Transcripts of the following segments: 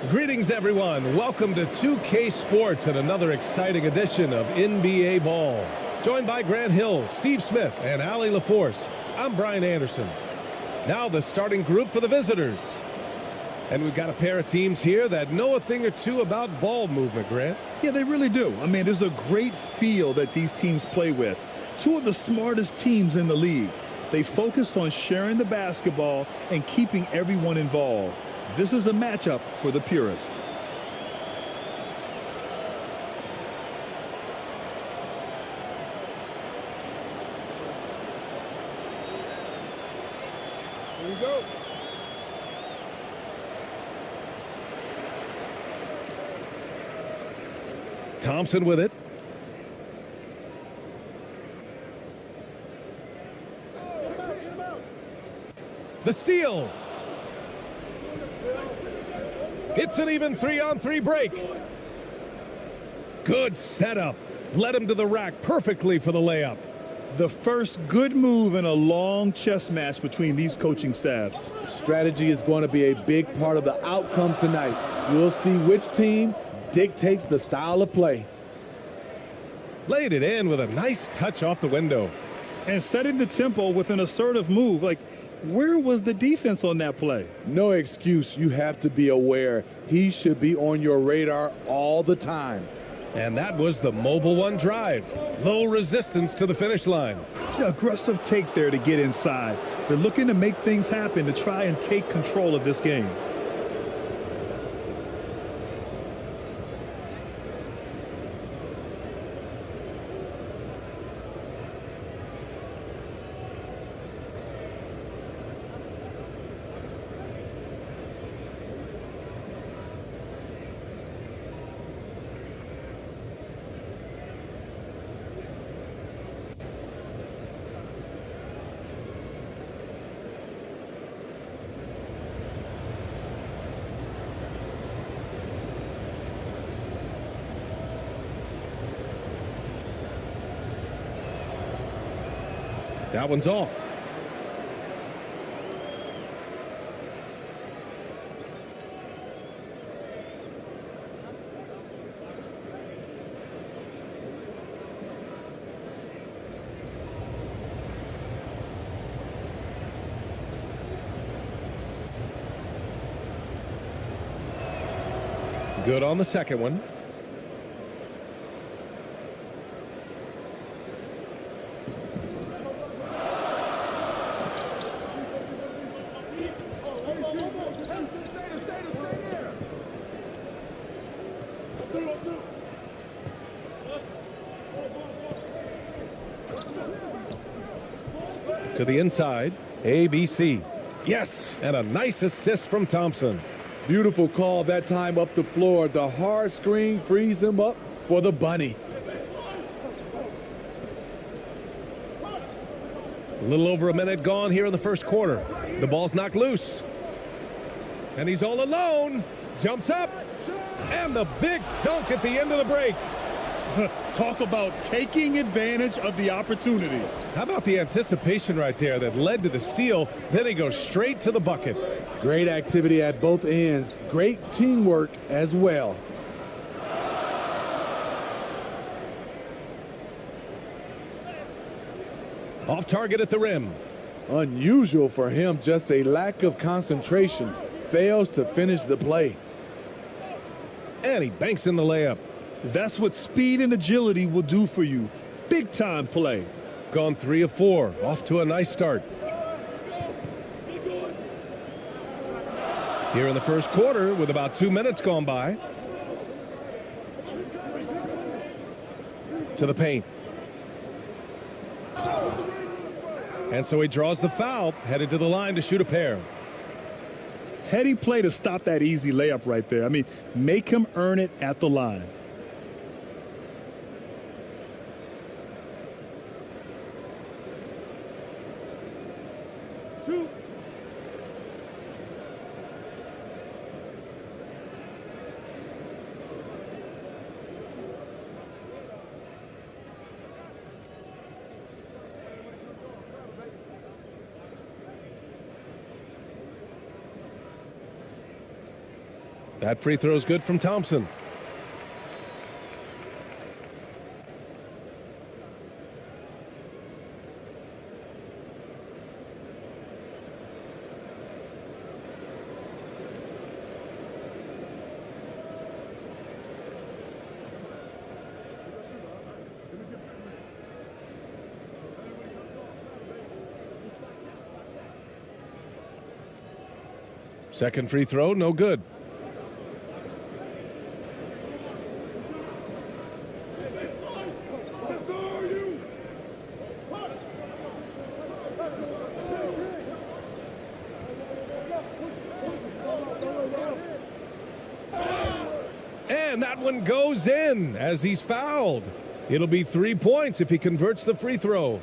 Greetings, everyone. Welcome to 2K Sports and another exciting edition of NBA Ball. Joined by Grant Hill, Steve Smith, and Allie LaForce, I'm Brian Anderson. Now the starting group for the visitors. And we've got a pair of teams here that know a thing or two about ball movement, Grant. Yeah, they really do. I mean, there's a great feel that these teams play with. Two of the smartest teams in the league. They focus on sharing the basketball and keeping everyone involved. This is a matchup for the purist. Here we go. Thompson with it. The steal. It's an even 3-on-3 break. Good setup. Led him to the rack perfectly for the layup. The first good move in a long chess match between these coaching staffs. Strategy is going to be a big part of the outcome tonight. We'll see which team dictates the style of play. Laid it in with a nice touch off the window. And setting the tempo with an assertive move. Like, where was the defense on that play? No excuse. You have to be aware. He should be on your radar all the time. And that was the Mobile One drive. Low resistance to the finish line. Aggressive take there to get inside. They're looking to make things happen to try and take control of this game. That one's off. Good on the second one. To the inside, ABC. Yes, and a nice assist from Thompson. Beautiful call that time up the floor. The hard screen frees him up for the bunny. A little over a minute gone here in the first quarter. The ball's knocked loose. And he's all alone. Jumps up. And the big dunk at the end of the break. Talk about taking advantage of the opportunity. How about the anticipation right there that led to the steal? Then he goes straight to the bucket. Great activity at both ends. Great teamwork as well. Off target at the rim. Unusual for him, just a lack of concentration. Fails to finish the play. And he banks in the layup. That's what speed and agility will do for you. Big time play. Gone 3 of 4. Off to a nice start. Here in the first quarter with about 2 minutes gone by. To the paint. And so he draws the foul, headed to the line to shoot a pair. Heady play to stop that easy layup right there. I mean, make him earn it at the line. That free throw is good from Thompson. Second free throw, no good. And that one goes in as he's fouled. It'll be 3 points if he converts the free throw.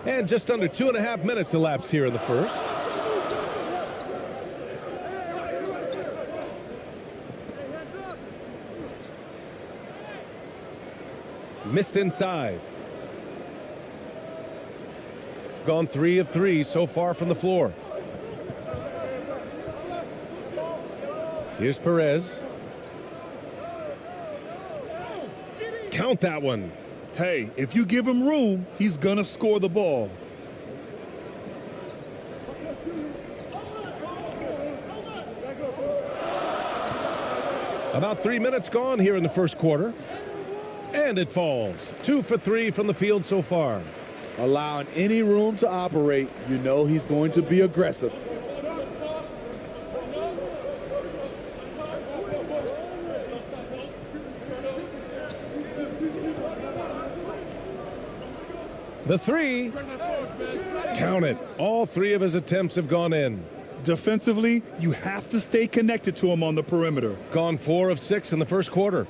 And just under 2.5 minutes elapsed here in the first. Missed inside. Gone 3 of 3 so far from the floor. Here's Perez. Count that one. Hey, if you give him room, he's going to score the ball. About 3 minutes gone here in the first quarter. And it falls. 2 for 3 from the field so far. Allowing any room to operate, you know he's going to be aggressive. The three. Count it. All 3 of his attempts have gone in. Defensively, you have to stay connected to him on the perimeter. Gone 4 of 6 in the first quarter.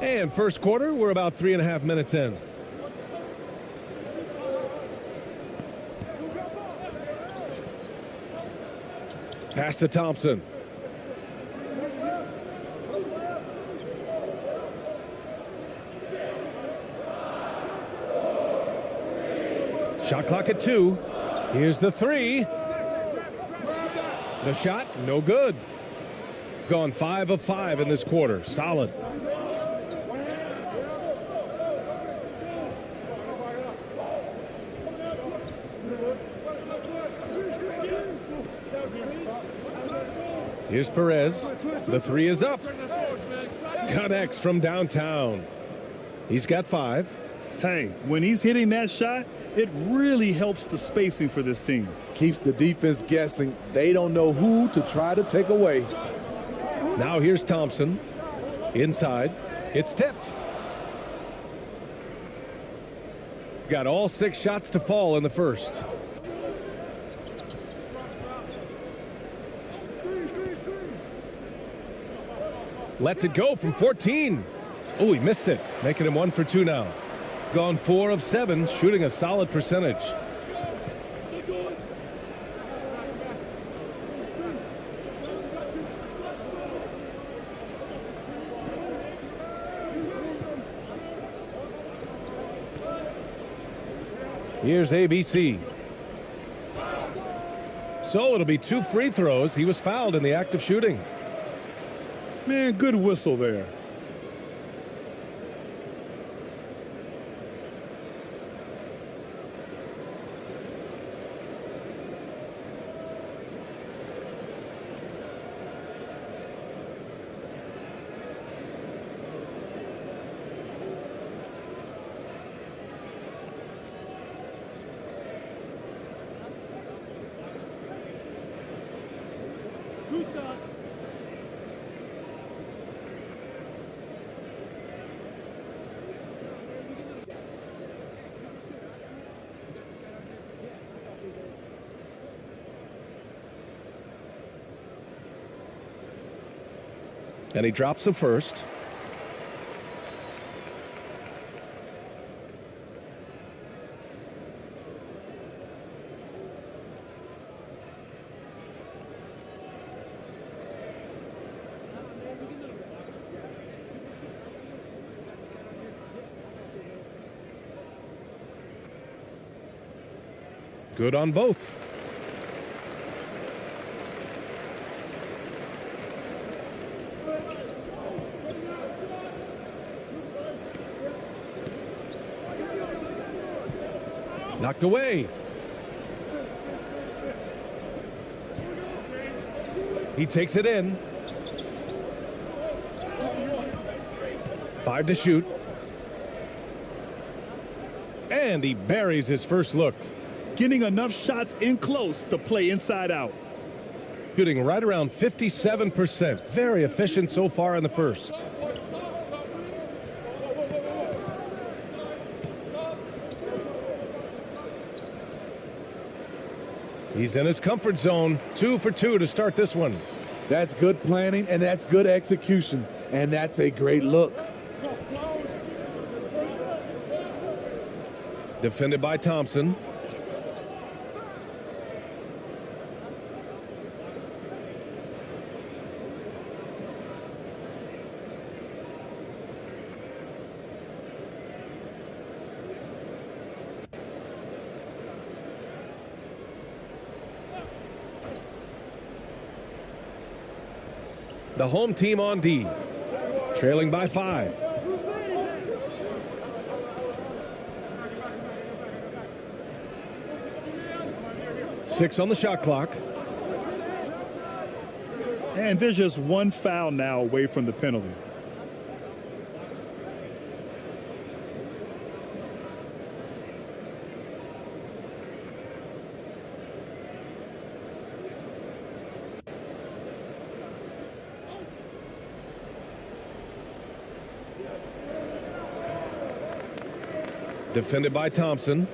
And first quarter, we're about 3.5 minutes in. Pass to Thompson. Shot clock at 2. Here's the 3. The shot, no good. Gone 5 of 5 in this quarter. Solid. Here's Perez. The 3 is up. Connects from downtown. He's got 5. Hey, when he's hitting that shot, it really helps the spacing for this team. Keeps the defense guessing. They don't know who to try to take away. Now here's Thompson. Inside. It's tipped. Got all 6 shots to fall in the first. Lets it go from 14. Oh, he missed it. Making him 1 for 2 now. Gone 4 of 7, shooting a solid percentage. Here's ABC. So it'll be 2 free throws. He was fouled in the act of shooting. Man, good whistle there. And he drops the first. Good on both. Knocked away. He takes it in. 5 to shoot. And he buries his first look. Getting enough shots in close to play inside out. Shooting right around 57%. Very efficient so far in the first. He's in his comfort zone. 2 for 2 to start this one. That's good planning, and that's good execution. And that's a great look. Defended by Thompson. The home team on D, trailing by 5. Six on the shot clock. And there's just one foul now away from the penalty. Defended by Thompson.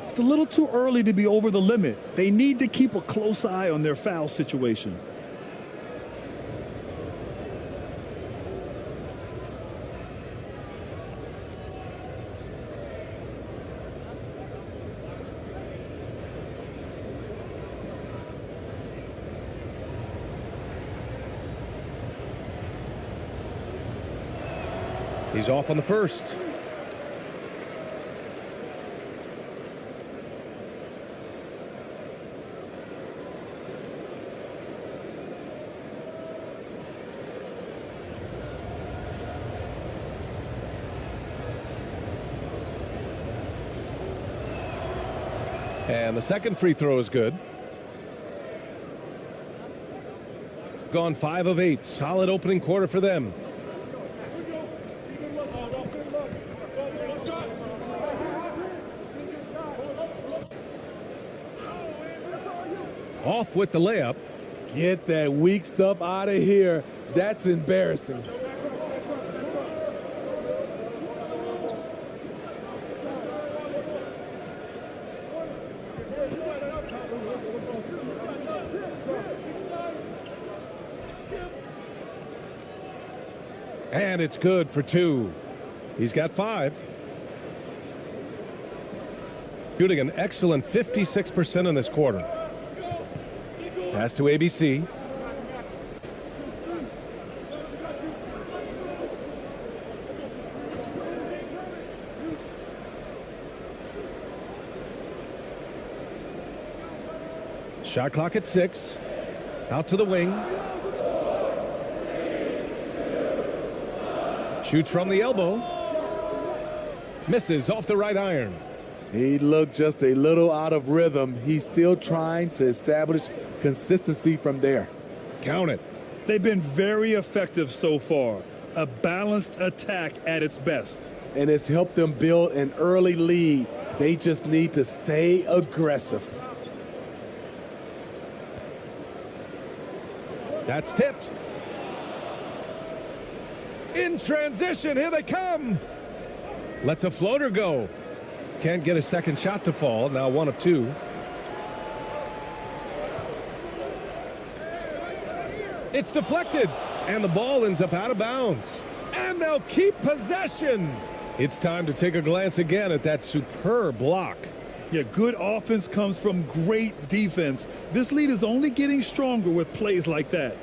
It's a little too early to be over the limit. They need to keep a close eye on their foul situation. He's off on the first. And the second free throw is good. Gone 5 of 8. Solid opening quarter for them. Off with the layup. Get that weak stuff out of here. That's embarrassing. And it's good for 2. He's got 5. Shooting an excellent 56% in this quarter. Pass to ABC. Shot clock at 6. Out to the wing. Shoots from the elbow. Misses off the right iron. He looked just a little out of rhythm. He's still trying to establish consistency from there. Count it. They've been very effective so far. A balanced attack at its best. And it's helped them build an early lead. They just need to stay aggressive. That's tipped. In transition, here they come. Lets a floater go. Can't get a second shot to fall. Now 1 of 2. It's deflected, and the ball ends up out of bounds. And they'll keep possession. It's time to take a glance again at that superb block. Yeah, good offense comes from great defense. This lead is only getting stronger with plays like that.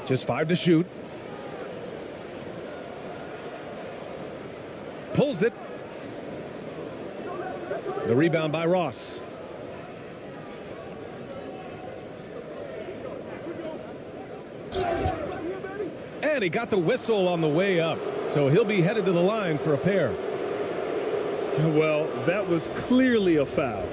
Just 5 to shoot. Pulls it. The rebound by Ross. And he got the whistle on the way up, so he'll be headed to the line for a pair. Well, that was clearly a foul.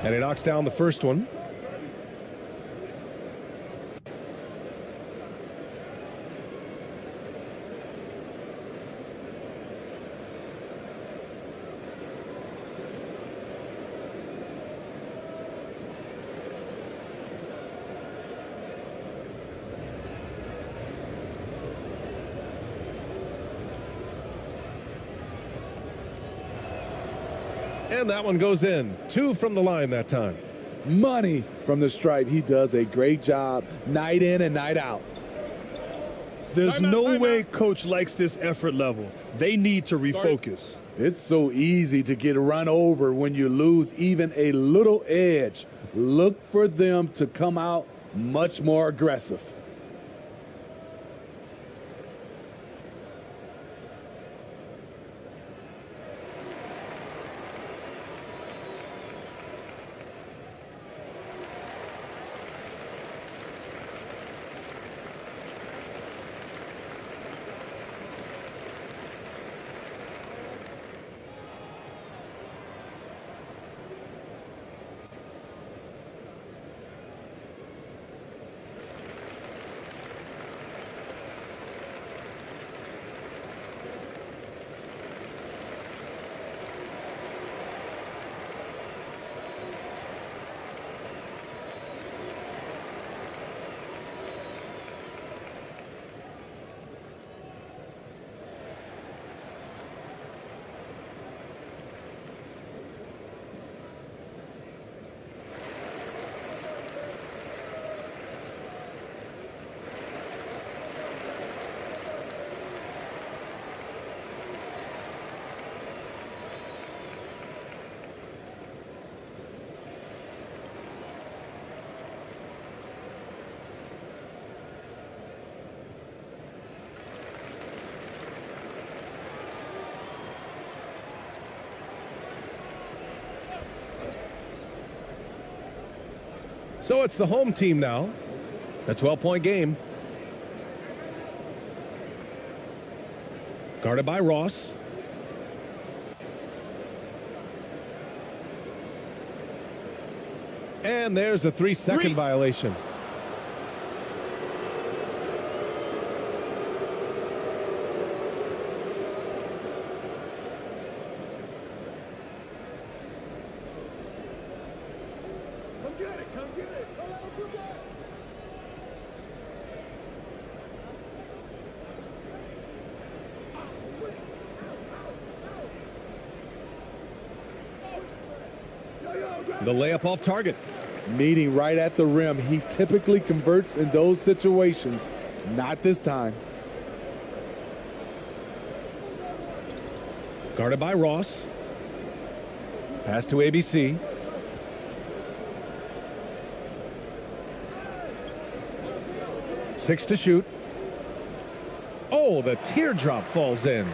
And he knocks down the first one. And that one goes in. 2 from the line that time. Money from the stripe. He does a great job night in and night out. There's no way coach likes this effort level. They need to refocus. It's so easy to get run over when you lose even a little edge. Look for them to come out much more aggressive. So it's the home team now. A 12-point game. Guarded by Ross. And there's a 3-second violation. The layup off target. Meeting right at the rim. He typically converts in those situations. Not this time. Guarded by Ross. Pass to ABC. Six to shoot. Oh, the teardrop falls in.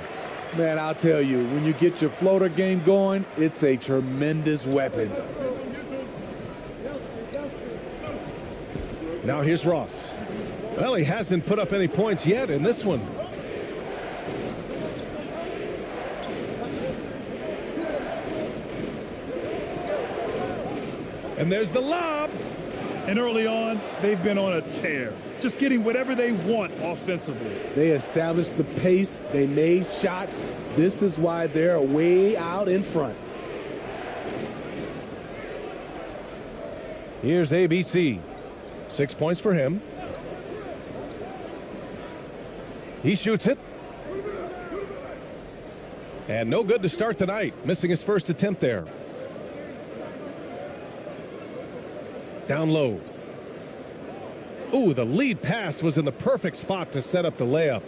Man, I'll tell you, when you get your floater game going, it's a tremendous weapon. Now here's Ross. Well, he hasn't put up any points yet in this one. And there's the lob. And early on, they've been on a tear, just getting whatever they want offensively. They established the pace. They made shots. This is why they're way out in front. Here's ABC. 6 points for him. He shoots it. And no good to start the night, missing his first attempt there. Down low. Ooh, the lead pass was in the perfect spot to set up the layup.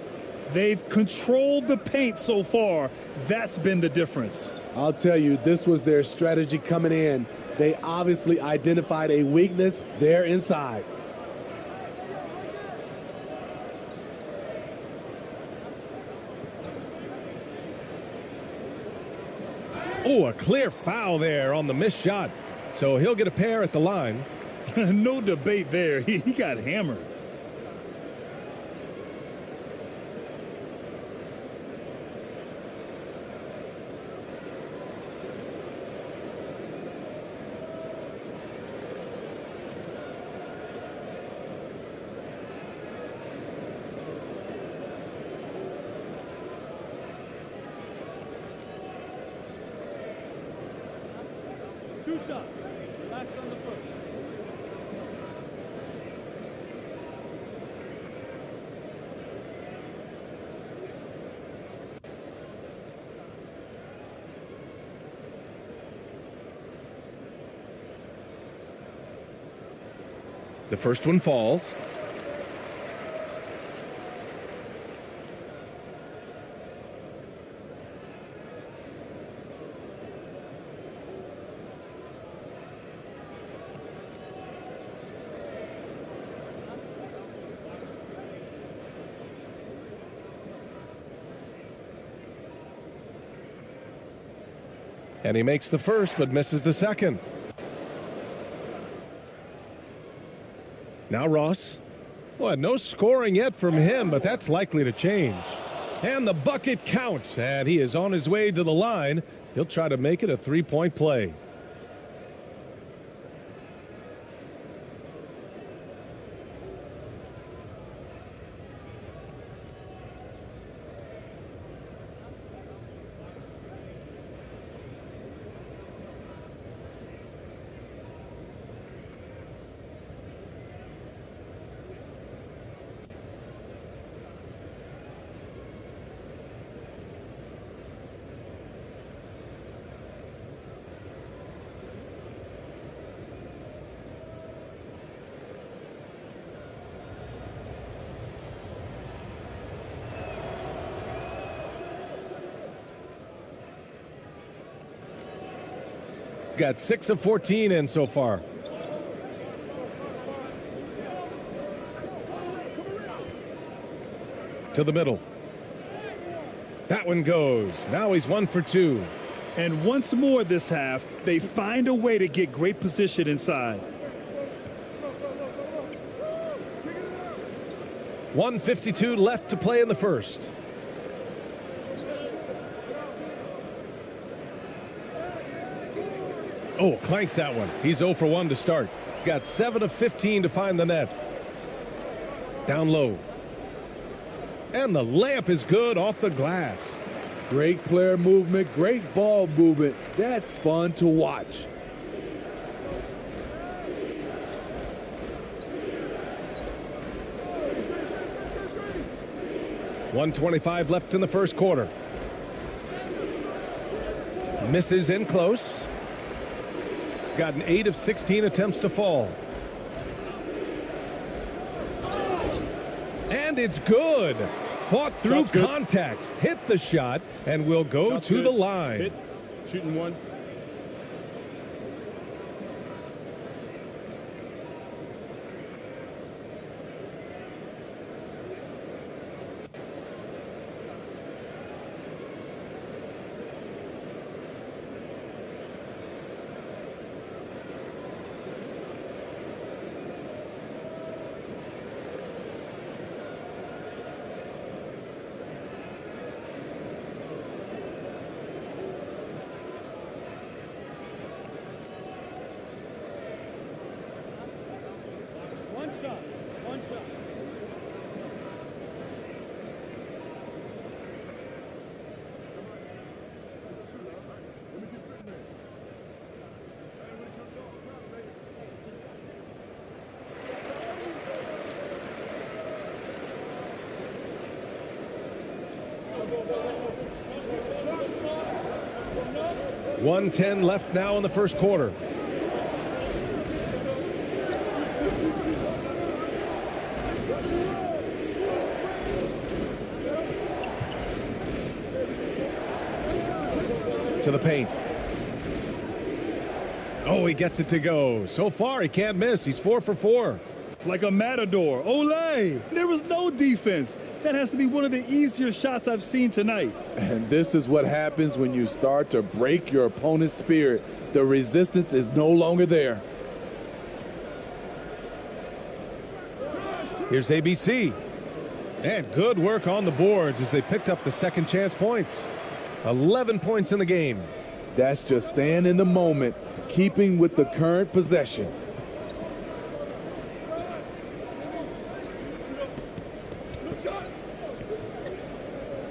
They've controlled the paint so far. That's been the difference. I'll tell you, this was their strategy coming in. They obviously identified a weakness there inside. Oh, a clear foul there on the missed shot. So he'll get a pair at the line. No debate there. He got hammered. Two shots. That's on the first. The first one falls. And he makes the first, but misses the second. Now Ross. Well, no scoring yet from him, but that's likely to change. And the bucket counts, and he is on his way to the line. He'll try to make it a three-point play. Got 6 of 14 in so far. To the middle. That one goes. Now he's 1 for 2. And once more this half, they find a way to get great position inside. 1:52 left to play in the first. Oh, clanks that one. He's 0 for 1 to start. Got 7 of 15 to find the net. Down low. And the layup is good off the glass. Great player movement, great ball movement. That's fun to watch. .125 left in the first quarter. Misses in close. Got an 8 of 16 attempts to fall. And it's good. Fought through contact, hit the shot, and will go to the line. Hit. Shooting one. One shot. One shot. .110 left now in the first quarter. To the paint. Oh, he gets it to go. So far, he can't miss. He's 4 for 4. Like a matador. Olay! There was no defense. That has to be one of the easier shots I've seen tonight. And this is what happens when you start to break your opponent's spirit. The resistance is no longer there. Here's ABC. And good work on the boards as they picked up the second chance points. 11 points in the game. That's just staying in the moment, keeping with the current possession.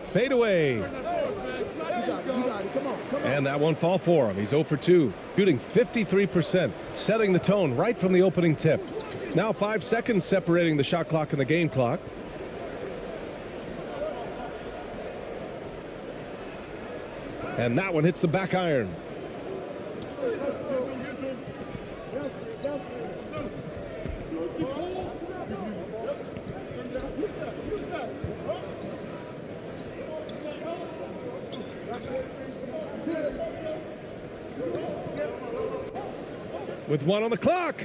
Fade away. And that won't fall for him. He's 0 for 2, shooting 53%, setting the tone right from the opening tip. Now 5 seconds separating the shot clock and the game clock. And that one hits the back iron. With 1 on the clock.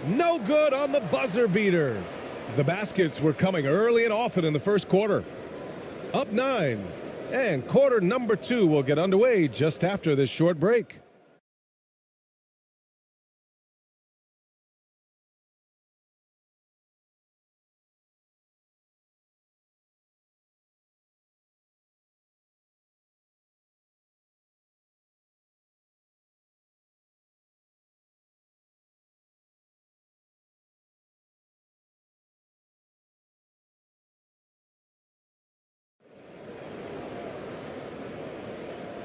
No good on the buzzer beater. The baskets were coming early and often in the first quarter. Up 9. And quarter number 2 will get underway just after this short break.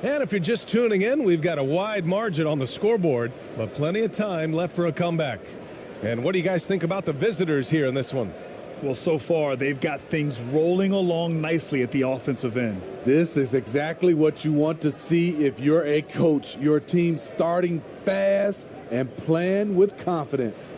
And if you're just tuning in, we've got a wide margin on the scoreboard, but plenty of time left for a comeback. And what do you guys think about the visitors here in this one? Well, so far, they've got things rolling along nicely at the offensive end. This is exactly what you want to see if you're a coach. Your team starting fast and playing with confidence.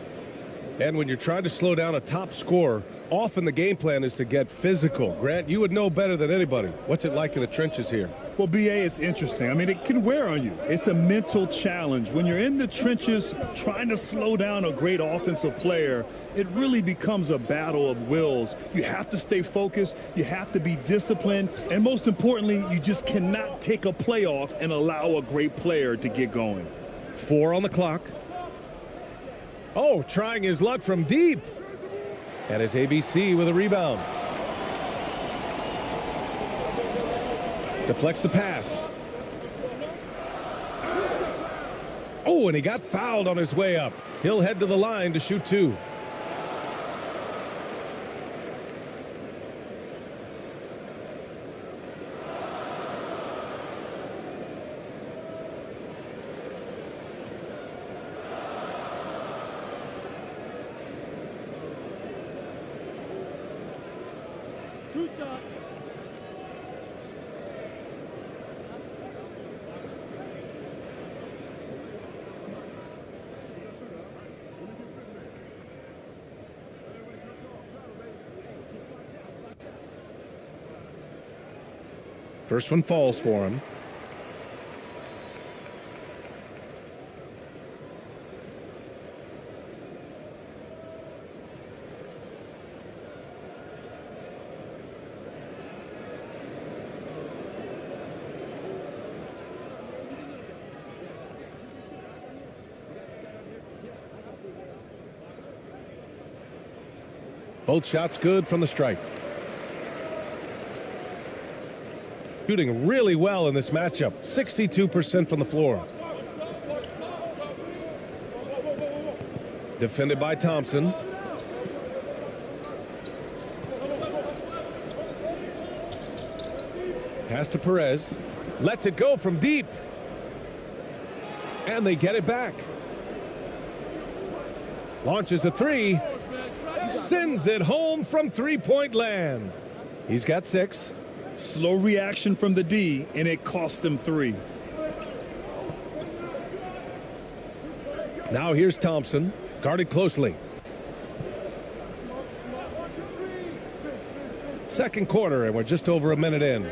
And when you're trying to slow down a top scorer, often the game plan is to get physical. Grant, you would know better than anybody. What's it like in the trenches here? Well, BA, it's interesting. I mean, it can wear on you. It's a mental challenge. When you're in the trenches trying to slow down a great offensive player, it really becomes a battle of wills. You have to stay focused. You have to be disciplined. And most importantly, you just cannot take a play off and allow a great player to get going. 4 on the clock. Oh, trying his luck from deep. And it's ABC with a rebound. Deflects the pass. Oh, and he got fouled on his way up. He'll head to the line to shoot 2. Two shot. First one falls for him. Both shots good from the stripe. Shooting really well in this matchup. 62% from the floor. Defended by Thompson. Pass to Perez. Lets it go from deep. And they get it back. Launches a 3. Sends it home from three-point land. He's got 6. Slow reaction from the D, and it cost him 3. Now here's Thompson, guarded closely. Second quarter, and we're just over a minute in.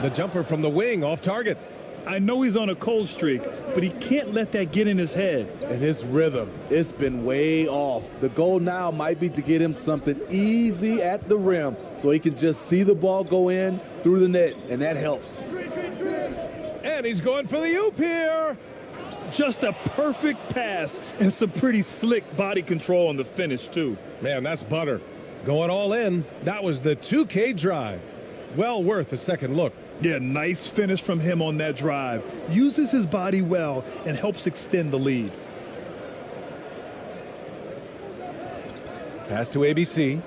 The jumper from the wing off target. I know he's on a cold streak, but he can't let that get in his head. And his rhythm, it's been way off. The goal now might be to get him something easy at the rim so he can just see the ball go in through the net, and that helps. And he's going for the oop here. Just a perfect pass and some pretty slick body control on the finish, too. Man, that's butter. Going all in. That was the 2K drive. Well worth a second look. Yeah, nice finish from him on that drive. Uses his body well and helps extend the lead. Pass to ABC.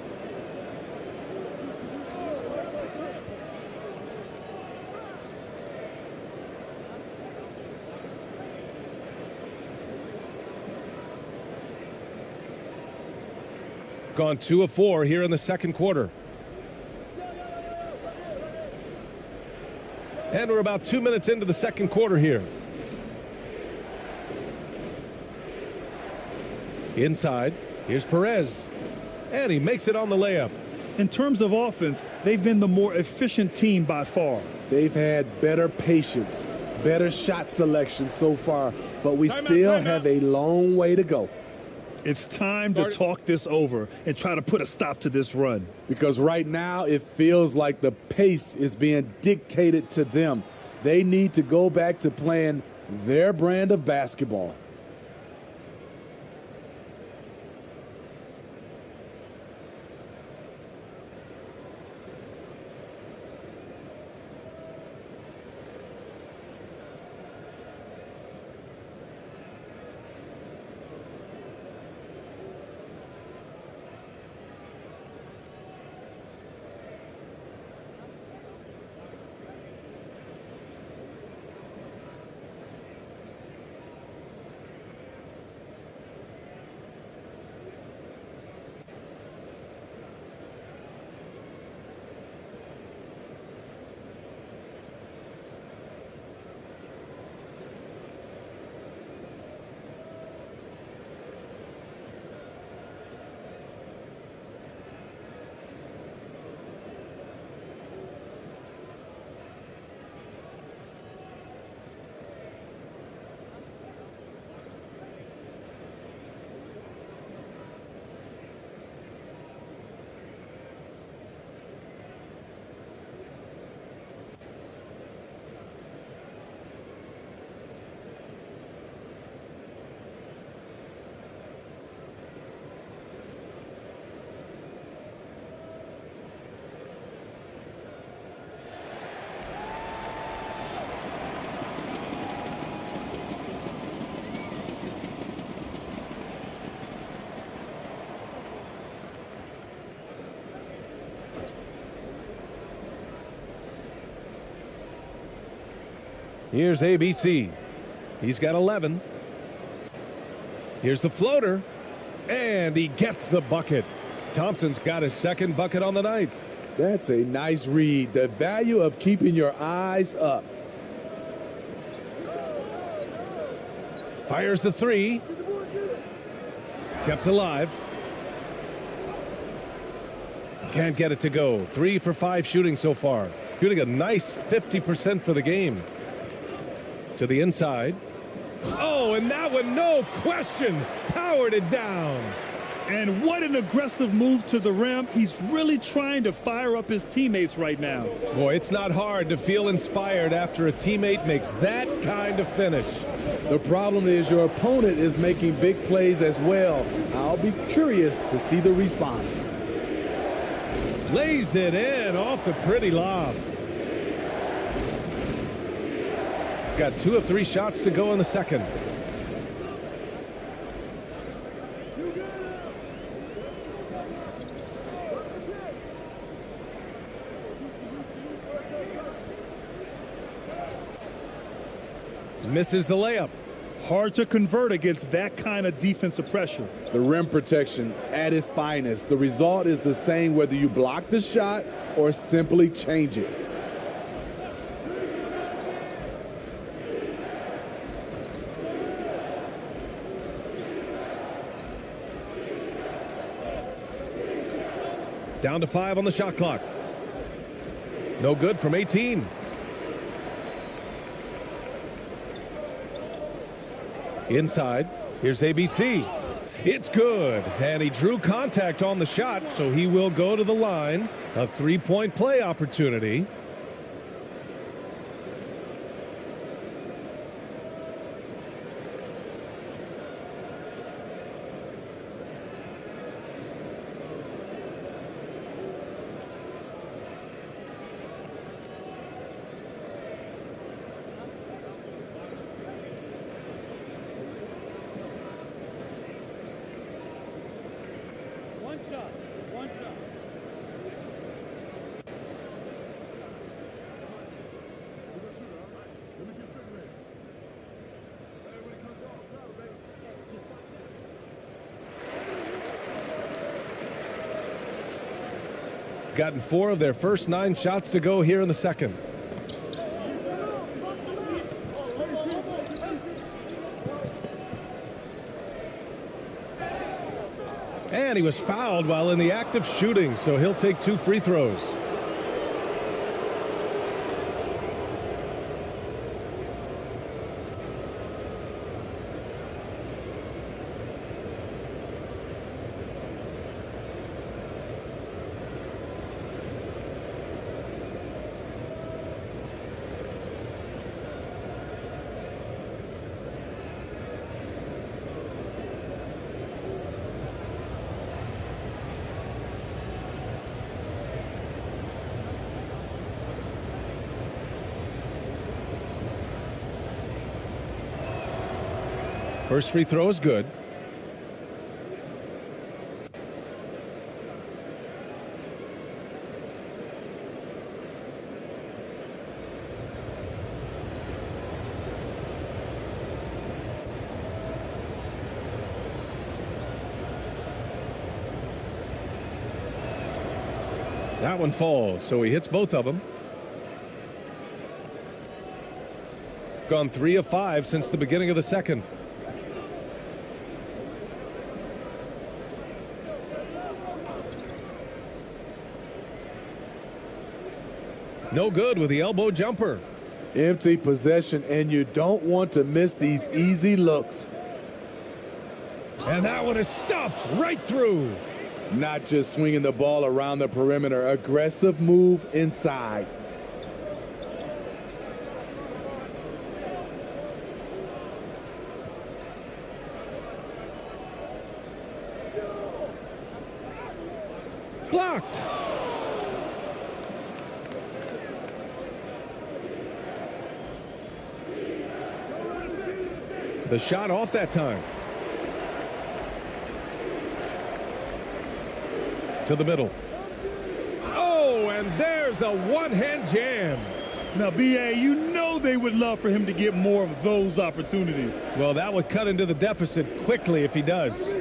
Gone 2 of 4 here in the second quarter. And we're about 2 minutes into the second quarter here. Inside, here's Perez. And he makes it on the layup. In terms of offense, they've been the more efficient team by far. They've had better patience, better shot selection so far, but we still have a long way to go. It's time to talk this over and try to put a stop to this run. Because right now it feels like the pace is being dictated to them. They need to go back to playing their brand of basketball. Here's ABC. He's got 11. Here's the floater. And he gets the bucket. Thompson's got his second bucket on the night. That's a nice read. The value of keeping your eyes up. Fires the three. Kept alive. Can't get it to go. 3 for 5 shooting so far. Shooting a nice 50% for the game. To the inside. Oh, and that one, no question, powered it down. And what an aggressive move to the rim. He's really trying to fire up his teammates right now. Boy, it's not hard to feel inspired after a teammate makes that kind of finish. The problem is your opponent is making big plays as well. I'll be curious to see the response. Lays it in off the pretty lob. Got 2 of 3 shots to go in the second. Misses the layup. Hard to convert against that kind of defensive pressure. The rim protection at its finest. The result is the same whether you block the shot or simply change it. Down to 5 on the shot clock. No good from 18. Inside, here's ABC. It's good, and he drew contact on the shot, so he will go to the line. A 3-point play opportunity. One shot. Gotten 4 of their first 9 shots to go here in the second. And he was fouled while in the act of shooting, so he'll take 2 free throws. First free throw is good. That one falls, so he hits both of them. Gone 3 of 5 since the beginning of the second. No good with the elbow jumper. Empty possession, and you don't want to miss these easy looks. And that one is stuffed right through. Not just swinging the ball around the perimeter. Aggressive move inside. Blocked. The shot off that time. To the middle. Oh, and there's a one-hand jam. Now, BA, you know they would love for him to get more of those opportunities. Well, that would cut into the deficit quickly if he does.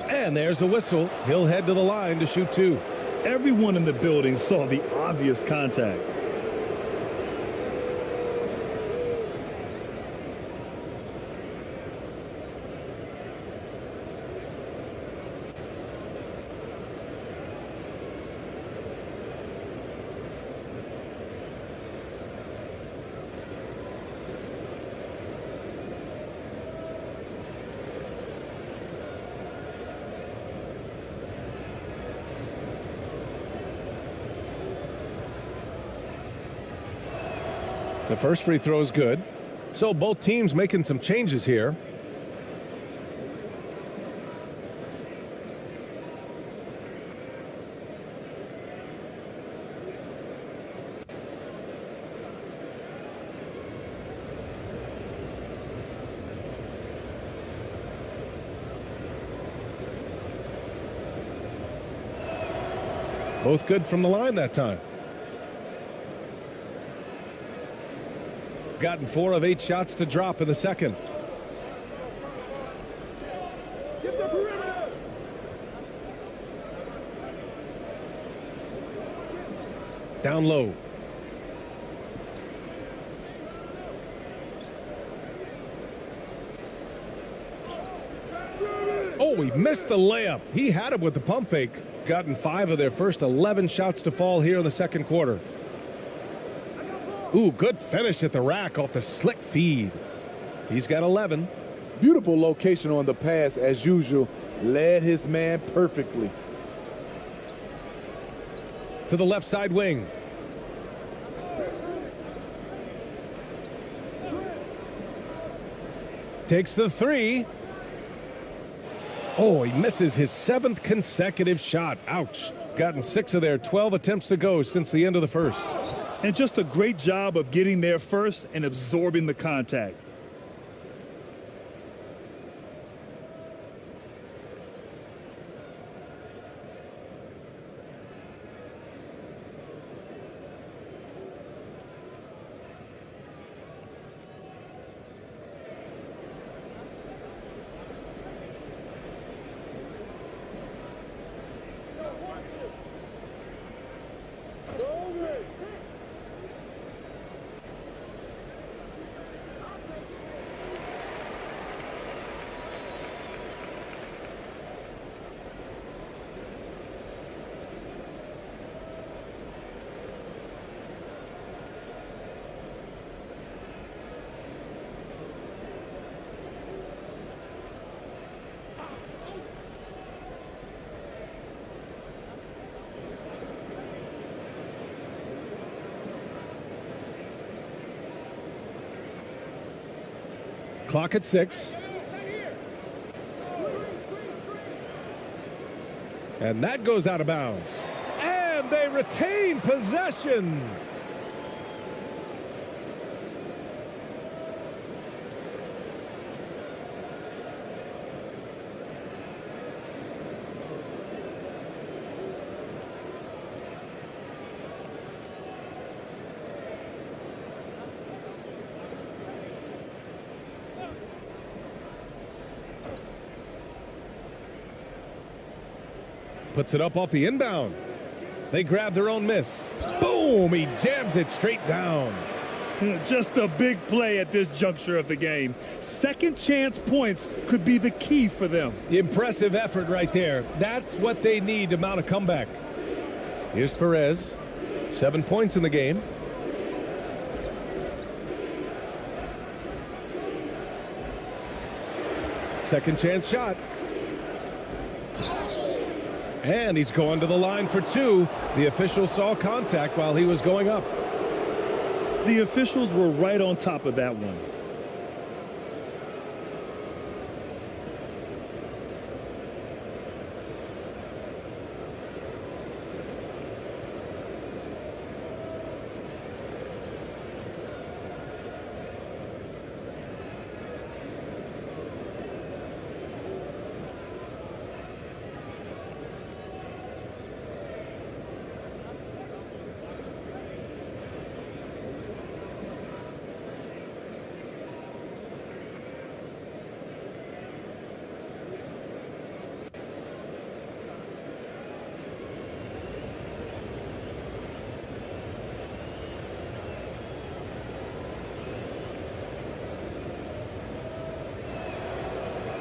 And there's a whistle. He'll head to the line to shoot two. Everyone in the building saw the obvious contact. The first free throw is good. So both teams making some changes here. Both good from the line that time. Gotten 4 of 8 shots to drop in the second. Down low. Oh, he missed the layup. He had him with the pump fake. Gotten 5 of their first 11 shots to fall here in the second quarter. Ooh, good finish at the rack off the slick feed. He's got 11. Beautiful location on the pass as usual. Led his man perfectly. To the left side wing. Takes the 3. Oh, he misses his 7th consecutive shot. Ouch. Gotten 6 of their 12 attempts to go since the end of the first. And just a great job of getting there first and absorbing the contact. Clock at 6. And that goes out of bounds. And they retain possession. Puts it up off the inbound. They grab their own miss. Boom! He jams it straight down. Just a big play at this juncture of the game. Second chance points could be the key for them. Impressive effort right there. That's what they need to mount a comeback. Here's Perez. 7 points in the game. Second chance shot. And he's going to the line for 2. The official saw contact while he was going up. The officials were right on top of that one.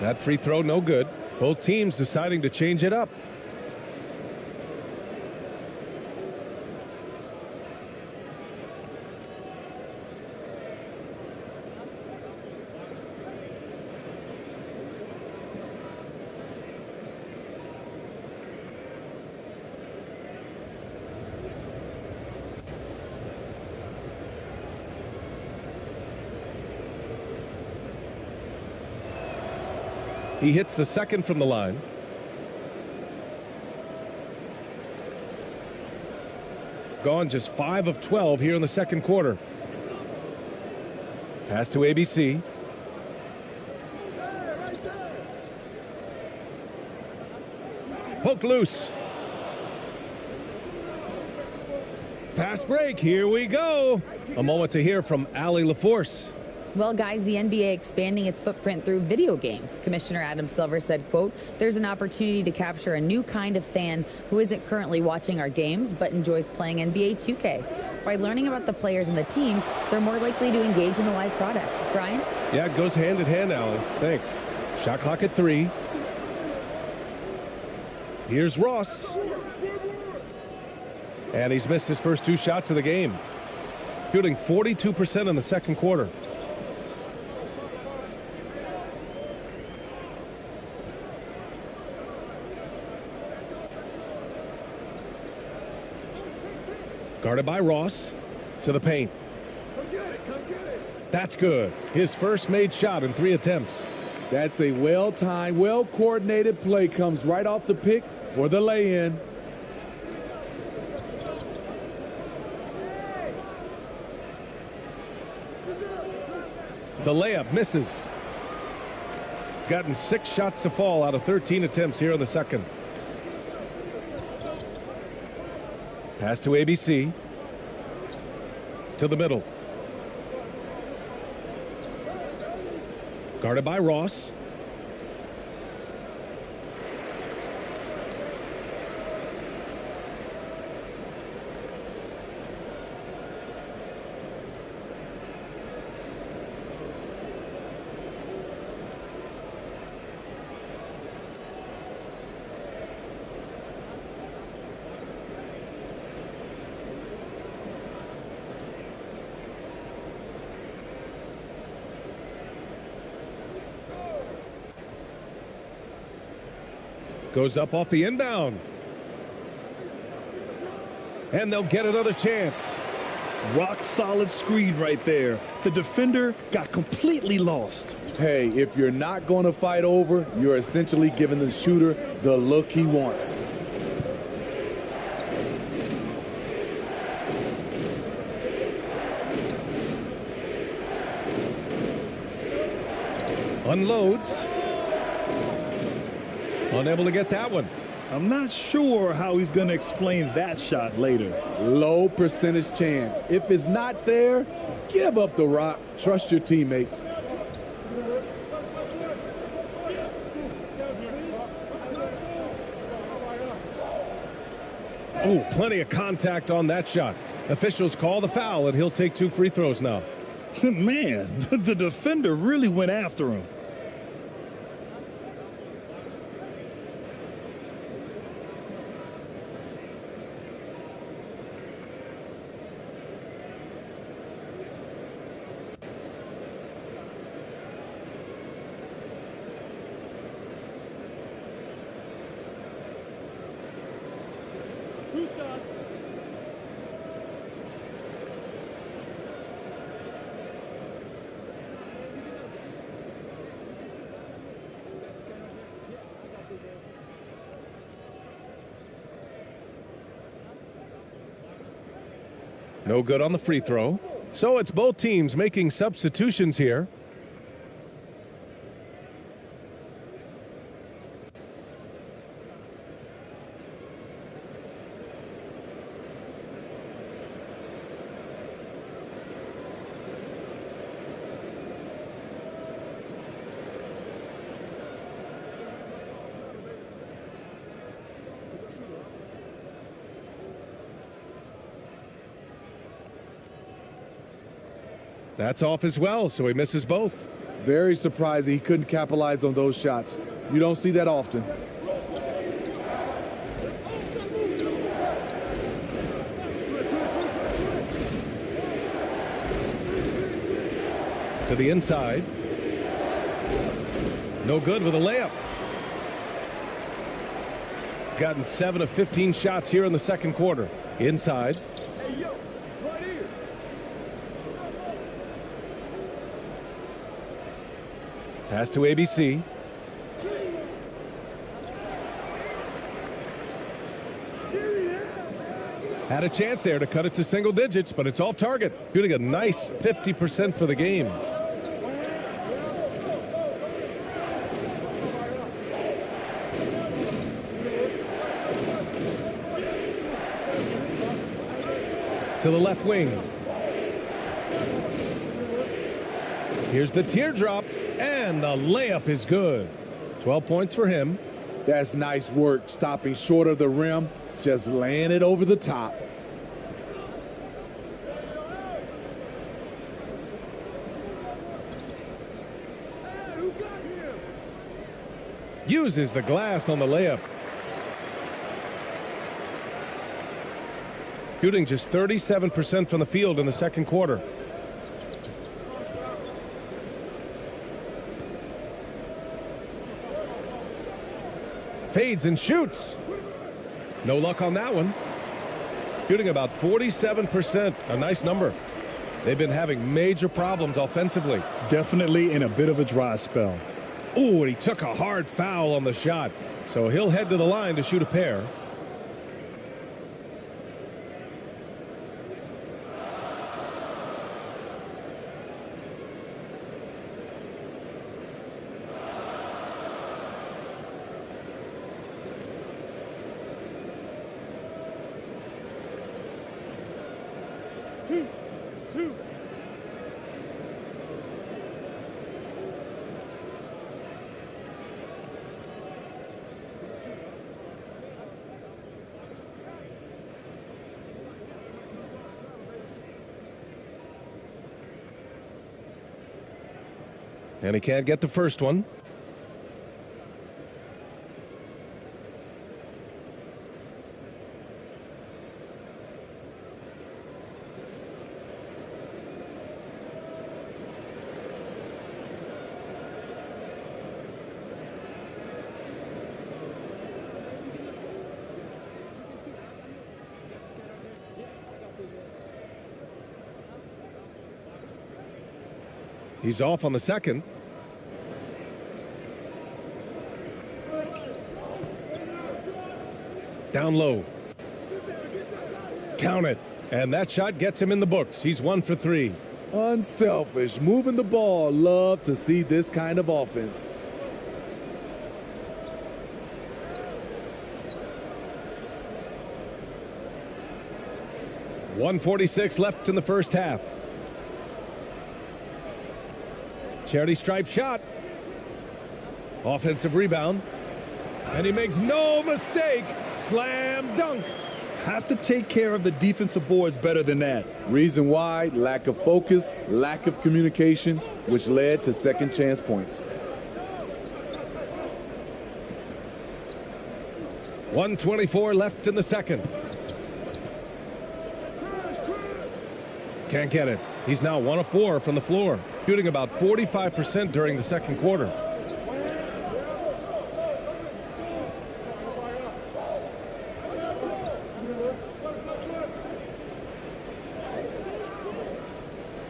That free throw no good. Both teams deciding to change it up. He hits the second from the line. Gone just 5 of 12 here in the second quarter. Pass to ABC. Poked loose. Fast break. Here we go. A moment to hear from Allie LaForce. Well, guys, the NBA expanding its footprint through video games. Commissioner Adam Silver said, quote, "There's an opportunity to capture a new kind of fan who isn't currently watching our games but enjoys playing NBA 2K. By learning about the players and the teams, they're more likely to engage in the live product." Brian? Yeah, it goes hand in hand, Allie. Thanks. Shot clock at 3. Here's Ross. And he's missed his first 2 shots of the game. Shooting 42% in the second quarter. Guarded by Ross. To the paint. That's good. His first made shot in 3 attempts. That's a well-timed, well-coordinated play. Comes right off the pick for the lay-in. The layup misses. Gotten 6 shots to fall out of 13 attempts here in the second. Pass to ABC. To the middle. Guarded by Ross. Goes up off the inbound. And they'll get another chance. Rock solid screen right there. The defender got completely lost. Hey, if you're not going to fight over, you're essentially giving the shooter the look he wants. Unloads. Unable to get that one. I'm not sure how he's going to explain that shot later. Low percentage chance. If it's not there, give up the rock. Trust your teammates. Oh, plenty of contact on that shot. Officials call the foul, and he'll take 2 free throws now. Man, the defender really went after him. No good on the free throw. So it's both teams making substitutions here. That's off as well, so he misses both. Very surprising he couldn't capitalize on those shots. You don't see that often. To the inside. No good with a layup. Gotten 7 of 15 shots here in the second quarter. Inside. Hey, yo, right here. Pass to ABC. Had a chance there to cut it to single digits, but it's off target. Shooting a nice 50% for the game. To the left wing. Here's the teardrop, and the layup is good. 12 points for him. That's nice work, stopping short of the rim, just laying it over the top. Uses the glass on the layup. Shooting just 37% from the field in the second quarter. Fades and shoots. No luck on that one. Shooting about 47%, a nice number. They've been having major problems offensively. Definitely in a bit of a dry spell. Ooh, and he took a hard foul on the shot. So he'll head to the line to shoot a pair. Two. And he can't get the first one. He's off on the second. Down low. Count it. And that shot gets him in the books. He's 1 for 3. Unselfish, moving the ball. Love to see this kind of offense. .146 left in the first half. Charity stripe shot. Offensive rebound. And he makes no mistake. Slam dunk. Have to take care of the defensive boards better than that. Reason why, lack of focus, lack of communication, which led to second chance points. 1:24 left in the second. Can't get it. He's now 1 of 4 from the floor, shooting about 45% during the second quarter.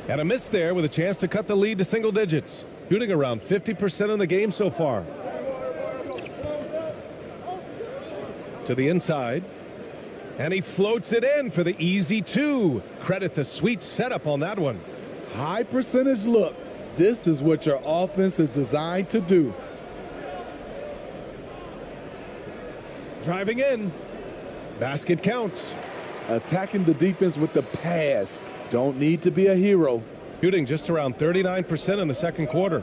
And a miss there with a chance to cut the lead to single digits, shooting around 50% in the game so far. To the inside. And he floats it in for the easy 2. Credit the sweet setup on that one. High percentage look. This is what your offense is designed to do. Driving in. Basket counts. Attacking the defense with the pass. Don't need to be a hero. Shooting just around 39% in the second quarter.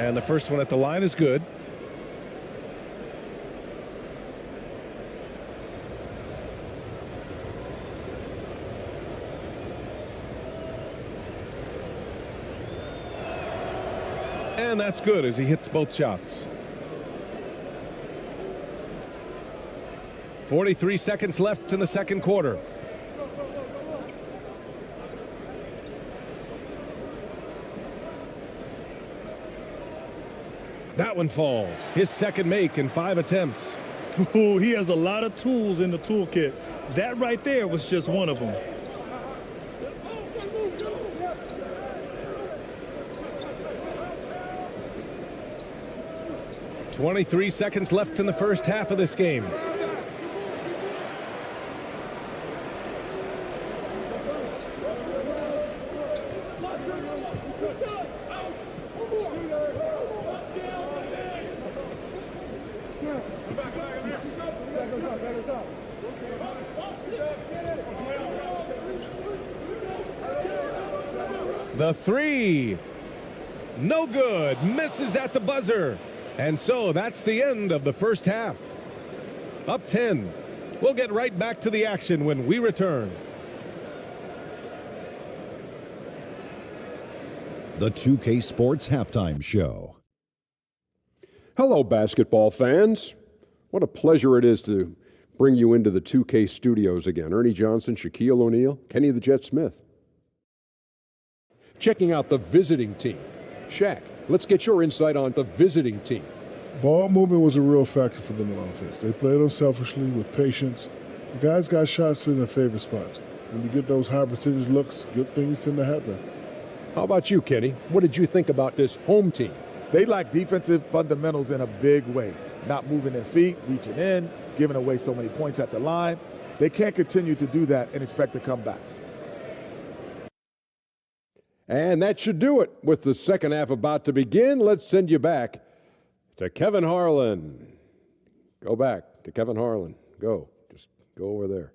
And the first one at the line is good. And that's good as he hits both shots. 43 seconds left in the second quarter. That one falls. His second make in 5 attempts. Ooh, he has a lot of tools in the toolkit. That right there was just one of them. 23 seconds left in the first half of this game. The three. No good. Misses at the buzzer. And so that's the end of the first half. Up 10. We'll get right back to the action when we return. The 2K Sports Halftime Show. Hello, basketball fans. What a pleasure it is to bring you into the 2K studios again. Ernie Johnson, Shaquille O'Neal, Kenny the Jet Smith. Checking out the visiting team. Shaq, let's get your insight on the visiting team. Ball movement was a real factor for them on offense. They played unselfishly with patience. The guys got shots in their favorite spots. When you get those high percentage looks, good things tend to happen. How about you, Kenny? What did you think about this home team? They lack defensive fundamentals in a big way. Not moving their feet, reaching in, giving away so many points at the line. They can't continue to do that and expect to come back. And that should do it. With the second half about to begin, let's send you back to Kevin Harlan. Go back to Kevin Harlan. Go. Just go over there.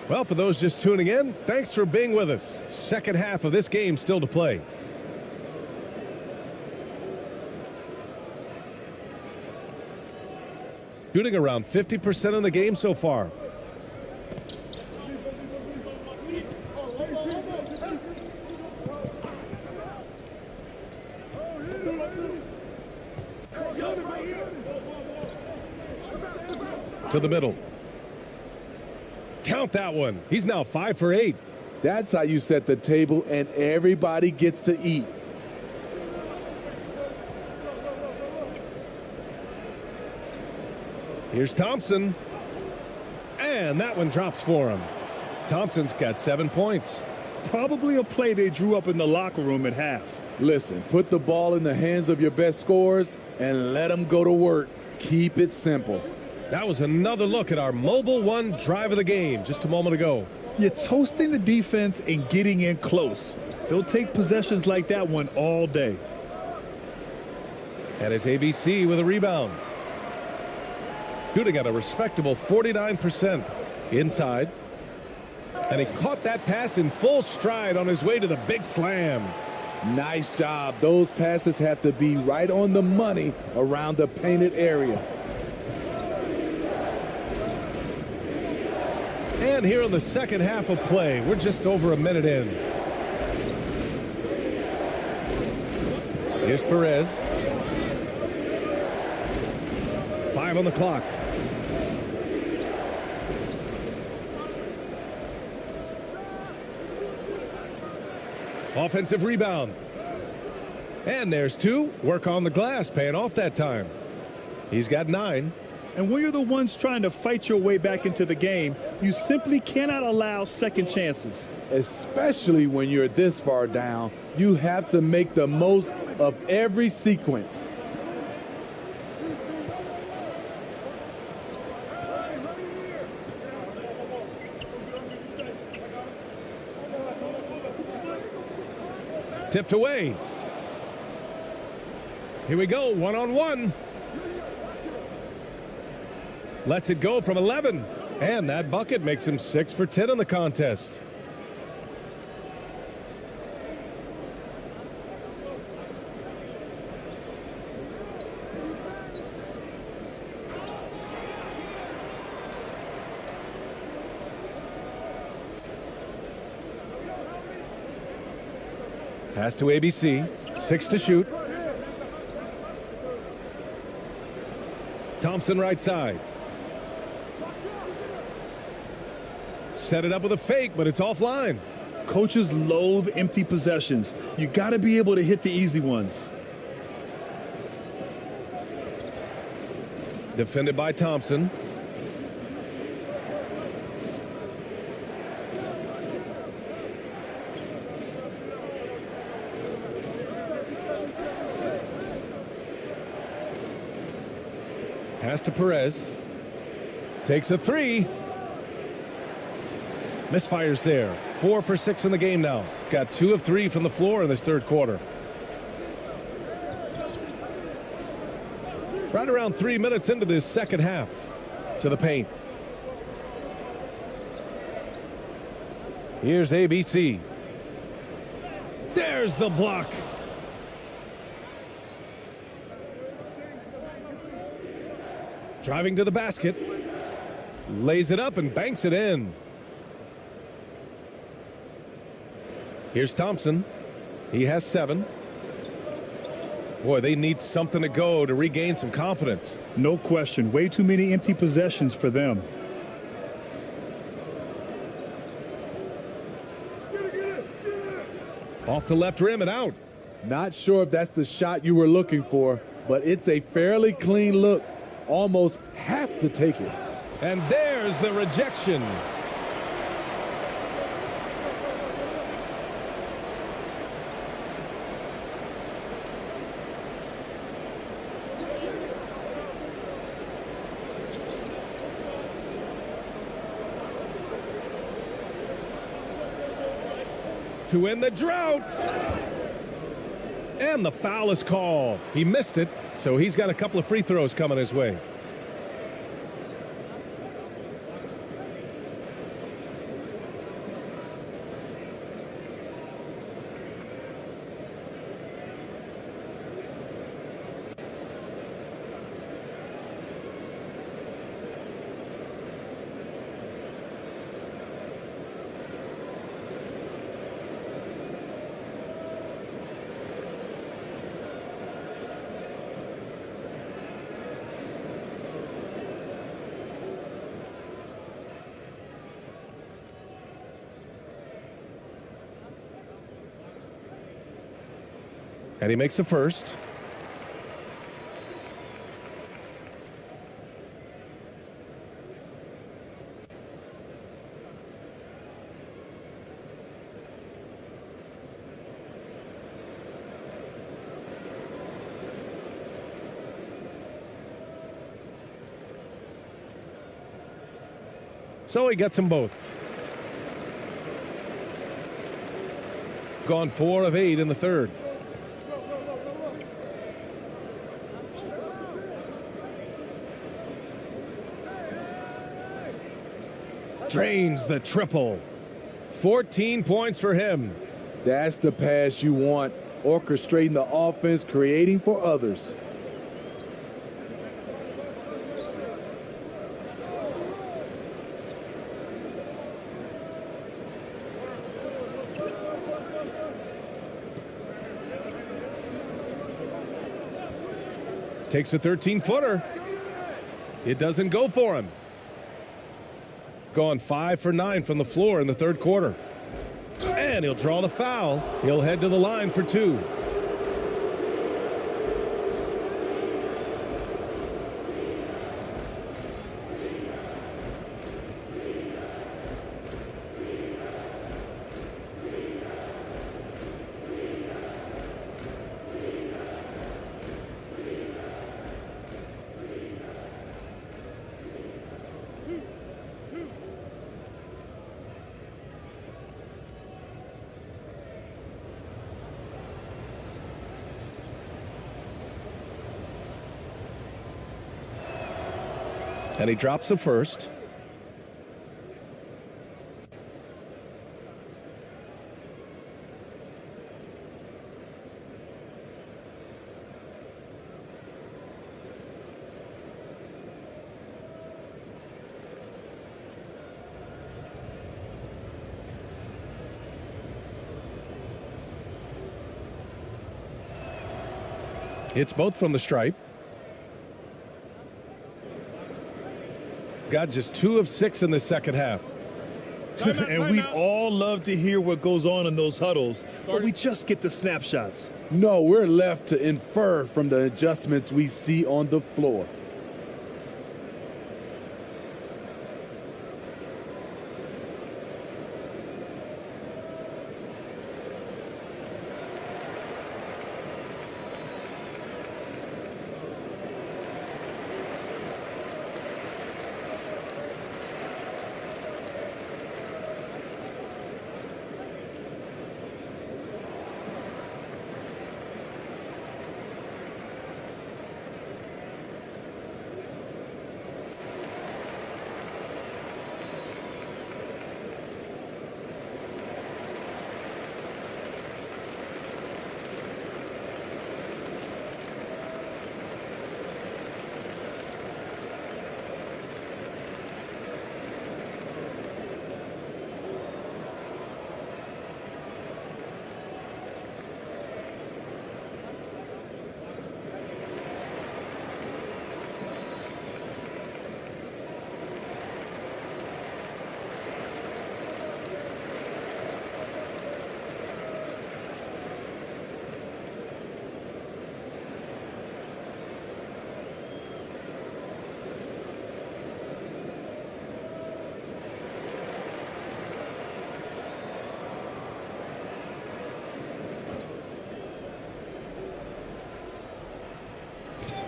Well, for those just tuning in, thanks for being with us. Second half of this game still to play. Shooting around 50% in the game so far. To the middle. Count that one. He's now 5 for 8. That's how you set the table and everybody gets to eat. Here's Thompson. And that one drops for him. Thompson's got 7 points. Probably a play they drew up in the locker room at half. Listen, put the ball in the hands of your best scorers and let them go to work. Keep it simple. That was another look at our Mobile One drive of the game just a moment ago. You're toasting the defense and getting in close. They'll take possessions like that one all day. And it's ABC with a rebound. Shooting at a respectable 49%. Inside. And he caught that pass in full stride on his way to the big slam. Nice job. Those passes have to be right on the money around the painted area. And here in the second half of play, we're just over a minute in. Here's Perez. 5 on the clock. Offensive rebound. And there's 2. Work on the glass, paying off that time. He's got 9. And when you're the ones trying to fight your way back into the game, you simply cannot allow second chances. Especially when you're this far down, you have to make the most of every sequence. Tipped away. Here we go, one-on-one. Lets it go from 11. And that bucket makes him 6 for 10 in the contest. Pass to ABC. 6 to shoot. Thompson right side. Set it up with a fake, but it's offline. Coaches loathe empty possessions. You got to be able to hit the easy ones. Defended by Thompson. Pass to Perez. Takes a 3. Misfires there. 4 for 6 in the game now. Got 2 of 3 from the floor in this third quarter. Right around 3 minutes into this second half. To the paint. Here's ABC. There's the block. Driving to the basket. Lays it up and banks it in. Here's Thompson. He has 7. Boy, they need something to go to regain some confidence. No question. Way too many empty possessions for them. Off the left rim and out. Not sure if that's the shot you were looking for, but it's a fairly clean look. Almost have to take it. And there's the rejection. To end the drought. And the foul is called. He missed it, so he's got a couple of free throws coming his way. And he makes the first. So he gets them both. Gone 4 of 8 in the third. Drains the triple. 14 points for him. That's the pass you want. Orchestrating the offense, creating for others. Takes a 13-footer. It doesn't go for him. Gone 5 for 9 from the floor in the third quarter. And he'll draw the foul. He'll head to the line for 2. And he drops the first. Hits both from the stripe. Got just 2 of 6 in the second half. And we all love to hear what goes on in those huddles, but we just get the snapshots. No, we're left to infer from the adjustments we see on the floor.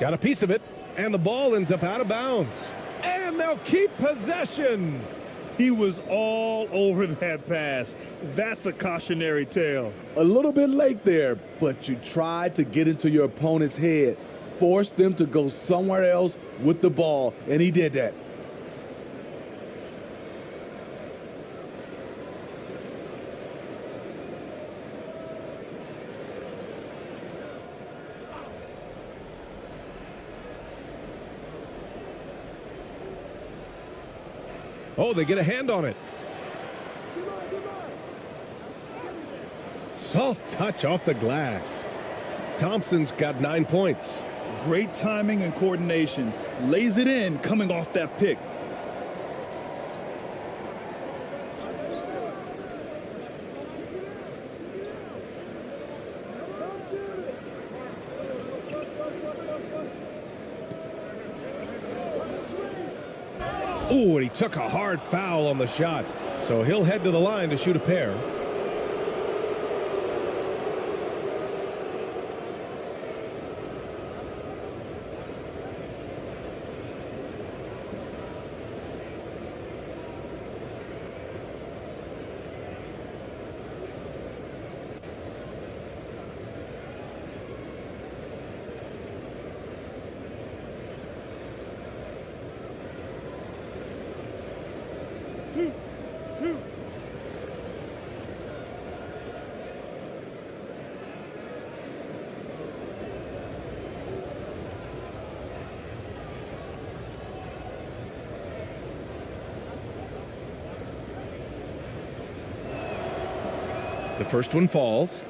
Got a piece of it, and the ball ends up out of bounds. And they'll keep possession. He was all over that pass. That's a cautionary tale. A little bit late there, but you tried to get into your opponent's head, force them to go somewhere else with the ball, and he did that. Oh, they get a hand on it. Soft touch off the glass. Thompson's got 9 points. Great timing and coordination. Lays it in coming off that pick. Ooh, and he took a hard foul on the shot. So he'll head to the line to shoot a pair. The first one falls.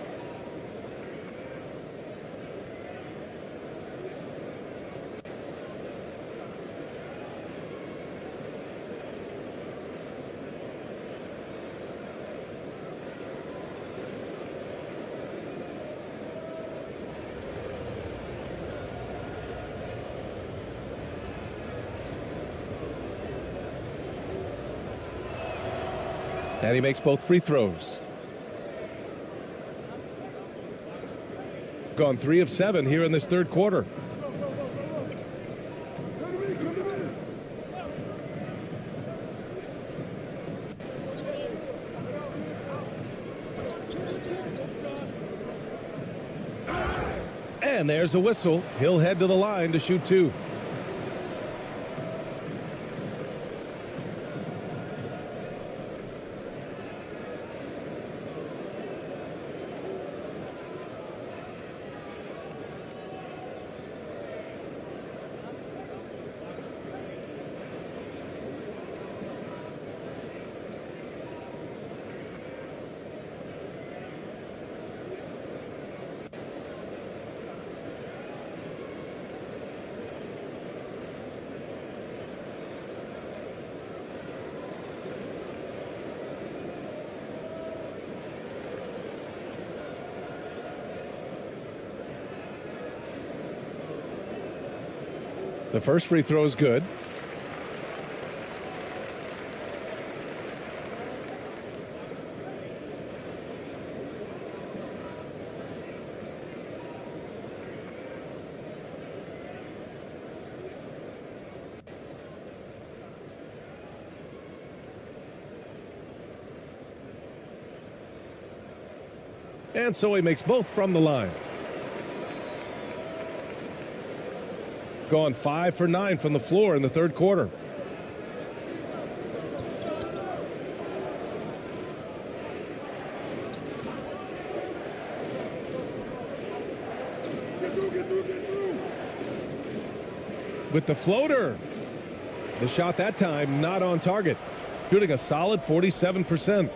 And he makes both free throws. Gone 3 of 7 here in this third quarter. And there's a whistle. He'll head to the line to shoot 2. The first free throw is good. And so he makes both from the line. Gone 5 for 9 from the floor in the third quarter. With the floater. The shot that time not on target. Shooting a solid 47%.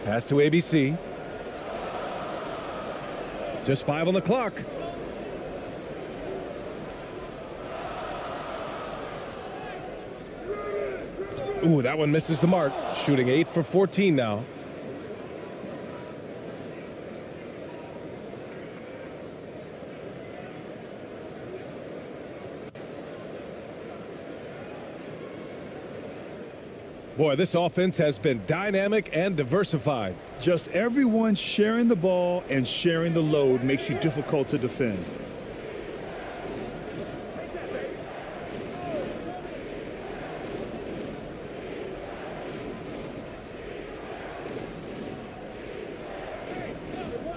Pass to ABC. Just 5 on the clock. Ooh, that one misses the mark. Shooting 8 for 14 now. Boy, this offense has been dynamic and diversified. Just everyone sharing the ball and sharing the load makes you difficult to defend.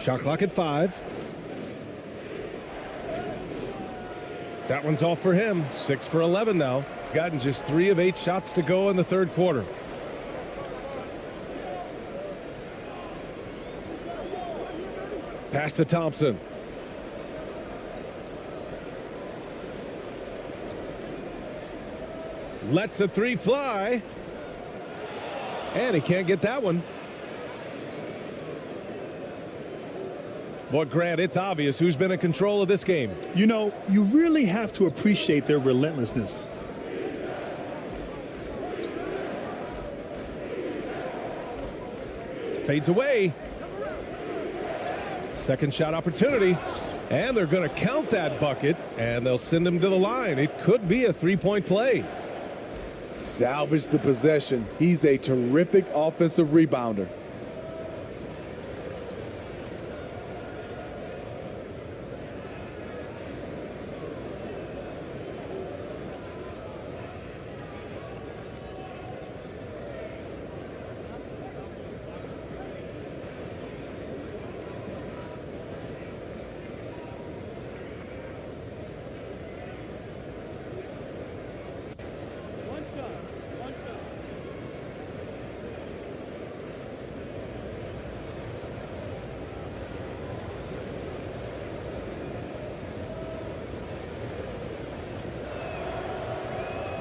Shot clock at 5. That one's off for him. 6 for 11 now. Gotten just 3 of 8 shots to go in the third quarter. Pass to Thompson. Lets the 3 fly. And he can't get that one. Boy, Grant, it's obvious who's been in control of this game. You know, you really have to appreciate their relentlessness. Fades away. Second shot opportunity. And they're going to count that bucket, and they'll send him to the line. It could be a three-point play. Salvage the possession. He's a terrific offensive rebounder.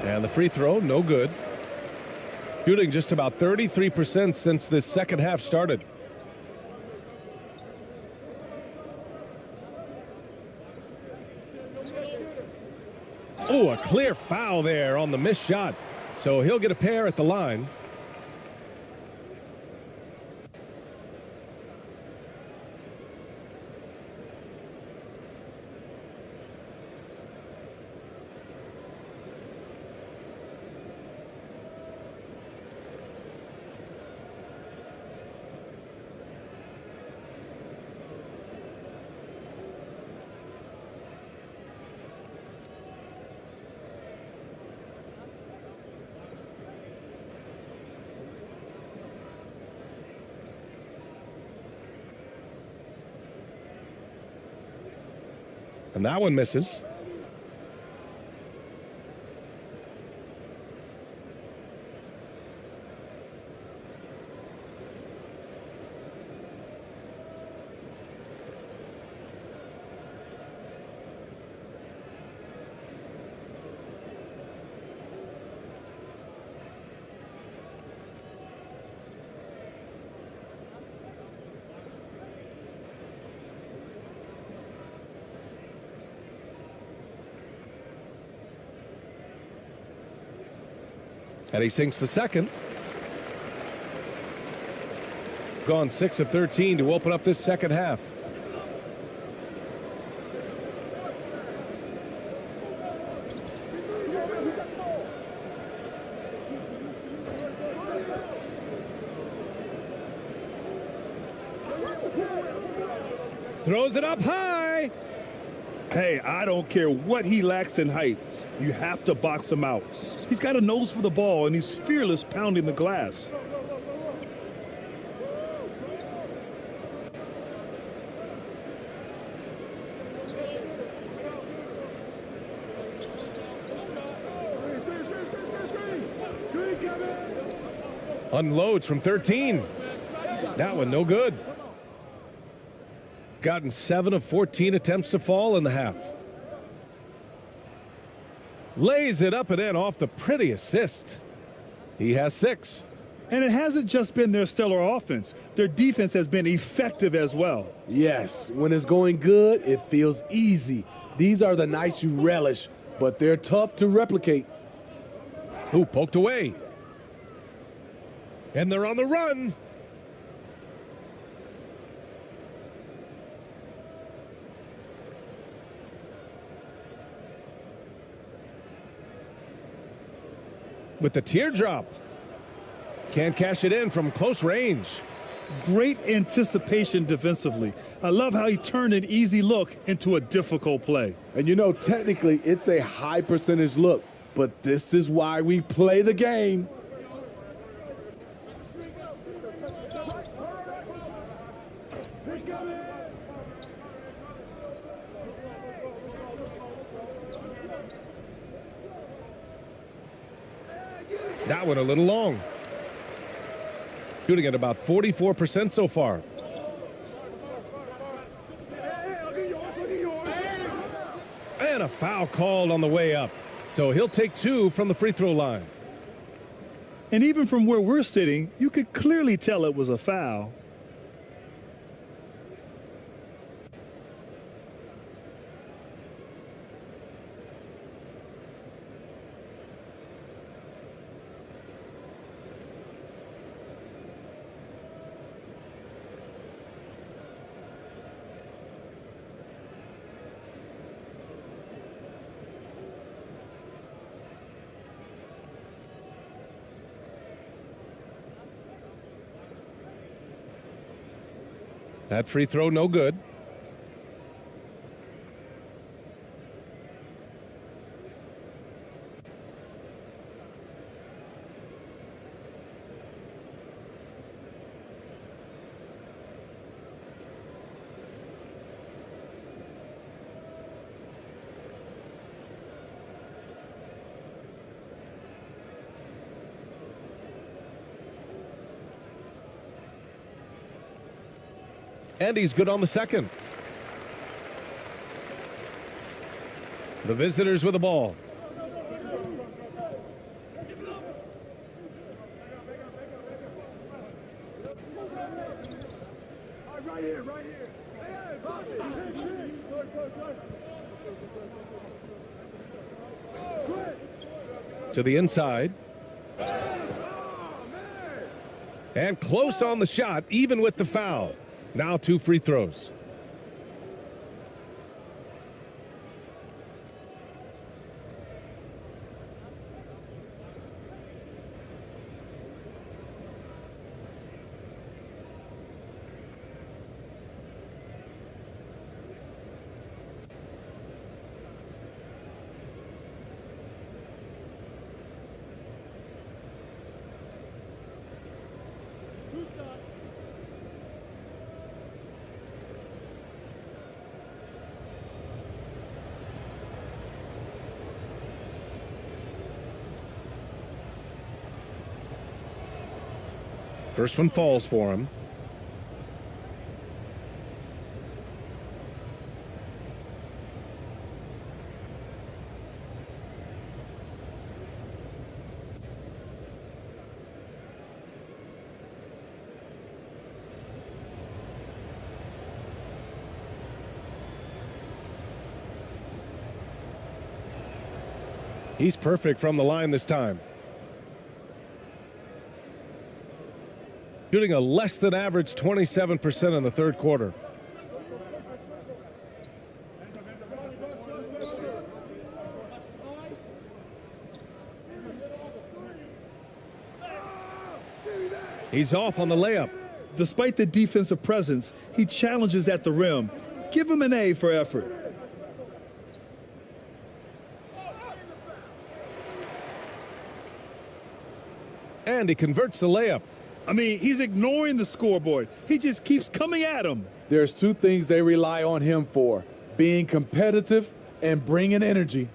And the free throw, no good. Shooting just about 33% since this second half started. Oh, a clear foul there on the missed shot. So he'll get a pair at the line. And that one misses. And he sinks the second. Gone 6 of 13 to open up this second half. Throws it up high. Hey, I don't care what he lacks in height. You have to box him out. He's got a nose for the ball, and he's fearless pounding the glass. Unloads from 13. That one no good. Gotten 7 of 14 attempts to fall in the half. Lays it up and in off the pretty assist. He has 6. And it hasn't just been their stellar offense. Their defense has been effective as well. Yes, when it's going good, it feels easy. These are the nights you relish, but they're tough to replicate. Who poked away? And they're on the run. With the teardrop. Can't cash it in from close range. Great anticipation defensively. I love how he turned an easy look into a difficult play. And you know, technically, it's a high percentage look, but this is why we play the game. That one a little long. Shooting at about 44% so far. And a foul called on the way up. So he'll take 2 from the free throw line. And even from where we're sitting, you could clearly tell it was a foul. That free throw no good. And he's good on the second. The visitors with the ball. Right here, right here. To the inside. And close on the shot, even with the foul. Now 2 free throws. First one falls for him. He's perfect from the line this time. shooting a less than average 27% in the third quarter. He's off on the layup. Despite the defensive presence, he challenges at the rim. Give him an A for effort. And he converts the layup. I mean, he's ignoring the scoreboard. He just keeps coming at him. There's two things they rely on him for: being competitive and bringing energy.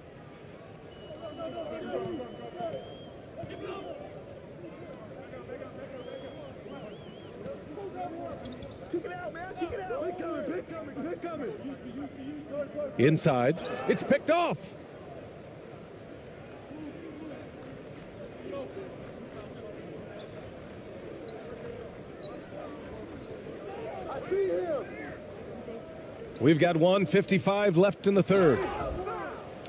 Inside, it's picked off. I see him. We've got 1:55 left in the third.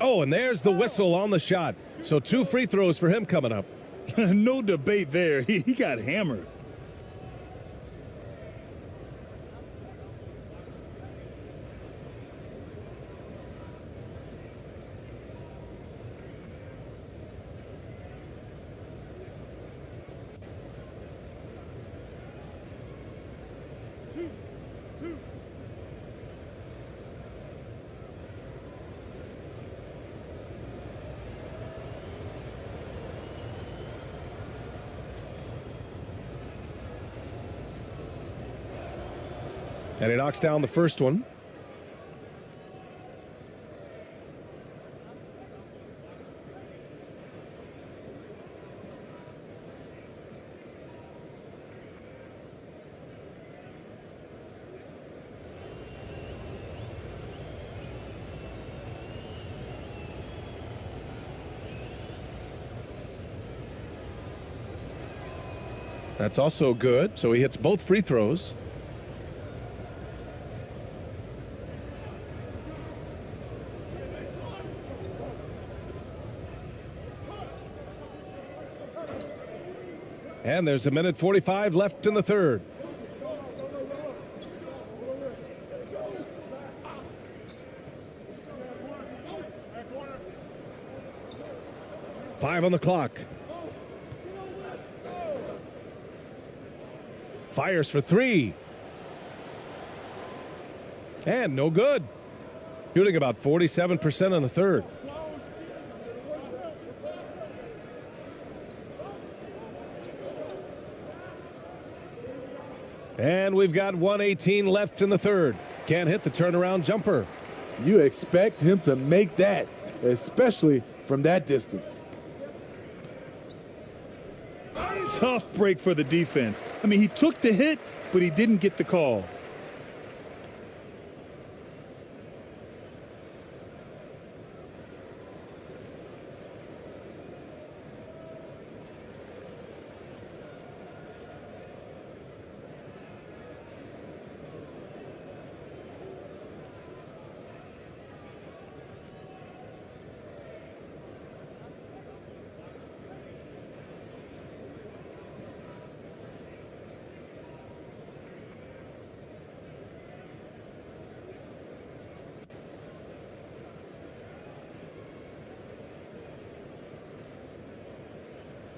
Oh, and there's the whistle on the shot. So 2 free throws for him coming up. No debate there. He got hammered. And he knocks down the first one. That's also good. So he hits both free throws. And there's 1:45 left in the third. Five on the clock. Fires for 3. And no good. Shooting about 47% in the third. And we've got 1:18 left in the third. Can't hit the turnaround jumper. You expect him to make that, especially from that distance. Tough break for the defense. I mean, he took the hit, but he didn't get the call.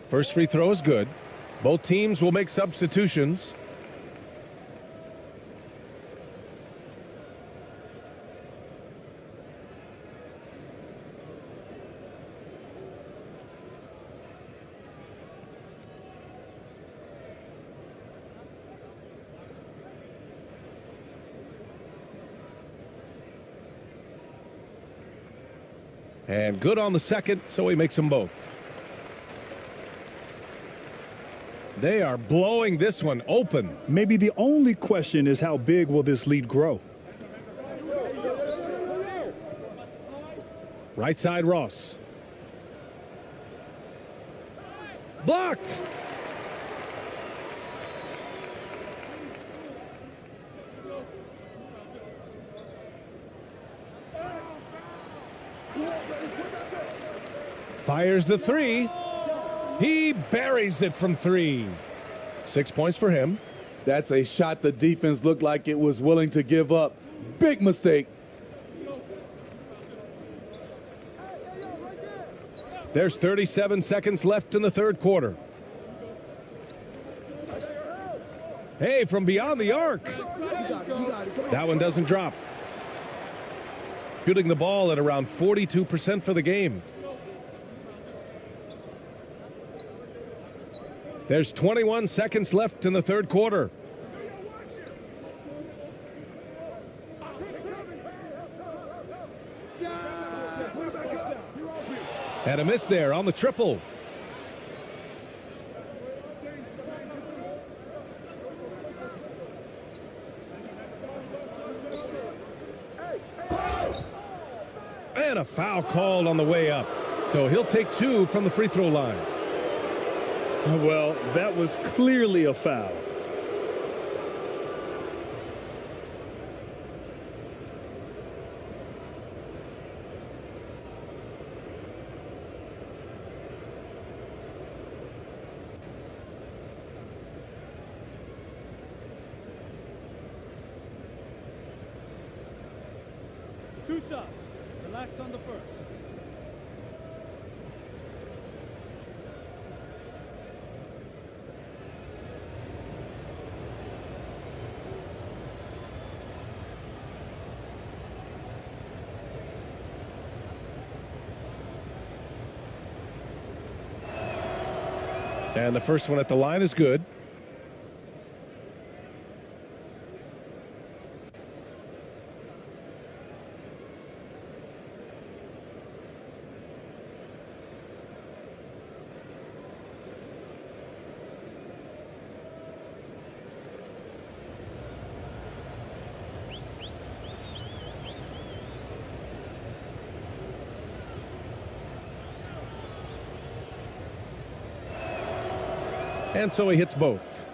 First free throw is good. Both teams will make substitutions. And good on the second, so he makes them both. They are blowing this one open. Maybe the only question is how big will this lead grow? Right side, Ross. Blocked. Fires the 3. He buries it from 3. 6 points for him. That's a shot the defense looked like it was willing to give up. Big mistake. There's 37 seconds left in the third quarter. Hey, from beyond the arc. That one doesn't drop. Shooting the ball at around 42% for the game. There's 21 seconds left in the third quarter. And a miss there on the triple. And a foul called on the way up. So he'll take 2 from the free throw line. Well, that was clearly a foul. Two shots. Relax on the first. And the first one at the line is good. And so he hits both.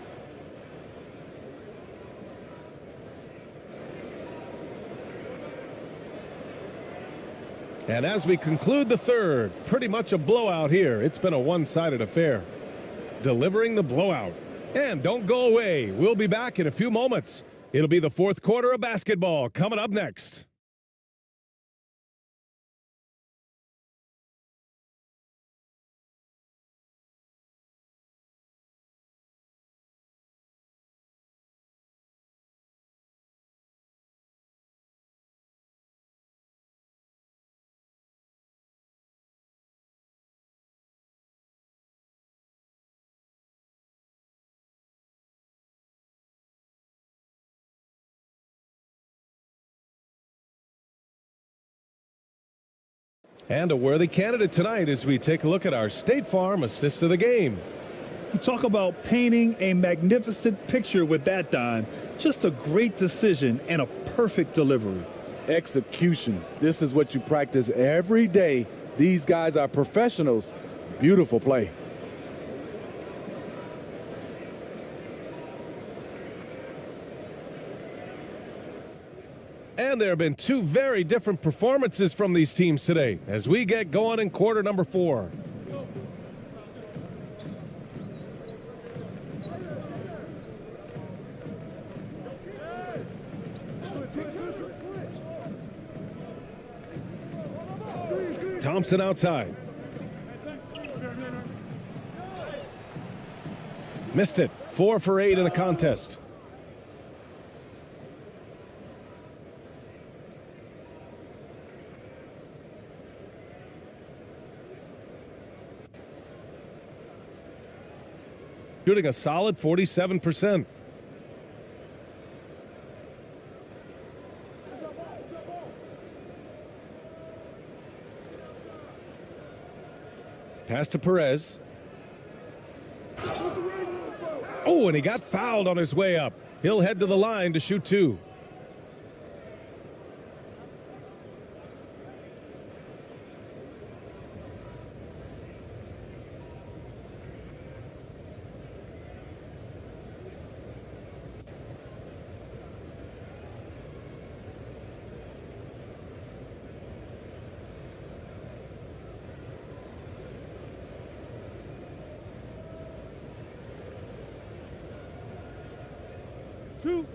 And as we conclude the third, pretty much a blowout here. It's been a one-sided affair. Delivering the blowout. And don't go away. We'll be back in a few moments. It'll be the fourth quarter of basketball coming up next. And a worthy candidate tonight as we take a look at our State Farm assist of the game. You talk about painting a magnificent picture with that dime. Just a great decision and a perfect delivery. Execution. This is what you practice every day. These guys are professionals. Beautiful play. And there have been two very different performances from these teams today as we get going in quarter number 4. Thompson outside. Missed it. 4 for 8 in the contest. Shooting a solid 47%. Pass to Perez. Oh, and he got fouled on his way up. He'll head to the line to shoot 2. 2.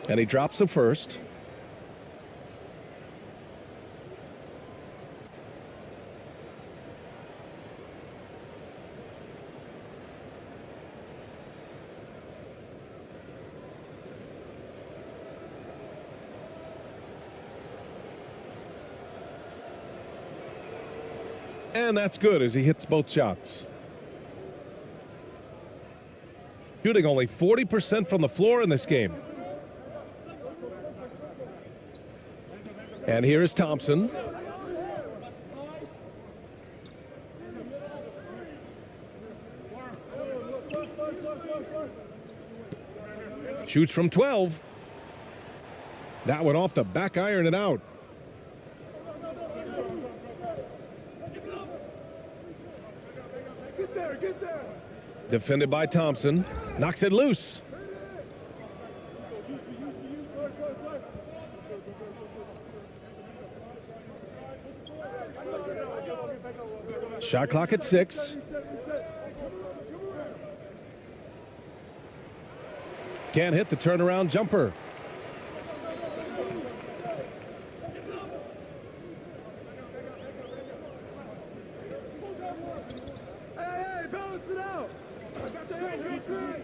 And he drops the first. And that's good as he hits both shots. Shooting only 40% from the floor in this game. And here is Thompson. Shoots from 12. That one off the back iron and out. Get there. Defended by Thompson. Knocks it loose. Shot clock at 6. Can't hit the turnaround jumper. Hey, balance it out. I got your hands straight.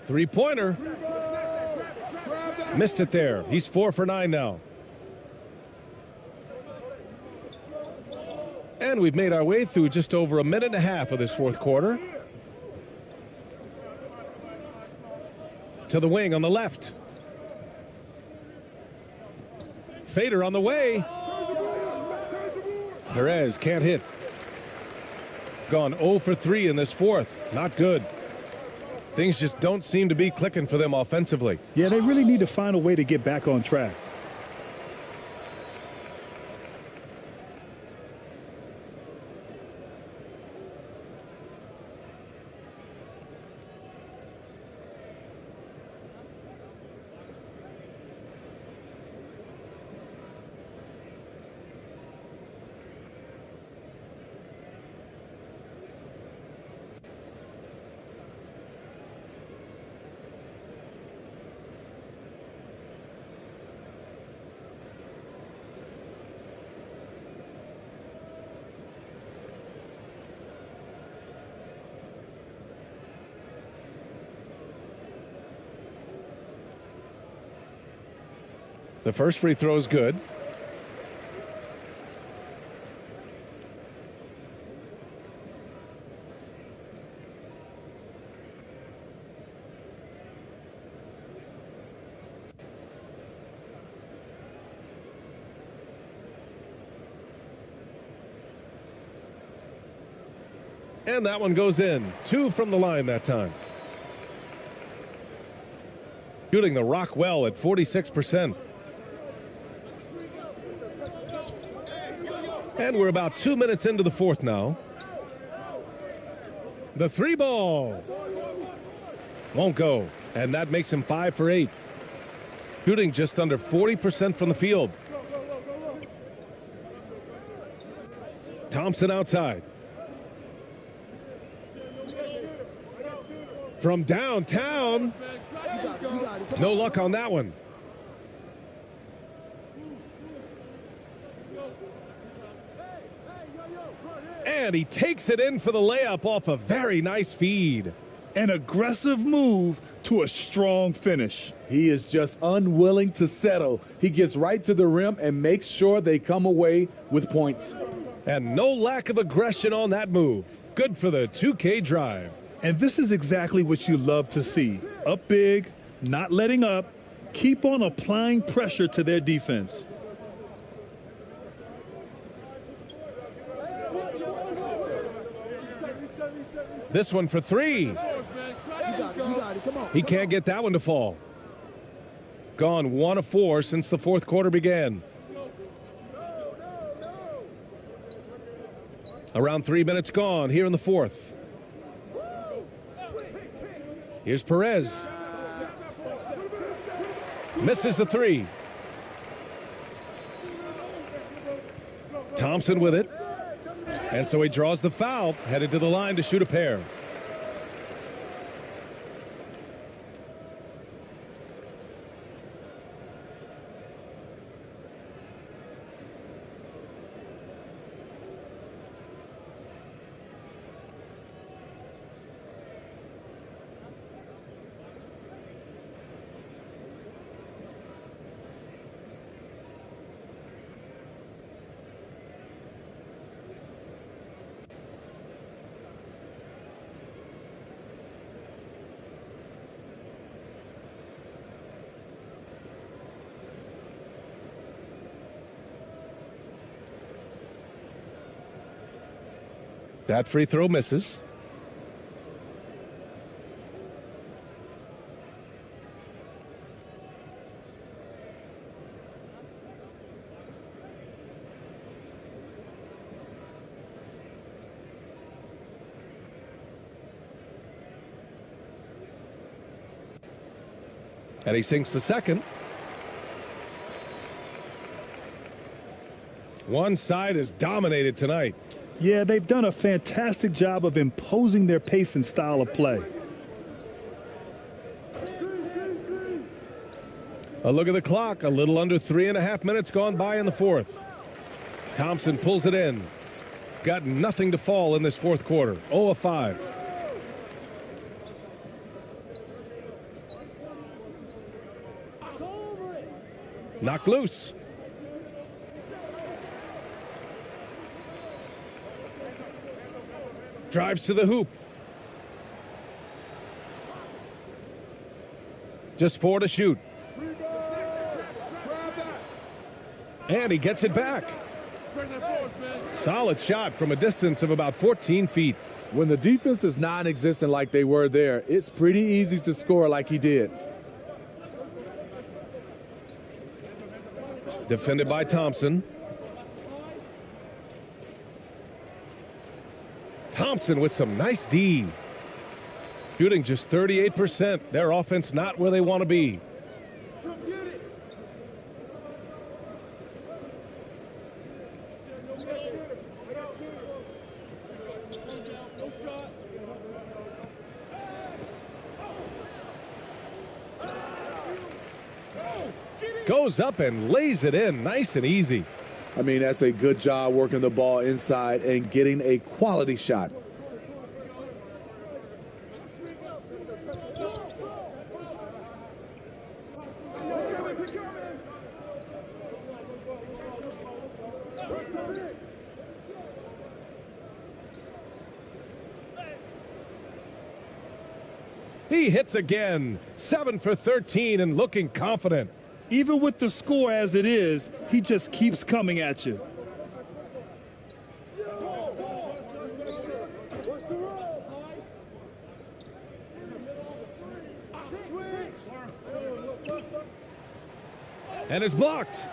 Three-pointer. Missed it there. He's 4 for 9 now. And we've made our way through just over a minute and a half of this fourth quarter. To the wing on the left. Fader on the way. Perez can't hit. Gone 0 for 3 in this fourth. Not good. Things just don't seem to be clicking for them offensively. Yeah, they really need to find a way to get back on track. The first free throw is good. And that one goes in. 2 from the line that time. Shooting the rock well at 46%. And we're about 2 minutes into the fourth now. The 3 ball. Won't go. And that makes him 5 for 8. Shooting just under 40% from the field. Thompson outside. From downtown. No luck on that one. And he takes it in for the layup off a very nice feed. An aggressive move to a strong finish. He is just unwilling to settle. He gets right to the rim and makes sure they come away with points. And no lack of aggression on that move. Good for the 2K drive. And this is exactly what you love to see. Up big, not letting up, keep on applying pressure to their defense. This one for 3. He can't get that one to fall. Gone 1 of 4 since the fourth quarter began. Around 3 minutes gone here in the fourth. Here's Perez. Misses the three. Thompson with it. And so he draws the foul, headed to the line to shoot a pair. That free throw misses. And he sinks the second. One side is dominated tonight. Yeah, they've done a fantastic job of imposing their pace and style of play. A look at the clock. A little under 3.5 minutes gone by in the fourth. Thompson pulls it in. Got nothing to fall in this fourth quarter. 0 of 5. Knocked loose. Drives to the hoop. Just 4 to shoot. And he gets it back. Solid shot from a distance of about 14 feet. When the defense is non-existent like they were there, it's pretty easy to score like he did. Defended by Thompson. Thompson with some nice D. Shooting just 38%. Their offense not where they want to be. Goes up and lays it in nice and easy. I mean, that's a good job working the ball inside and getting a quality shot. He hits again. 7 for 13 and looking confident. Even with the score as it is, he just keeps coming at you. And is blocked.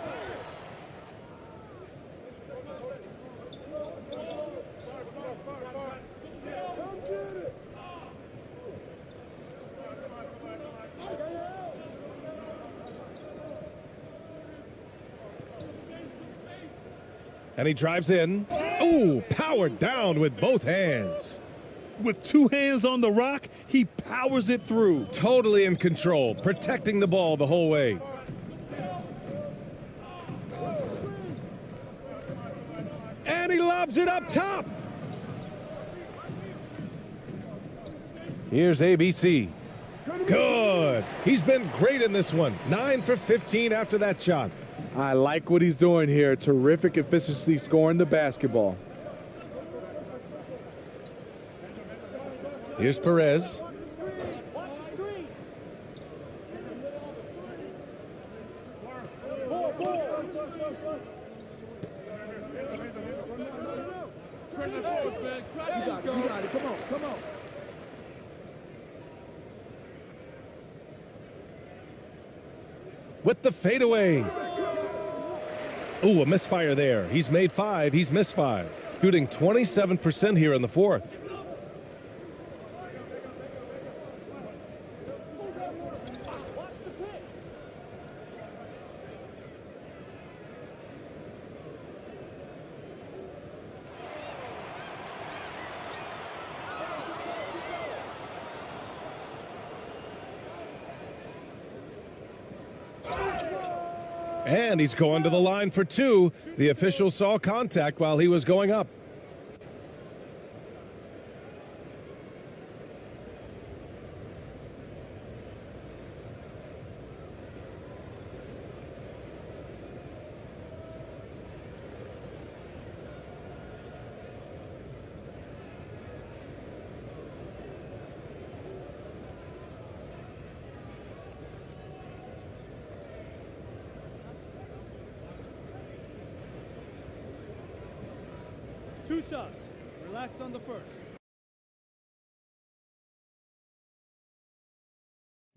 And he drives in. Ooh, powered down with both hands. With 2 hands on the rock, he powers it through. Totally in control, protecting the ball the whole way. And he lobs it up top. Here's ABC. Good. He's been great in this one. 9 for 15 after that shot. I like what he's doing here. Terrific efficiency scoring the basketball. Here's Perez. With the fadeaway. Ooh, a misfire there. He's made 5. He's missed 5. Shooting 27% here in the fourth. And he's going to the line for two. The official saw contact while he was going up. Two shots. Relax on the first.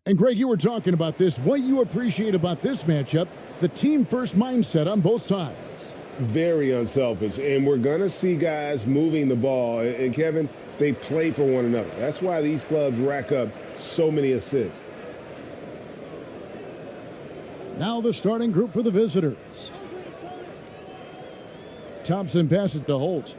And Greg, you were talking about this. What you appreciate about this matchup, the team-first mindset on both sides. Very unselfish. And we're going to see guys moving the ball. And Kevin, they play for one another. That's why these clubs rack up so many assists. Now the starting group for the visitors. Thompson passes to Holt.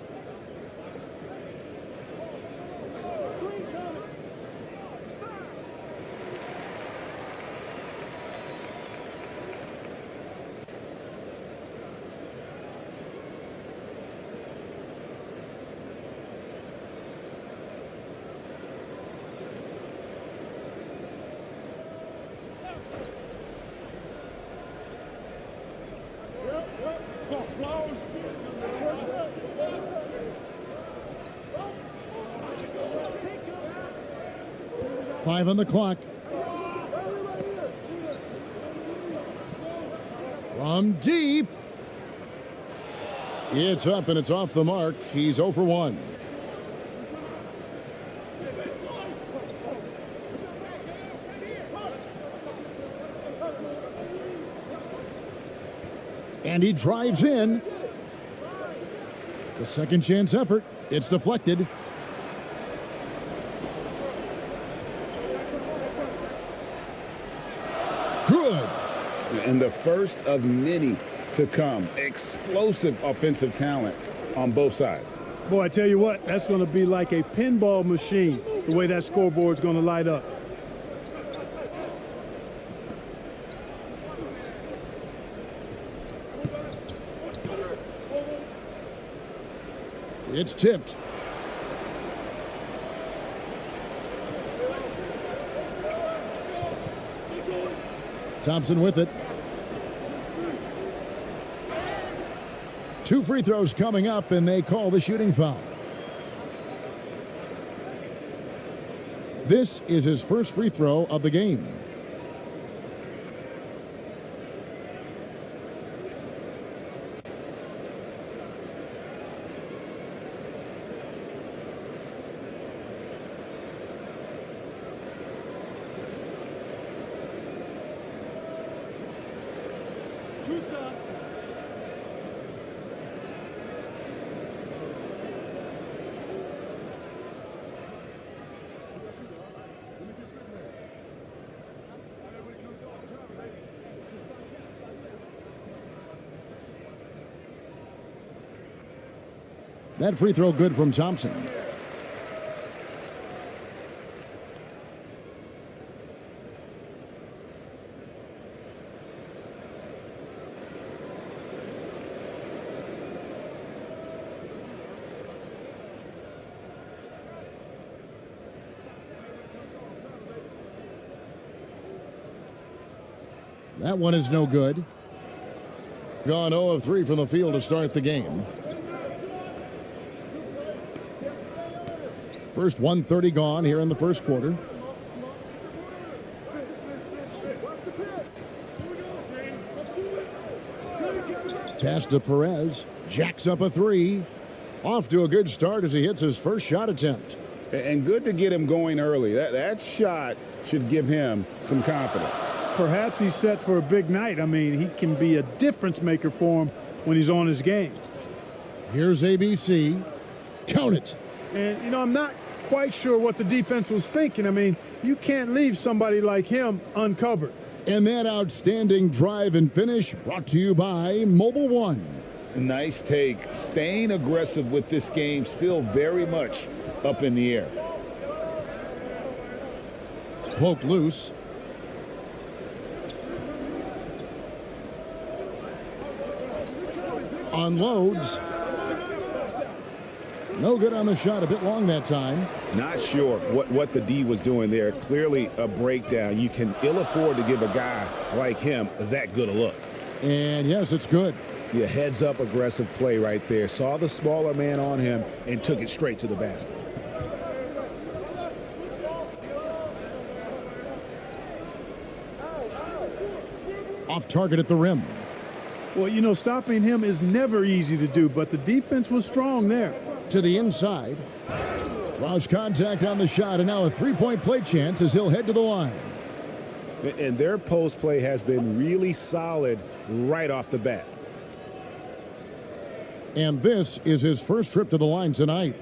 Five on the clock. From deep. It's up and it's off the mark. He's 0 for 1. And he drives in. The second chance effort. It's deflected. Good. And the first of many to come. Explosive offensive talent on both sides. Boy, I tell you what, that's going to be like a pinball machine, the way that scoreboard's going to light up. It's tipped. Thompson with it. 2 free throws coming up, and they call the shooting foul. This is his first free throw of the game. That free throw good from Thompson. That one is no good. Gone 0 of 3 from the field to start the game. First 1:30 gone here in the first quarter. Pass to Perez. Jacks up a 3. Off to a good start as he hits his first shot attempt. And good to get him going early. That shot should give him some confidence. Perhaps he's set for a big night. I mean, he can be a difference maker for him when he's on his game. Here's ABC. Count it. And, you know, I'm not quite sure what the defense was thinking. I mean, you can't leave somebody like him uncovered. And that outstanding drive and finish brought to you by Mobile One. Nice take. Staying aggressive with this game, still very much up in the air. Poked loose. Unloads. No good on the shot. A bit long that time. Not sure what the D was doing there. Clearly a breakdown. You can ill afford to give a guy like him that good a look. And yes, it's good. Yeah, heads up aggressive play right there. Saw the smaller man on him and took it straight to the basket. Off target at the rim. Well, you know, stopping him is never easy to do, but the defense was strong there. To the inside. Draws contact on the shot, and now a three-point play chance as he'll head to the line. And their post play has been really solid right off the bat. And this is his first trip to the line tonight.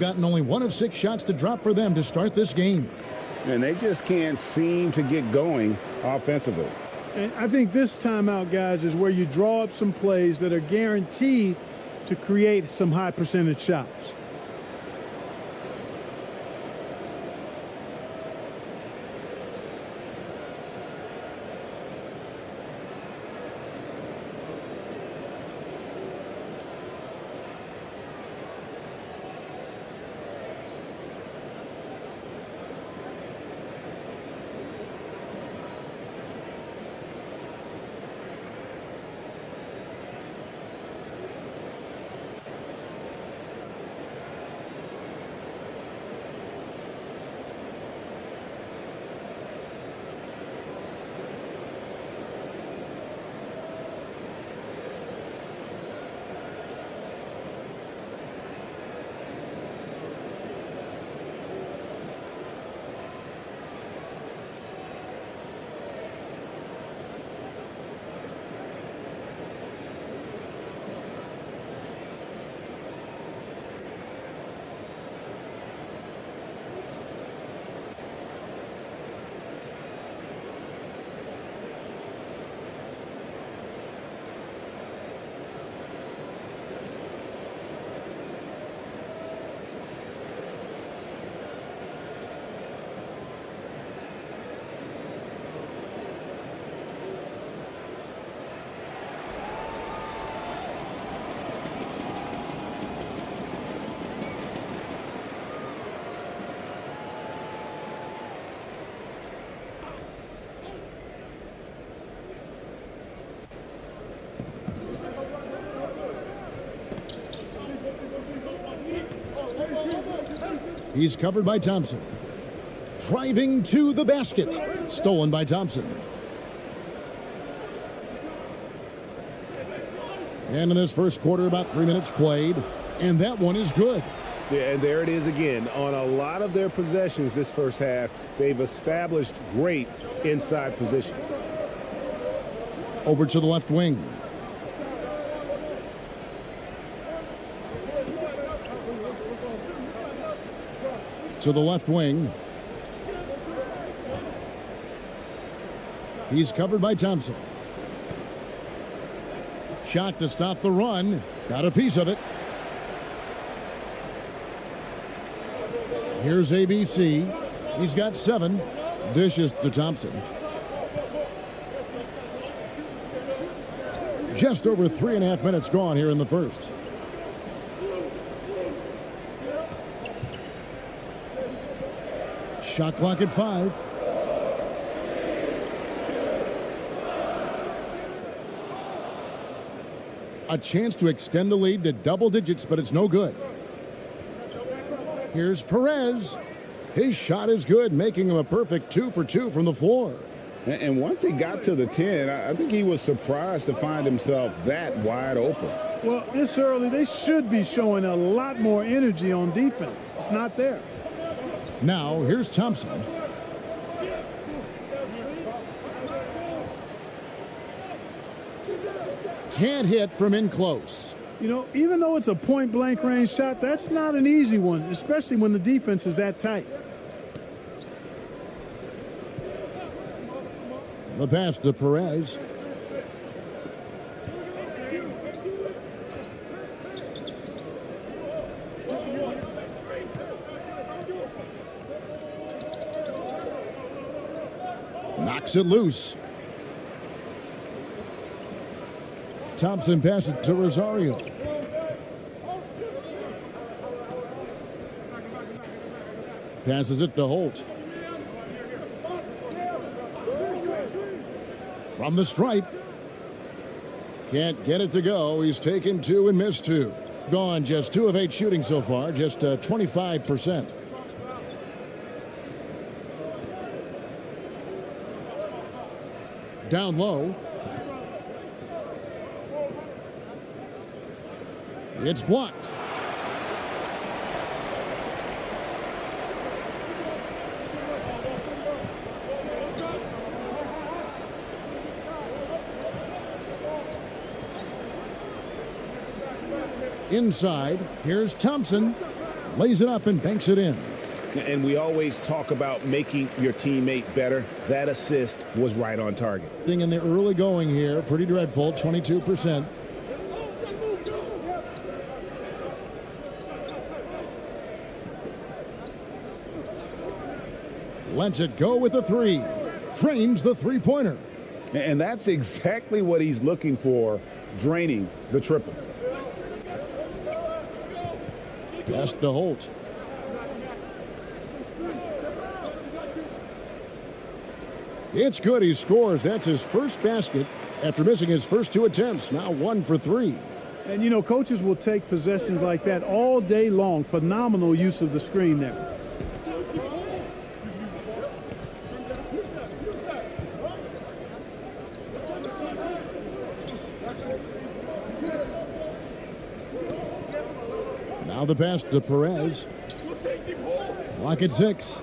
Gotten only 1 of 6 shots to drop for them to start this game. And they just can't seem to get going offensively. And I think this timeout, guys, is where you draw up some plays that are guaranteed to create some high percentage shots. He's covered by Thompson. Driving to the basket. Stolen by Thompson. And in this first quarter, about 3 minutes played. And that one is good. Yeah, and there it is again. On a lot of their possessions this first half, they've established great inside position. Over to the left wing. To the left wing. He's covered by Thompson. Shot to stop the run. Got a piece of it. Here's ABC. He's got 7. Dishes to Thompson. Just over 3.5 minutes gone here in the first. Shot clock at 5. A chance to extend the lead to double digits, but it's no good. Here's Perez. His shot is good, making him a perfect 2 for 2 from the floor. And once he got to the 10, I think he was surprised to find himself that wide open. Well, this early, they should be showing a lot more energy on defense. It's not there. Now, here's Thompson. can't hit from in close. You know, even though it's a point-blank range shot, that's not an easy one, especially when the defense is that tight. The pass to Perez. Knocks it loose. Thompson passes to Rosario. Passes it to Holt. From the stripe. Can't get it to go. He's taken 2 and missed 2. Gone just 2 of 8 shooting so far, just 25%. Down low. It's blocked. Inside, here's Thompson. Lays it up and banks it in. And we always talk about making your teammate better. That assist was right on target. In the early going here, pretty dreadful, 22%. Lets it go with a 3. Drains the three-pointer. And that's exactly what he's looking for, draining the triple. Pass to Holt. It's good. He scores. That's his first basket after missing his first 2 attempts. Now 1 for 3. And, you know, coaches will take possessions like that all day long. Phenomenal use of the screen there. Now the pass to Perez. Clock at 6.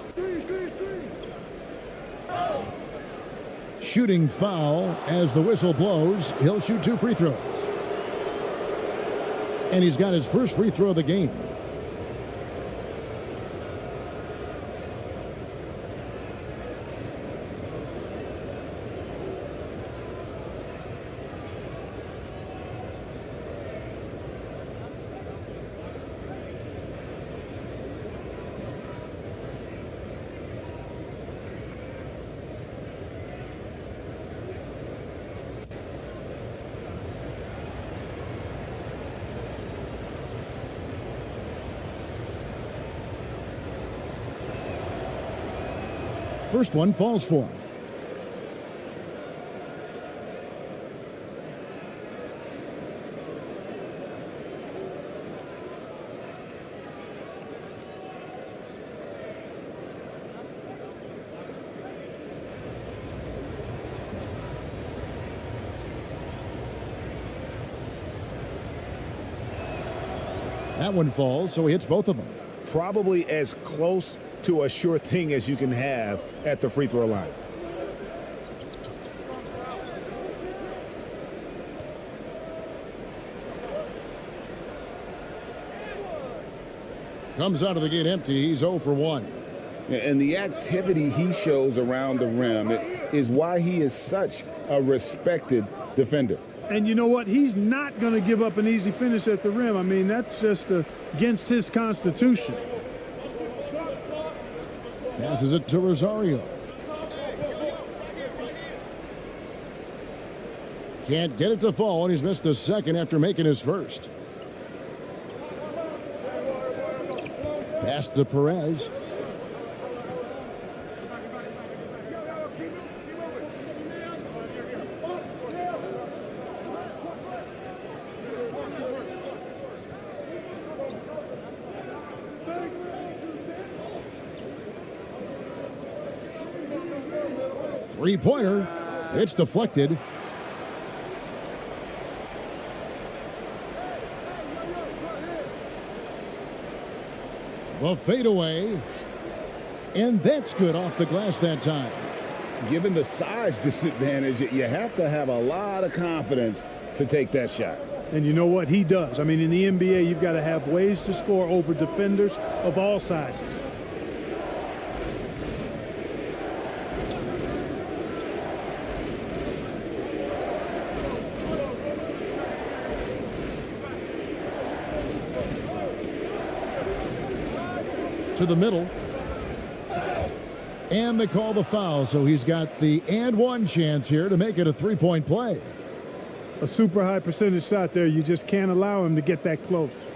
Shooting foul as the whistle blows. He'll shoot 2 free throws. And he's got his first free throw of the game. First one falls for him. That one falls, so he hits both of them. Probably as close to a sure thing as you can have at the free throw line. Comes out of the gate empty. He's 0 for 1. And the activity he shows around the rim is why he is such a respected defender. And you know what? He's not going to give up an easy finish at the rim. I mean, that's just against his constitution. Passes it to Rosario. Can't get it to fall, and he's missed the second after making his first. Pass to Perez. Three-pointer. It's deflected. The fadeaway. And that's good off the glass that time. Given the size disadvantage, you have to have a lot of confidence to take that shot. And you know what? He does. I mean, in the NBA, you've got to have ways to score over defenders of all sizes. To the middle. And they call the foul, so he's got the and one chance here to make it a three-point play. A super high percentage shot there. You just can't allow him to get that close.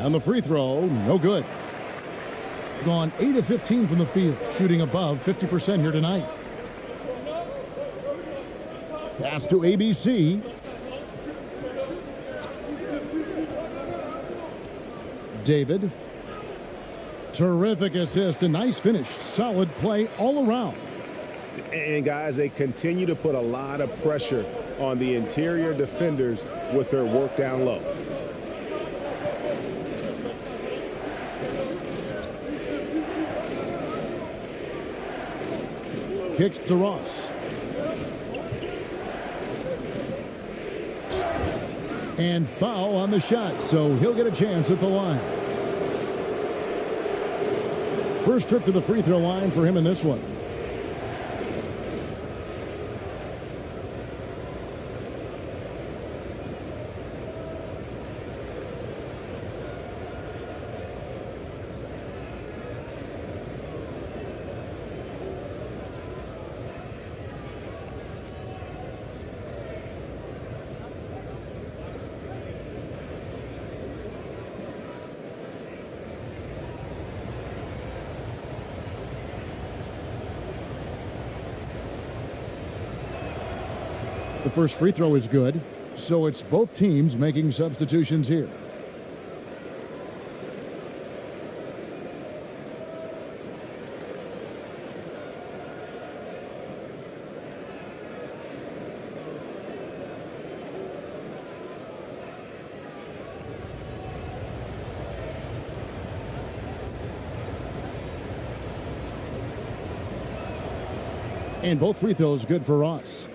And the free throw, no good. Gone 8 of 15 from the field, shooting above 50% here tonight. Pass to ABC. David. Terrific assist, a nice finish. Solid play all around. And guys, they continue to put a lot of pressure on the interior defenders with their work down low. Kicks to Ross. And foul on the shot, so he'll get a chance at the line. First trip to the free throw line for him in this one. The first free throw is good, so it's both teams making substitutions here. And both free throws good for Ross.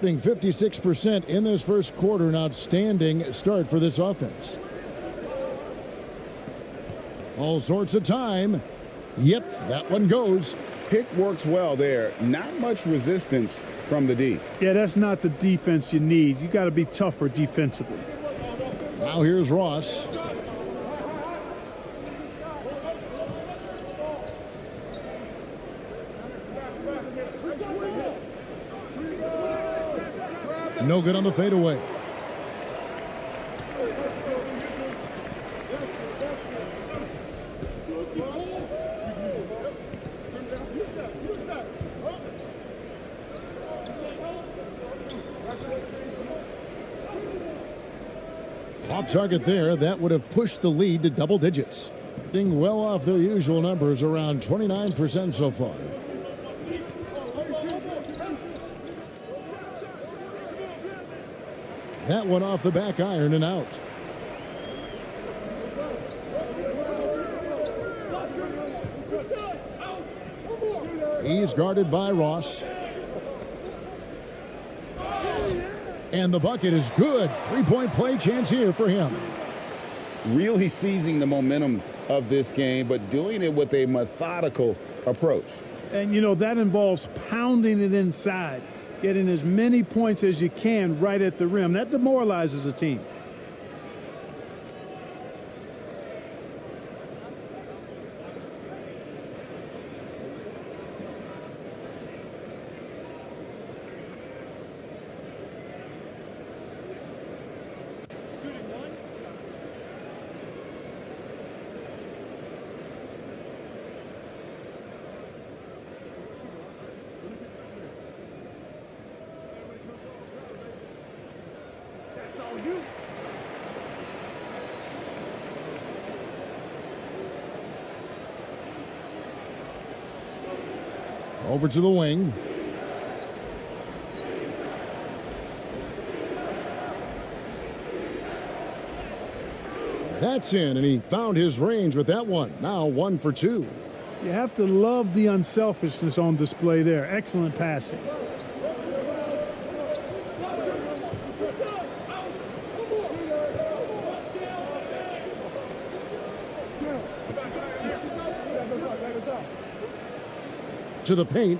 56% in this first quarter, an outstanding start for this offense. All sorts of time. Yep, that one goes. Pick works well there. Not much resistance from the D. Yeah, that's not the defense you need. You got to be tougher defensively. Now here's Ross. No good on the fadeaway. Off target there. That would have pushed the lead to double digits. Being well off their usual numbers, around 29% so far. That one off the back iron and out. He's guarded by Ross. And the bucket is good. Three-point play chance here for him. Really seizing the momentum of this game, but doing it with a methodical approach. And, you know, that involves pounding it inside, getting as many points as you can right at the rim. That demoralizes a team. Over to the wing. That's in, and he found his range with that one. Now 1 for 2. You have to love the unselfishness on display there. Excellent passing. To the paint.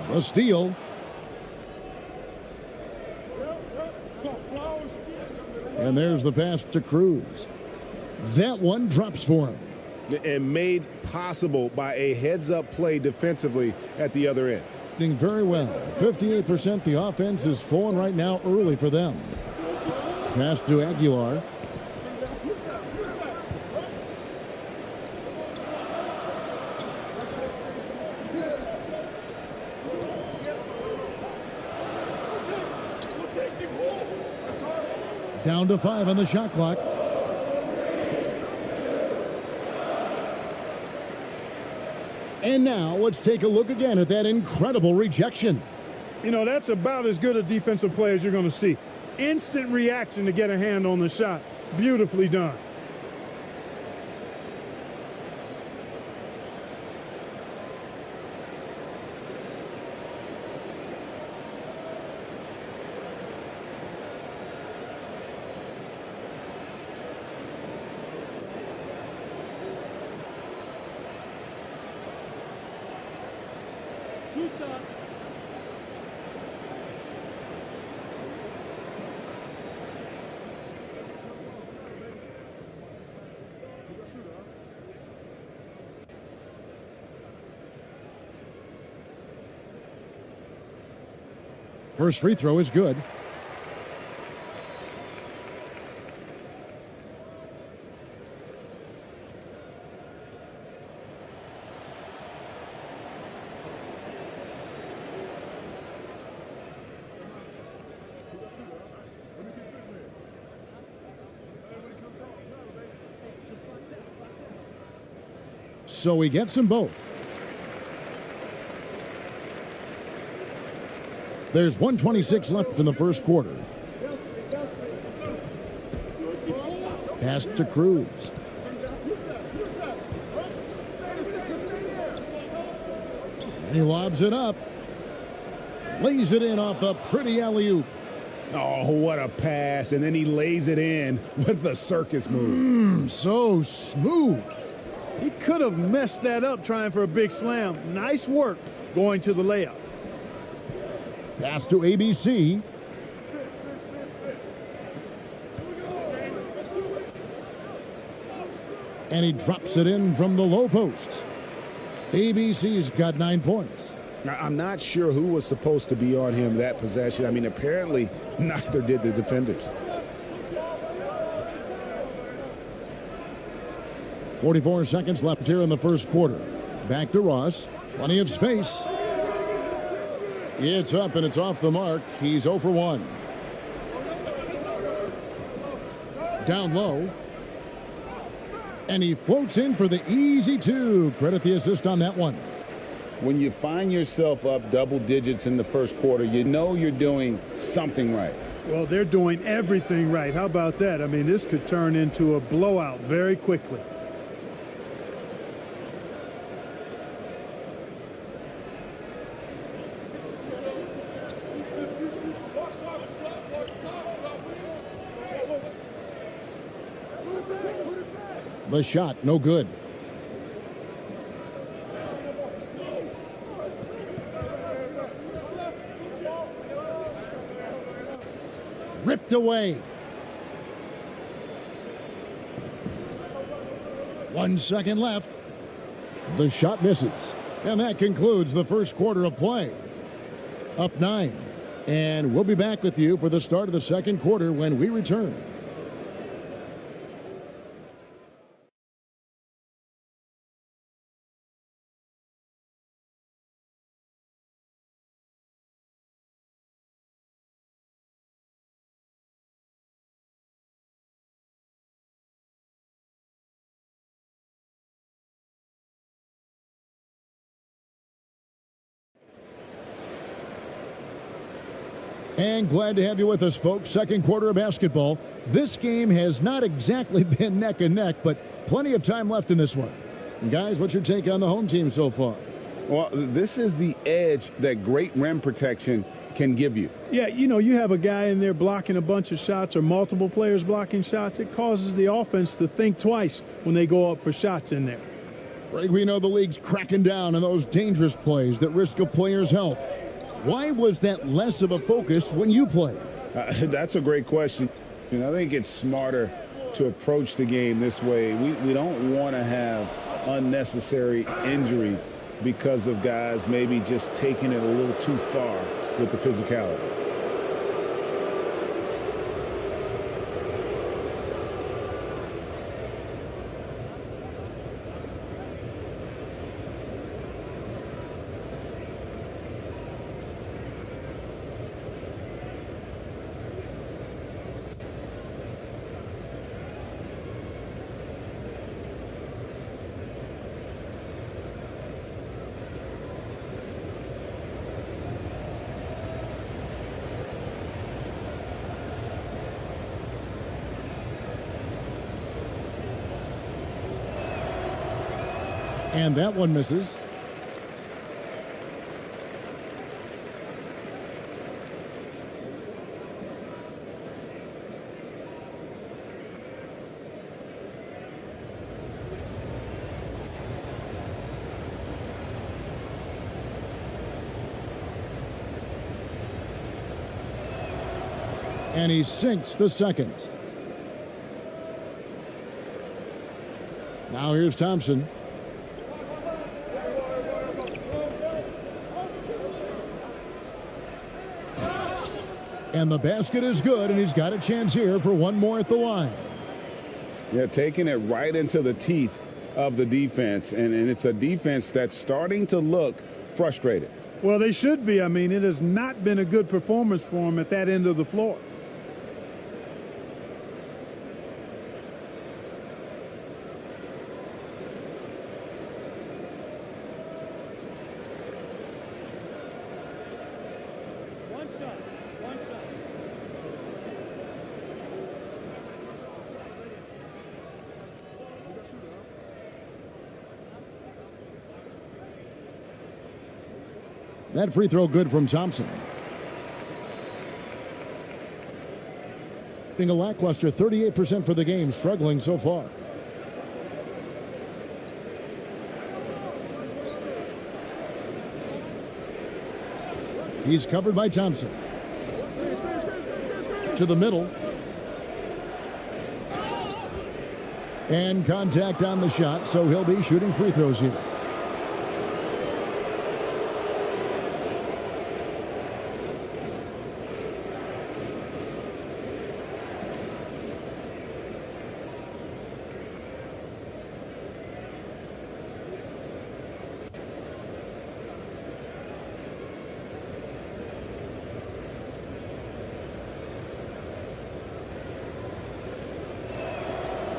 The steal. And there's the pass to Cruz. That one drops for him. And made possible by a heads-up play defensively at the other end. Doing very well. 58% the offense is flowing right now early for them. Pass to Aguilar. Down to 5 on the shot clock. And now let's take a look again at that incredible rejection. You know, that's about as good a defensive play as you're going to see. Instant reaction to get a hand on the shot. Beautifully done. First free throw is good. So he gets them both. There's 1:26 left in the first quarter. Pass to Cruz. And he lobs it up. Lays it in off the pretty alley-oop. Oh, what a pass. And then he lays it in with the circus move. So smooth. He could have messed that up trying for a big slam. Nice work going to the layup. Pass to ABC. And he drops it in from the low post. ABC's got 9 points. Now, I'm not sure who was supposed to be on him that possession. I mean, apparently neither did the defenders. 44 seconds left here in the first quarter. Back to Ross. Plenty of space. It's up and it's off the mark. He's 0 for 1. Down low. And he floats in for the easy 2. Credit the assist on that one. When you find yourself up double digits in the first quarter, you know you're doing something right. Well, they're doing everything right. How about that? I mean, this could turn into a blowout very quickly. The shot, no good. Ripped away. 1 second left. The shot misses. And that concludes the first quarter of play. Up 9. And we'll be back with you for the start of the second quarter when we return. And glad to have you with us, folks. Second quarter of basketball. This game has not exactly been neck and neck, but plenty of time left in this one. And guys, what's your take on the home team so far? Well, this is the edge that great rim protection can give you. Yeah, you have a guy in there blocking a bunch of shots or multiple players blocking shots. It causes the offense to think twice when they go up for shots in there. We know the league's cracking down on those dangerous plays that risk a player's health. Why was that less of a focus when you played? That's a great question. I think it's smarter to approach the game this way. We don't want to have unnecessary injury because of guys maybe just taking it a little too far with the physicality. And that one misses. And he sinks the second. Now here's Thompson. And the basket is good, and he's got a chance here for one more at the line. Yeah, taking it right into the teeth of the defense, and it's a defense that's starting to look frustrated. Well, they should be. I mean, it has not been a good performance for them at that end of the floor. That free throw good from Thompson. Being a lackluster 38% for the game, struggling so far. He's covered by Thompson. To the middle. And contact on the shot, so he'll be shooting free throws here.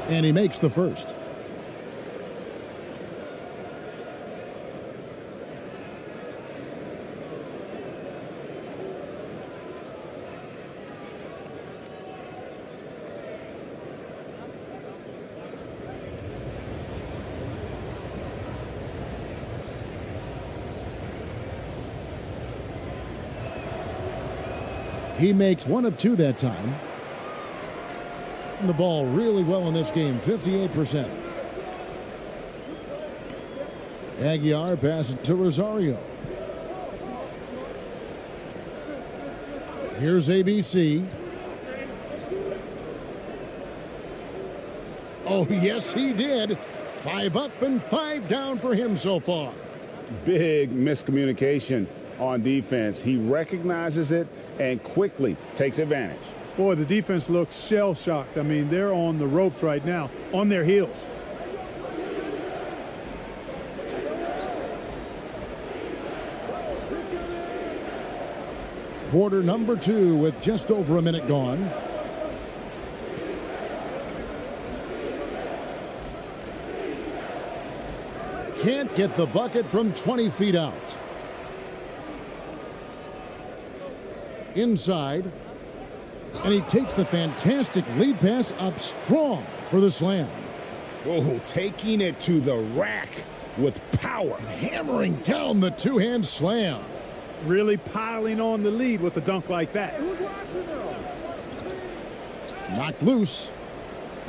And he makes the first. He makes one of two that time. The ball really well in this game, 58%. Aguiar passes to Rosario. Here's ABC. Oh, yes, he did. 5 up and 5 down for him so far. Big miscommunication on defense. He recognizes it and quickly takes advantage. Boy, the defense looks shell-shocked. I mean, they're on the ropes right now, on their heels. Quarter number 2 with just over a minute gone. Can't get the bucket from 20 feet out. inside. And he takes the fantastic lead pass up strong for the slam. Oh, taking it to the rack with power. And hammering down the two-hand slam. Really piling on the lead with a dunk like that. Knocked loose.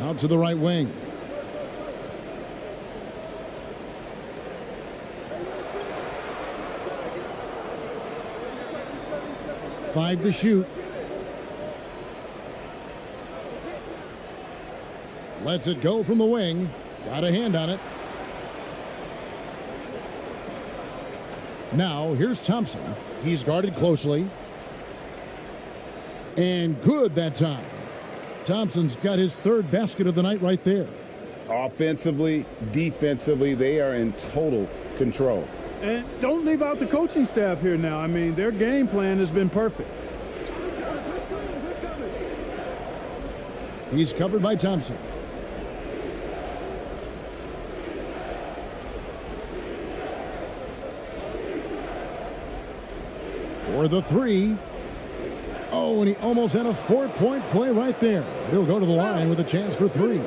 Out to the right wing. Five to shoot. Lets it go from the wing. Got a hand on it. Now, here's Thompson. He's guarded closely. And good that time. Thompson's got his third basket of the night right there. Offensively, defensively, they are in total control. And don't leave out the coaching staff here now. I mean, their game plan has been perfect. He's covered by Thompson. For the three. Oh, and he almost had a 4-point play right there. He'll go to the line with a chance for three.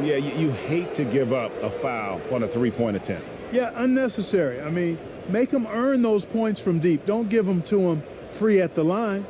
Yeah, you hate to give up a foul on a three-point attempt. Yeah, unnecessary. I mean, make them earn those points from deep. Don't give them to them free at the line.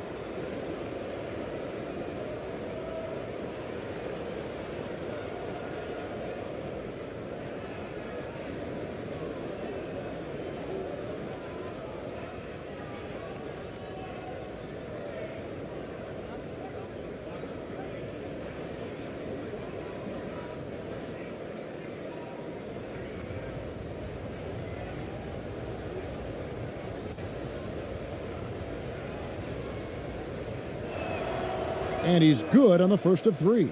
And he's good on the first of three.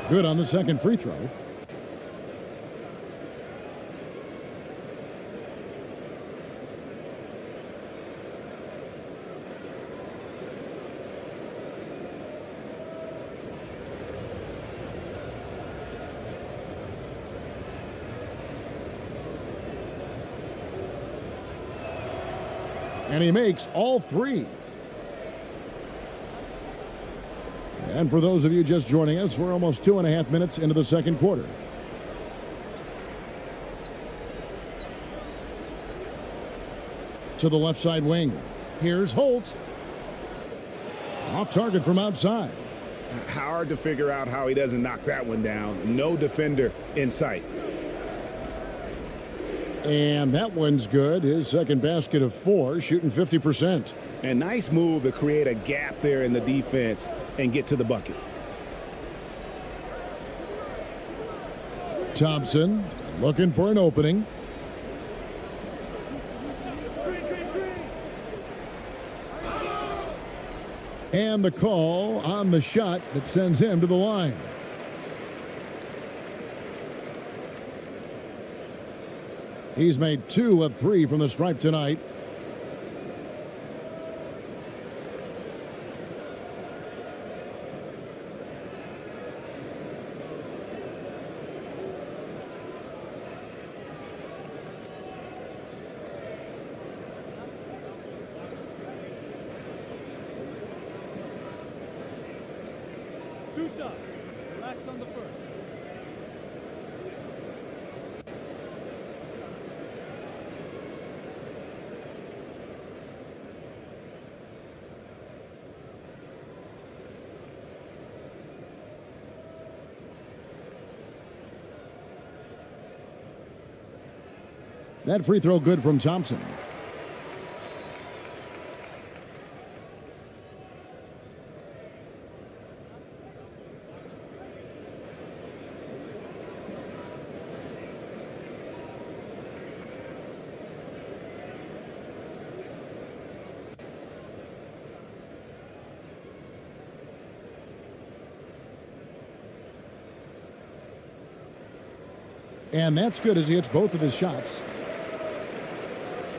Good on the second free throw. And he makes all three. And for those of you just joining us, we're almost 2.5 minutes into the second quarter. To the left side wing. Here's Holt. Off target from outside. Hard to figure out how he doesn't knock that one down. No defender in sight. And that one's good. His second basket of 4, shooting 50%. A nice move to create a gap there in the defense and get to the bucket. Thompson looking for an opening. And the call on the shot that sends him to the line. He's made 2 of 3 from the stripe tonight. Two shots. Relax on the first. That free throw good from Thompson. And that's good as he hits both of his shots.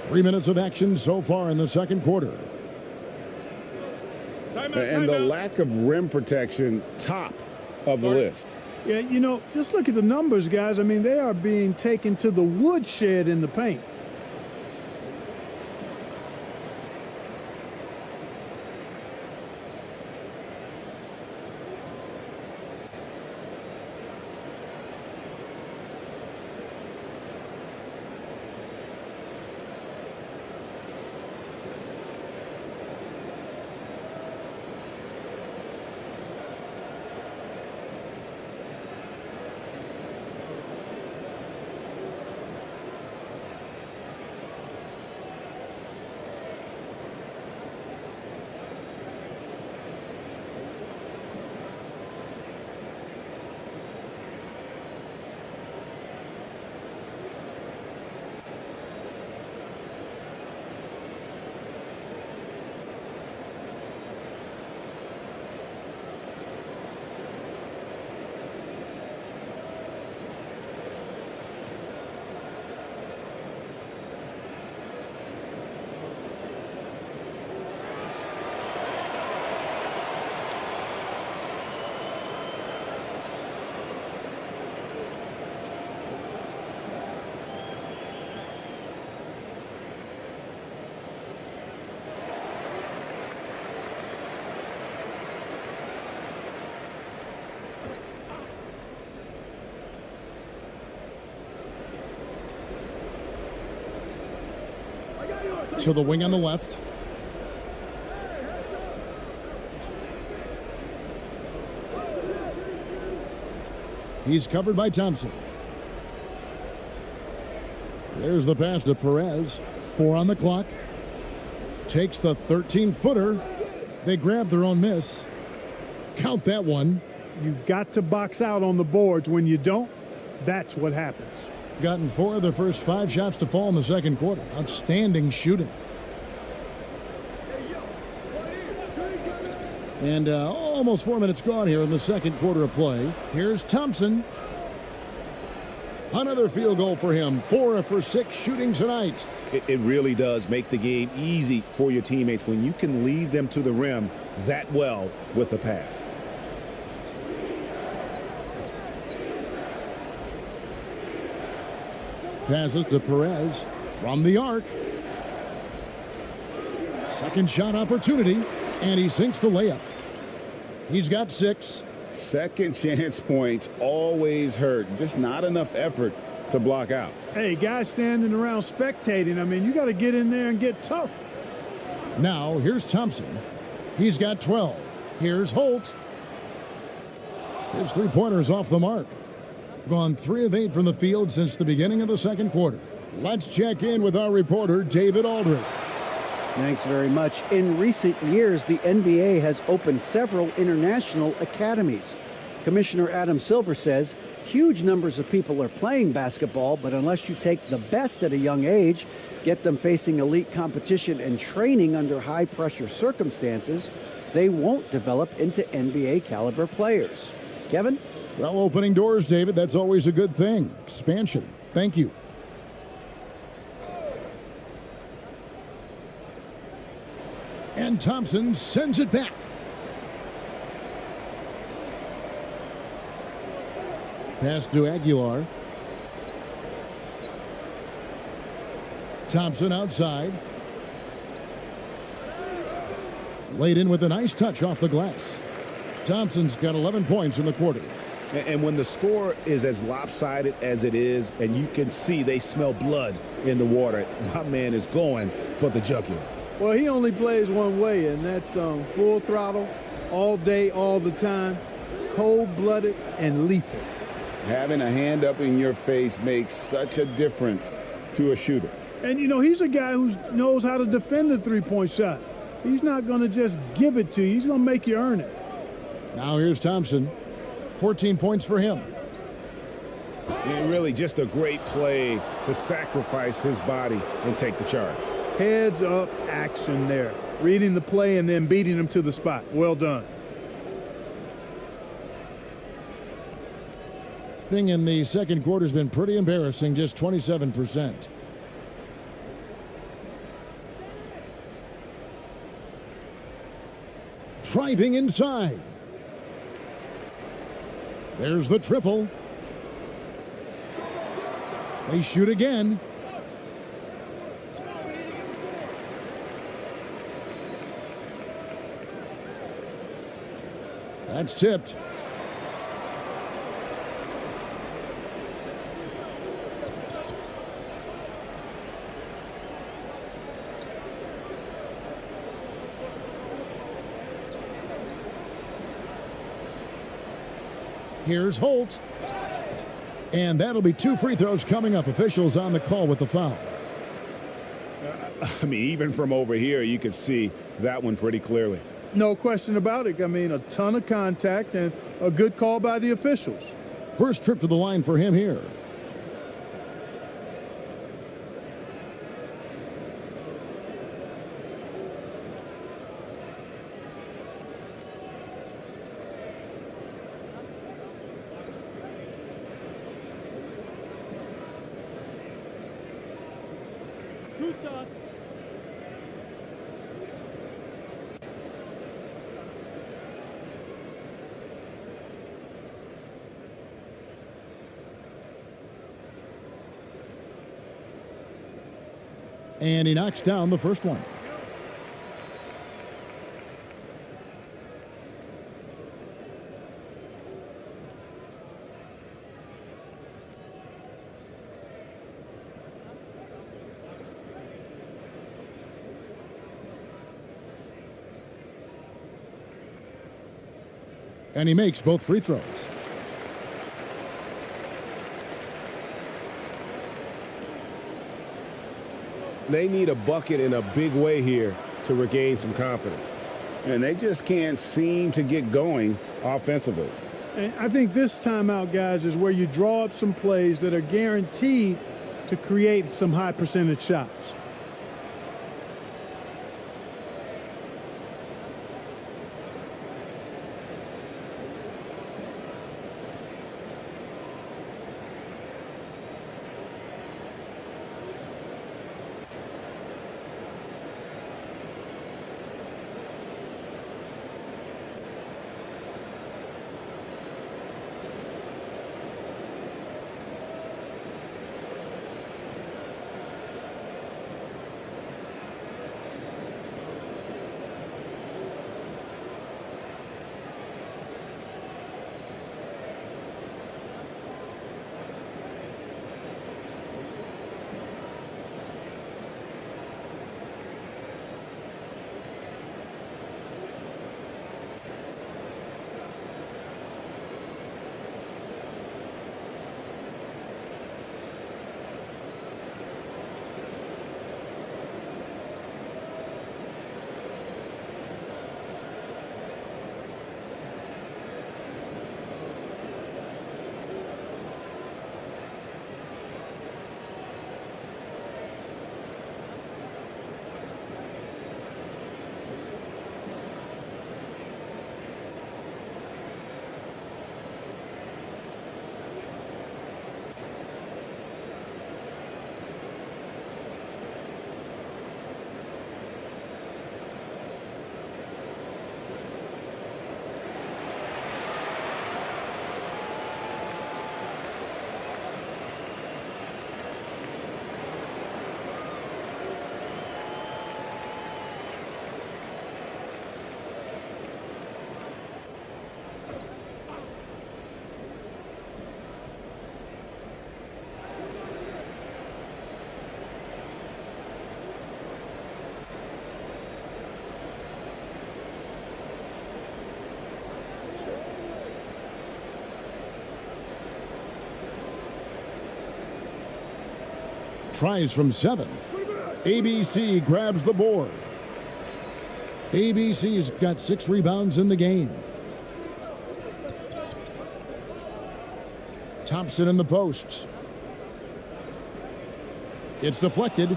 3 minutes of action so far in the second quarter. And the lack of rim protection, top of the list. Yeah, you know, just look at the numbers, guys. I mean, they are being taken to the woodshed in the paint. To the wing on the left. He's covered by Thompson. There's the pass to Perez. 4 on the clock. Takes the 13-footer. They grab their own miss. Count that one. You've got to box out on the boards. When you don't, that's what happens. Gotten 4 of their first 5 shots to fall in the second quarter. Outstanding shooting. And almost 4 minutes gone here in the second quarter of play. Here's Thompson. Another field goal for him. 4 for 6 shooting tonight. It really does make the game easy for your teammates when you can lead them to the rim that well with a pass. Passes to Perez from the arc. Second shot opportunity, and he sinks the layup. He's got 6. Second chance points always hurt. Just not enough effort to block out. Hey, guys standing around spectating, I mean, you got to get in there and get tough. Now, here's Thompson. He's got 12. Here's Holt. His three-pointers off the mark. Gone 3 of 8 from the field since the beginning of the second quarter. Let's check in with our reporter, David Aldridge. Thanks very much. In recent years, the NBA has opened several international academies. Commissioner Adam Silver says huge numbers of people are playing basketball, but unless you take the best at a young age, get them facing elite competition and training under high-pressure circumstances, they won't develop into NBA-caliber players. Kevin? Well, opening doors, David, that's always a good thing. Expansion. Thank you. And Thompson sends it back. Pass to Aguilar. Thompson outside. Laid in with a nice touch off the glass. Thompson's got 11 points in the quarter. And when the score is as lopsided as it is, and you can see they smell blood in the water, my man is going for the jugular. Well, he only plays one way, and that's full throttle, all day, all the time, cold-blooded and lethal. Having a hand up in your face makes such a difference to a shooter. And, you know, he's a guy who knows how to defend the three-point shot. He's not going to just give it to you. He's going to make you earn it. Now here's Thompson. 14 points for him. And really just a great play to sacrifice his body and take the charge. Heads up action there. Reading the play and then beating him to the spot. Well done. Thing in the second quarter has been pretty embarrassing, just 27%. Driving inside. There's the triple. They shoot again. That's tipped. Here's Holt. And that'll be 2 free throws coming up. Officials on the call with the foul. I mean, even from over here, you could see that one pretty clearly. No question about it. I mean, a ton of contact and a good call by the officials. First trip to the line for him here. And he knocks down the first one. And he makes both free throws. They need a bucket in a big way here to regain some confidence. And they just can't seem to get going offensively. And I think this timeout, guys, is where you draw up some plays that are guaranteed to create some high percentage shots. Tries from 7. ABC grabs the board. ABC's got 6 rebounds in the game. Thompson in the posts. It's deflected.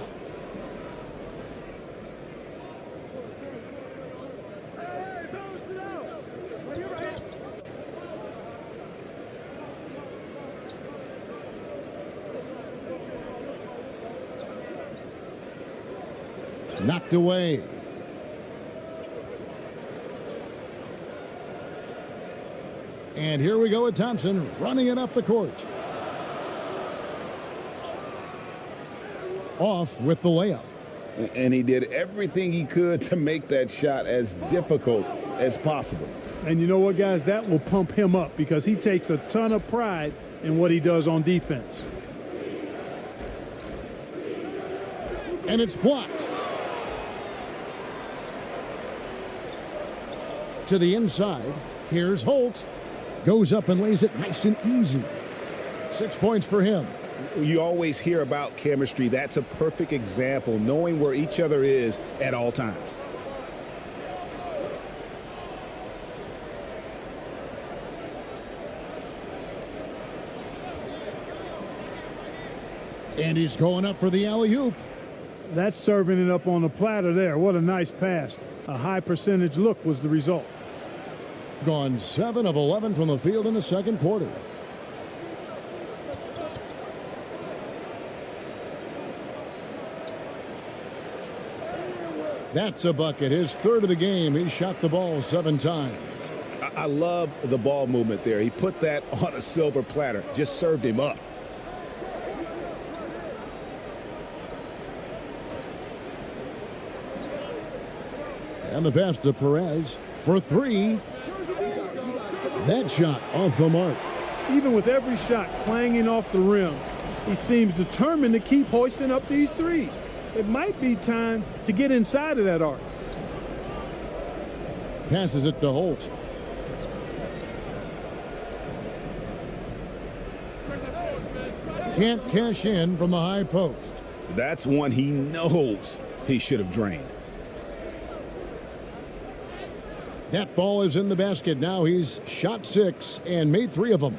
Knocked away. And here we go with Thompson running it up the court. Off with the layup. And he did everything he could to make that shot as difficult as possible. And you know what, guys? That will pump him up because he takes a ton of pride in what he does on defense. And it's blocked. To the inside. Here's Holt. Goes up and lays it nice and easy. 6 points for him. You always hear about chemistry. That's a perfect example, knowing where each other is at all times. And he's going up for the alley-oop. That's serving it up on the platter there. What a nice pass. A high percentage look was the result. Gone 7 of 11 from the field in the second quarter. That's a bucket. His third of the game. He shot the ball 7 times. I love the ball movement there. He put that on a silver platter. Just served him up. And the pass to Perez for 3. That shot off the mark. Even with every shot clanging off the rim, he seems determined to keep hoisting up these threes. It might be time to get inside of that arc. Passes it to Holt. Can't cash in from the high post. That's one he knows he should have drained. That ball is in the basket. Now he's shot 6 and made 3 of them.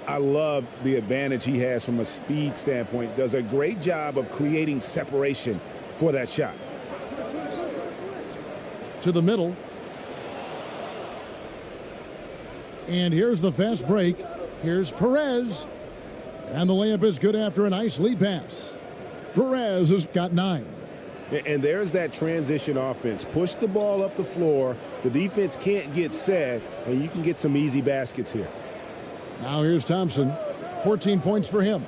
I love the advantage he has from a speed standpoint. Does a great job of creating separation for that shot. To the middle. And here's the fast break. Here's Perez. And the layup is good after a nice lead pass. Perez has got 9. And there's that transition offense. Push the ball up the floor. The defense can't get set, and you can get some easy baskets here. Now here's Thompson. 14 points for him.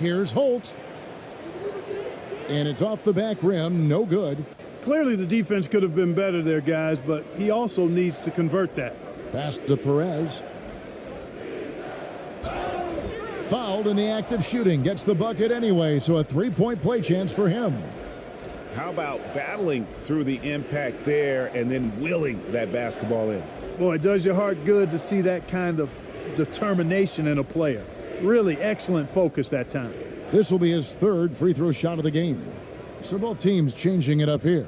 Here's Holt. And it's off the back rim. No good. Clearly the defense could have been better there, guys, but he also needs to convert that. Pass to Perez. Fouled in the act of shooting. Gets the bucket anyway, so a 3-point play chance for him. How about battling through the impact there and then willing that basketball in? Boy, it does your heart good to see that kind of determination in a player. Really excellent focus that time. This will be his 3rd free throw shot of the game. So both teams changing it up here.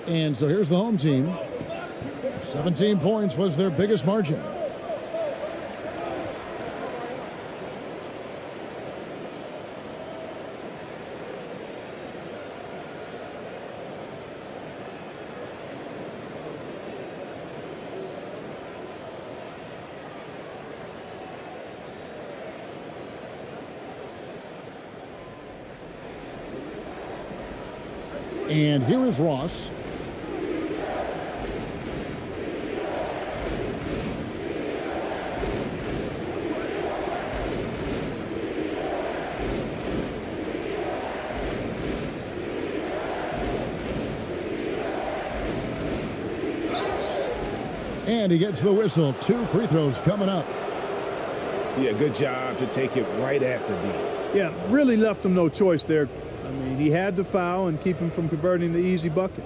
And so here's the home team. 17 points was their biggest margin. And here is Ross. And he gets the whistle. 2 free throws coming up. Yeah, good job to take it right at the D. Yeah, really left him no choice there. I mean, he had to foul and keep him from converting the easy bucket.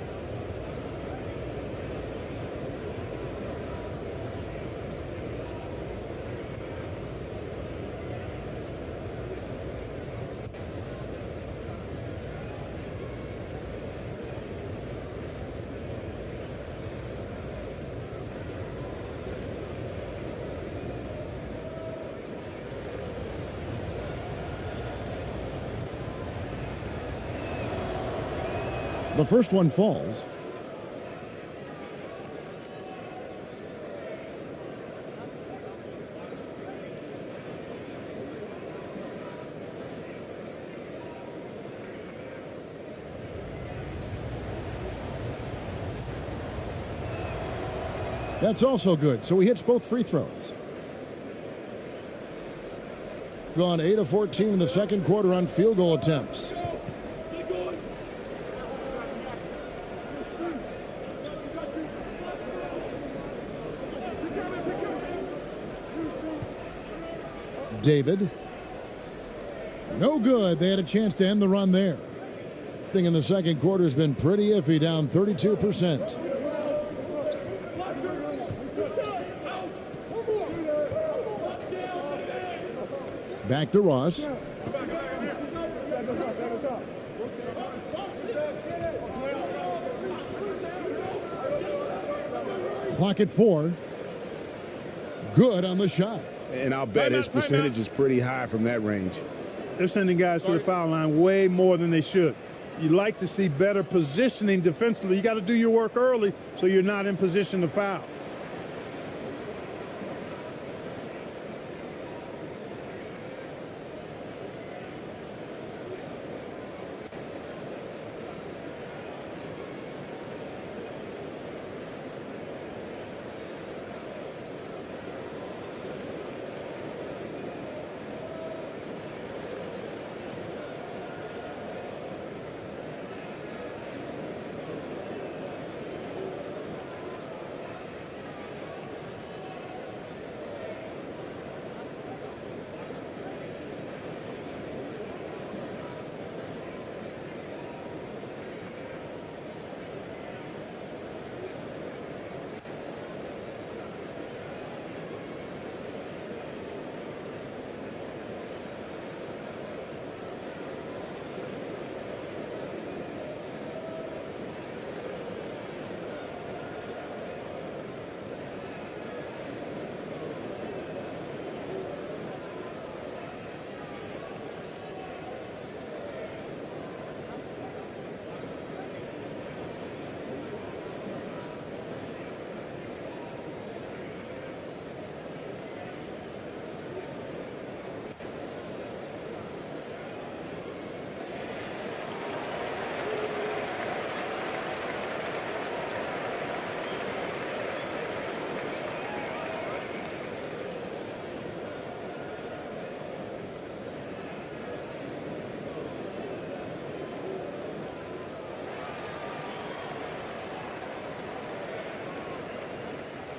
The first one falls. That's also good. So he hits both free throws. Gone 8 of 14 in the second quarter on field goal attempts. David. No good. They had a chance to end the run there. Thing in the second quarter has been pretty iffy, down 32%. Back to Ross. Clock at 4. Good on the shot. And I'll bet his percentage is pretty high from that range. They're sending guys to the foul line way more than they should. You like to see better positioning defensively. You got to do your work early so you're not in position to foul.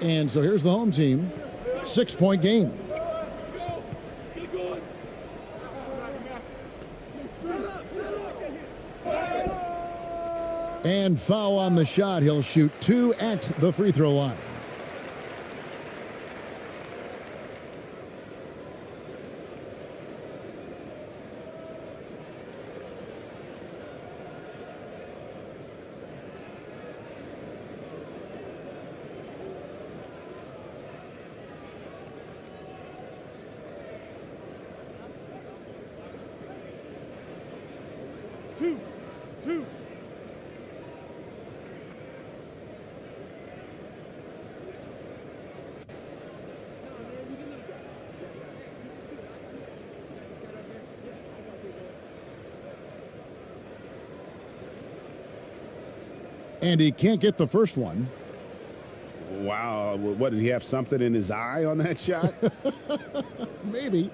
And so here's the home team. 6-point game. And foul on the shot. He'll shoot 2 at the free throw line. Two. And he can't get the first one. Wow. What, did he have something in his eye on that shot? Maybe.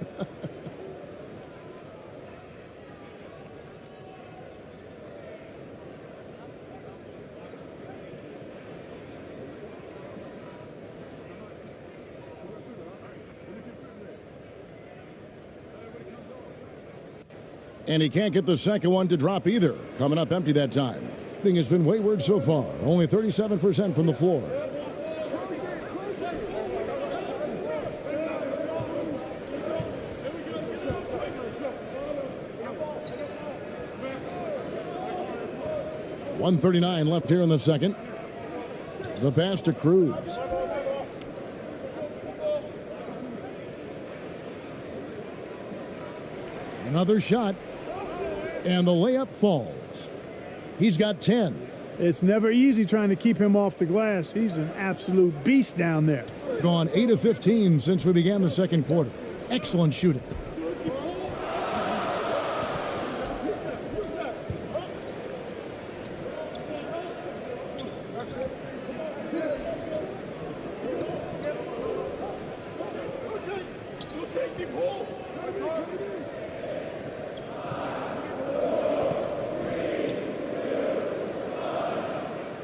And he can't get the second one to drop either. Coming up empty that time. Thing has been wayward so far. Only 37% from the floor. .139 left here in the second. The pass to Cruz. Another shot. And the layup falls. He's got 10. It's never easy trying to keep him off the glass. He's an absolute beast down there. Gone 8 of 15 since we began the second quarter. Excellent shooting.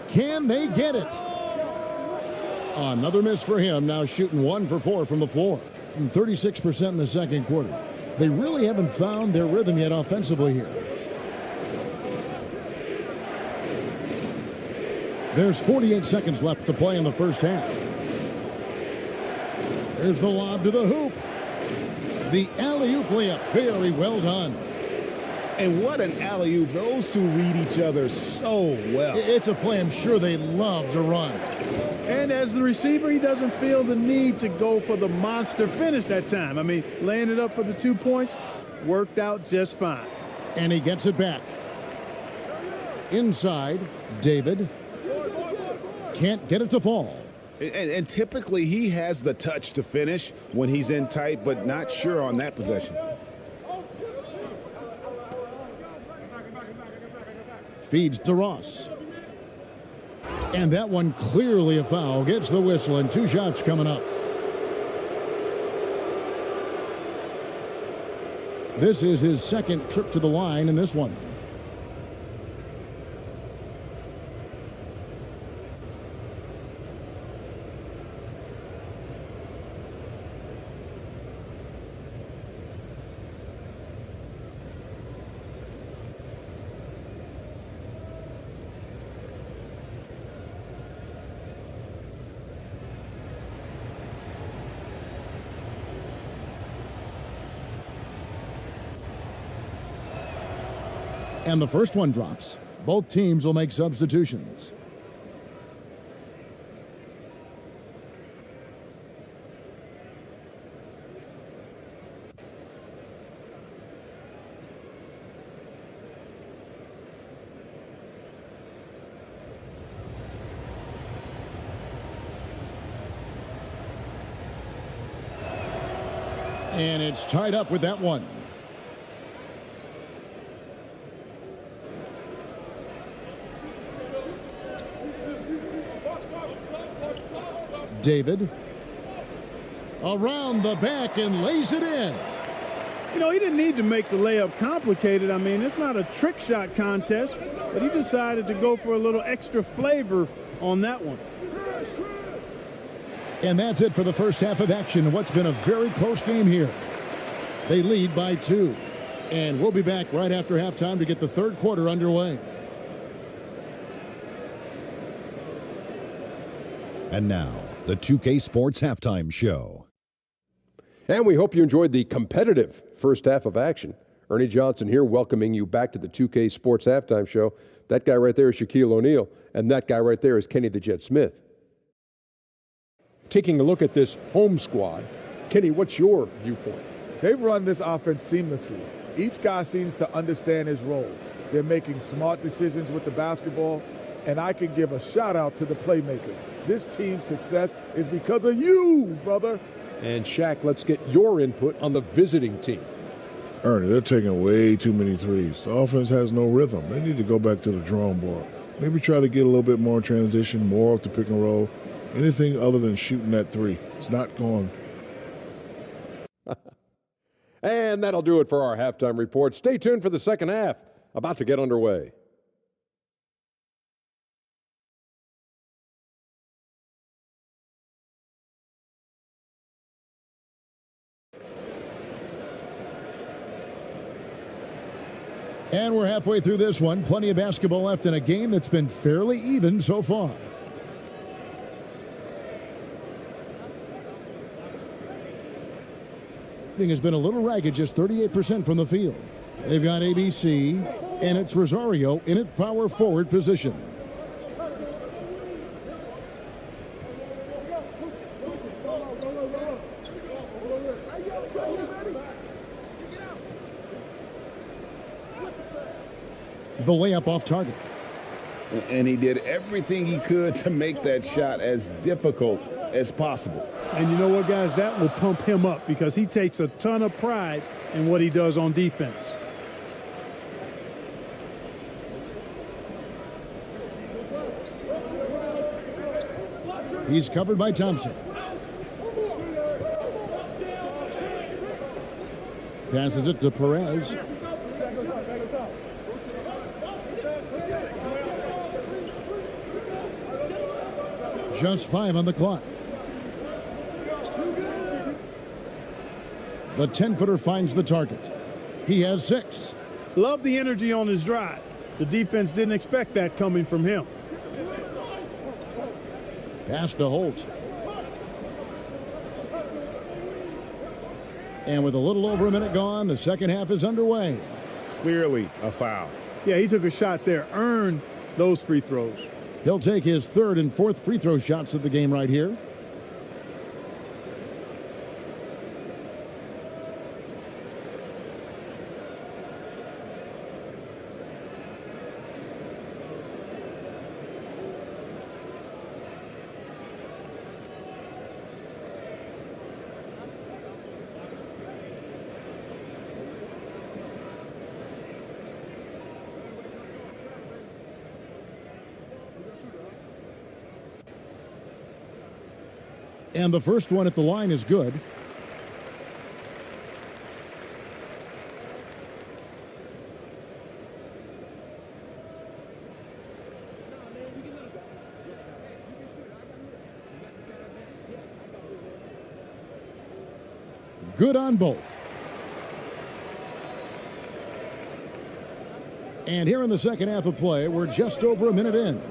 Can they get it? Another miss for him, now shooting 1 for 4 from the floor. And 36% in the second quarter. They really haven't found their rhythm yet offensively here. There's 48 seconds left to play in the first half. There's the lob to the hoop. The alley-oop layup, very well done. And what an alley-oop. Those two read each other so well. It's a play I'm sure they love to run. And as the receiver, he doesn't feel the need to go for the monster finish that time. I mean, laying it up for the 2 points worked out just fine. And he gets it back. Inside, David. Can't get it to fall. And typically he has the touch to finish when he's in tight, but not sure on that possession. Feeds to Ross. And that one clearly a foul. Gets the whistle and 2 shots coming up. This is his second trip to the line in this one. And the first one drops. Both teams will make substitutions. And it's tied up with that one. David around the back and lays it in. You know, he didn't need to make the layup complicated. I mean, it's not a trick shot contest, but he decided to go for a little extra flavor on that one. And that's it for the first half of action. What's been a very close game here. They lead by 2. And we'll be back right after halftime to get the third quarter underway. And now, the 2K Sports Halftime Show. And we hope you enjoyed the competitive first half of action. Ernie Johnson here welcoming you back to the 2K Sports Halftime Show. That guy right there is Shaquille O'Neal, and that guy right there is Kenny the Jet Smith. Taking a look at this home squad, Kenny, what's your viewpoint? They've run this offense seamlessly. Each guy seems to understand his role. They're making smart decisions with the basketball, and I can give a shout out to the playmakers. This team's success is because of you, brother. And Shaq, let's get your input on the visiting team. Ernie, they're taking way too many threes. The offense has no rhythm. They need to go back to the drawing board. Maybe try to get a little bit more in transition, more off the pick and roll. Anything other than shooting that 3. It's not going. And that'll do it for our halftime report. Stay tuned for the second half, about to get underway. And we're halfway through this one. Plenty of basketball left in a game that's been fairly even so far. Has been a little ragged, just 38% from the field. They've got ABC, and it's Rosario in at power forward position. The layup off target. And he did everything he could to make that shot as difficult as possible. And you know what, guys? That will pump him up because he takes a ton of pride in what he does on defense. He's covered by Thompson. Passes it to Perez. Just 5 on the clock. The 10-footer finds the target. He has 6. Love the energy on his drive. The defense didn't expect that coming from him. Pass to Holt. And with a little over a minute gone, the second half is underway. Clearly a foul. Yeah, he took a shot there, earned those free throws. He'll take his 3rd and 4th free throw shots of the game right here. And the first one at the line is good. Good on both. And here in the second half of play, we're just over a minute in.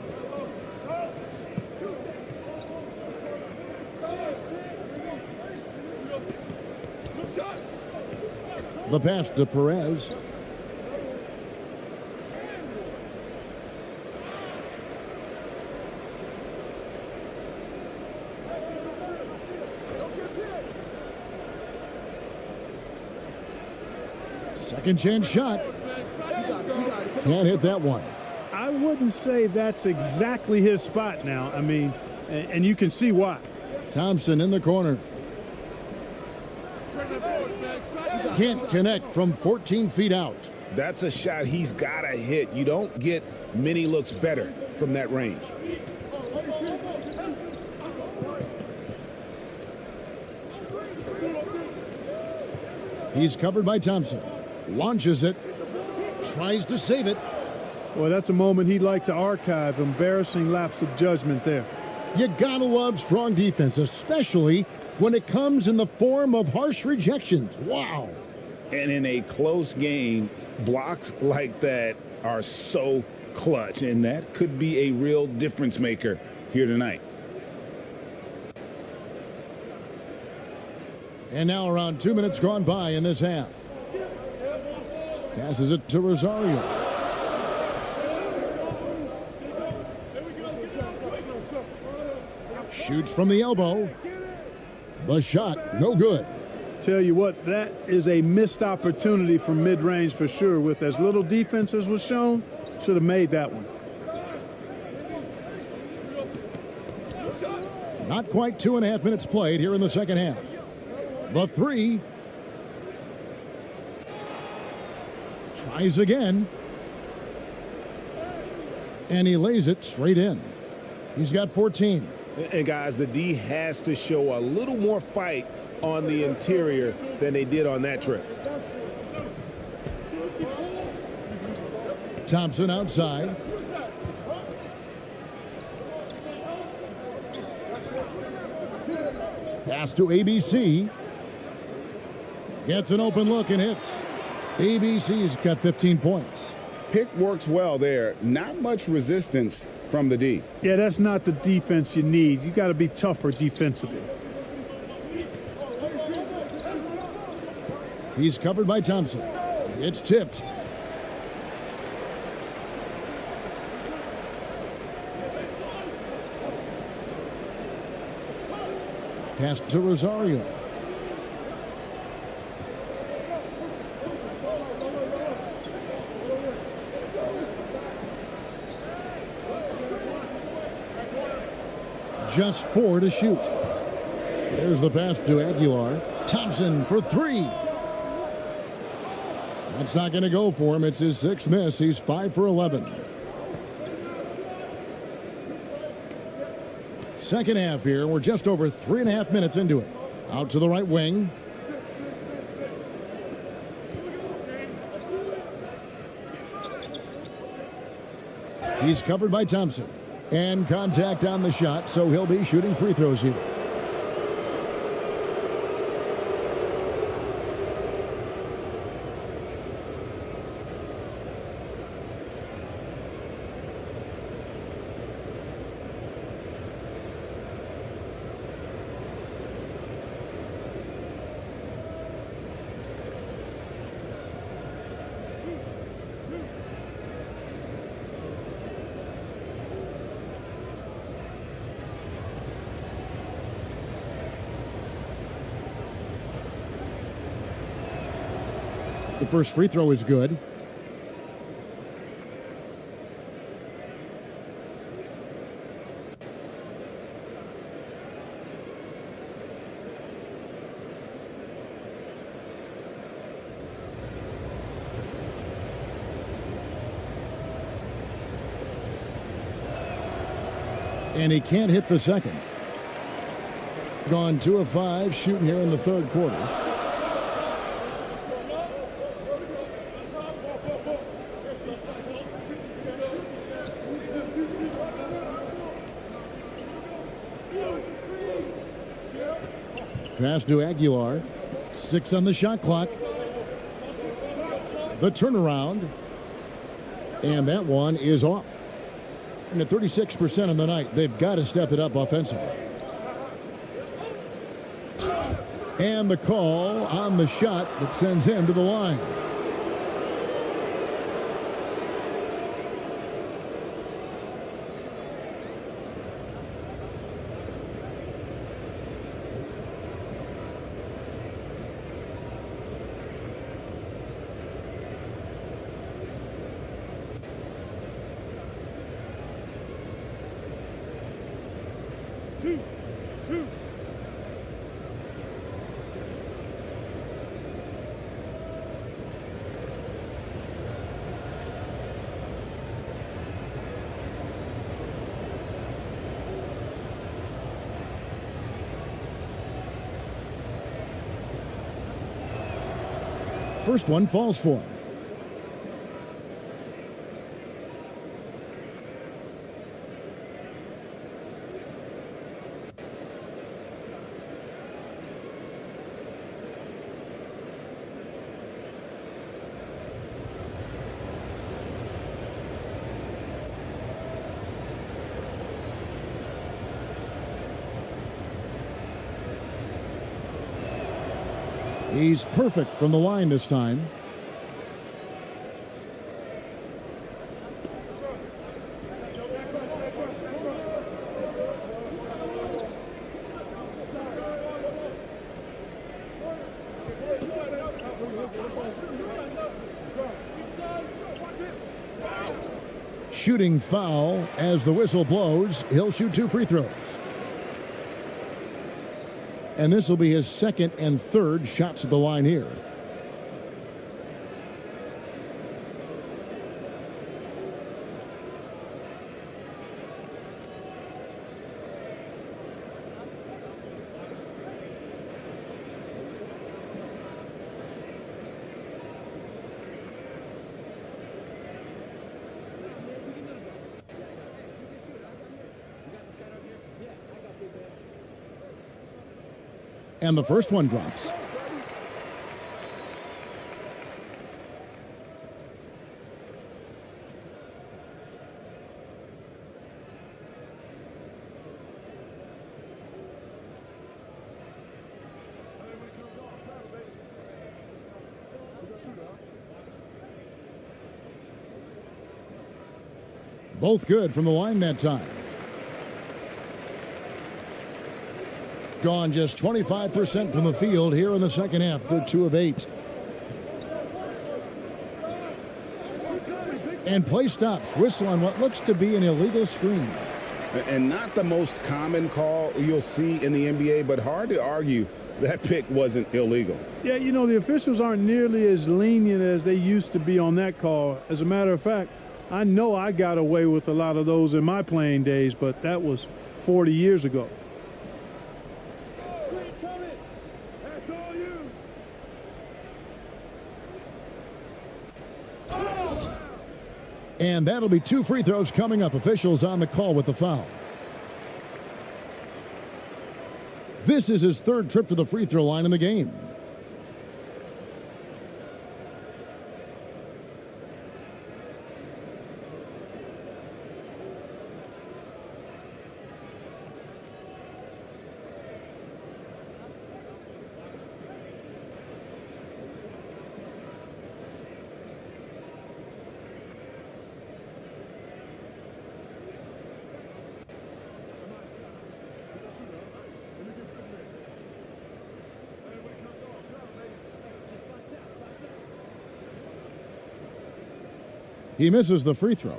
The pass to Perez. Second chance shot. Can't hit that one. I wouldn't say that's exactly his spot now. I mean, and you can see why. Thompson in the corner. Can't connect from 14 feet out. That's a shot he's got to hit. You don't get many looks better from that range. He's covered by Thompson. Launches it. Tries to save it. Well, that's a moment he'd like to archive. Embarrassing lapse of judgment there. You gotta love strong defense, especially when it comes in the form of harsh rejections. Wow. And in a close game, blocks like that are so clutch, and that could be a real difference maker here tonight. And now around 2 minutes gone by in this half. Passes it to Rosario. Shoots from the elbow. The shot, no good. Tell you what, that is a missed opportunity from mid-range for sure. With as little defense as was shown, should have made that one. Not quite 2.5 minutes played here in the second half. The three. Tries again. And he lays it straight in. He's got 14. And guys, the D has to show a little more fight on the interior than they did on that trip. Thompson outside. Pass to ABC. Gets an open look and hits. ABC's got 15 points. Pick works well there. Not much resistance from the D. Yeah, that's not the defense you need. You got to be tougher defensively. He's covered by Thompson. It's tipped. Pass to Rosario. Just 4 to shoot. There's the pass to Aguilar. Thompson for 3. That's not going to go for him. It's his 6th miss. He's 5 for 11. Second half here. We're just over 3.5 minutes into it. Out to the right wing. He's covered by Thompson. And contact on the shot, so he'll be shooting free throws here. The first free throw is good. And he can't hit the second. Gone 2 of 5 shooting here in the third quarter. Pass to Aguilar. 6 on the shot clock. The turnaround. And that one is off. And at 36% on the night, they've got to step it up offensively. And the call on the shot that sends him to the line. First one falls for him. He's perfect from the line this time. Shooting foul as the whistle blows. He'll shoot 2 free throws. And this will be his second and third shots at the line here. And the first one drops. Both good from the line that time. Gone just 25% from the field here in the second half. They're 2 of 8. And play stops. Whistle on what looks to be an illegal screen. And not the most common call you'll see in the NBA, but hard to argue that pick wasn't illegal. Yeah, you know, the officials aren't nearly as lenient as they used to be on that call. As a matter of fact, I know I got away with a lot of those in my playing days, but that was 40 years ago. Screen coming. That's all you. And that'll be 2 free throws coming up. Officials on the call with the foul. This is his 3rd trip to the free throw line in the game. He misses the free throw.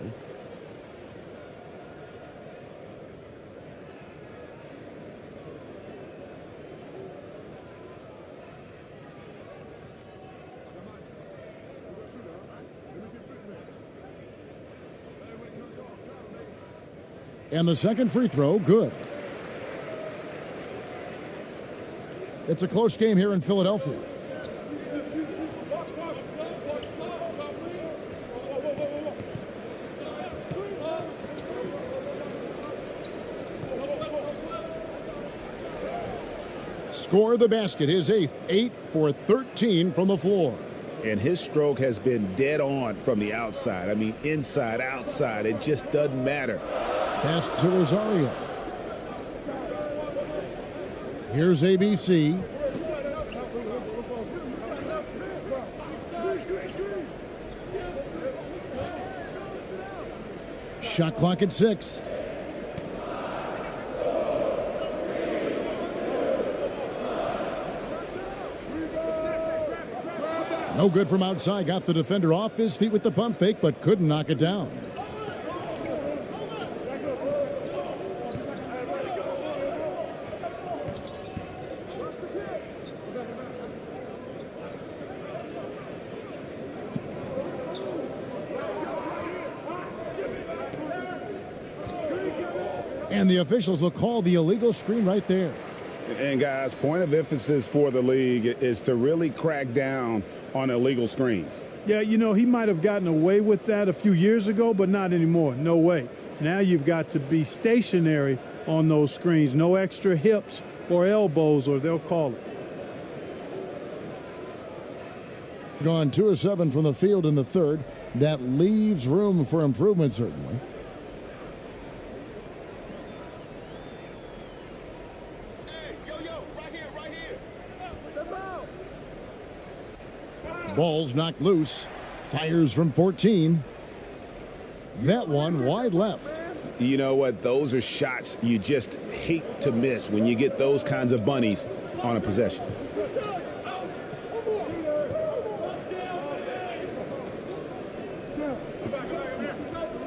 And the second free throw, good. It's a close game here in Philadelphia. Score the basket, his 8th, 8 for 13 from the floor. And his stroke has been dead on from the outside. I mean, inside, outside, it just doesn't matter. Pass to Rosario. Here's ABC. Shot clock at 6. No good from outside. Got the defender off his feet with the pump fake, but couldn't knock it down. And the officials will call the illegal screen right there. And guys, point of emphasis for the league is to really crack down on illegal screens. Yeah, you know, he might have gotten away with that a few years ago, but not anymore. No way. Now you've got to be stationary on those screens. No extra hips or elbows, or they'll call it. Gone 2 of 7 from the field in the third. That leaves room for improvement, certainly. Ball's knocked loose. Fires from 14. That one wide left. You know what? Those are shots you just hate to miss when you get those kinds of bunnies on a possession.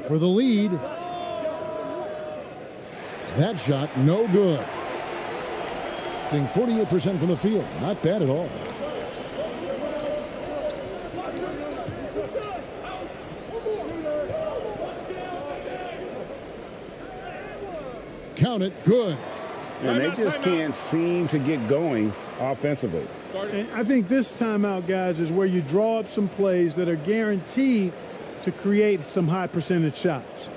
For the lead. That shot, no good. Being 48% from the field. Not bad at all. Count it, good. And they just can't seem to get going offensively. And I think this timeout, guys, is where you draw up some plays that are guaranteed to create some high percentage shots.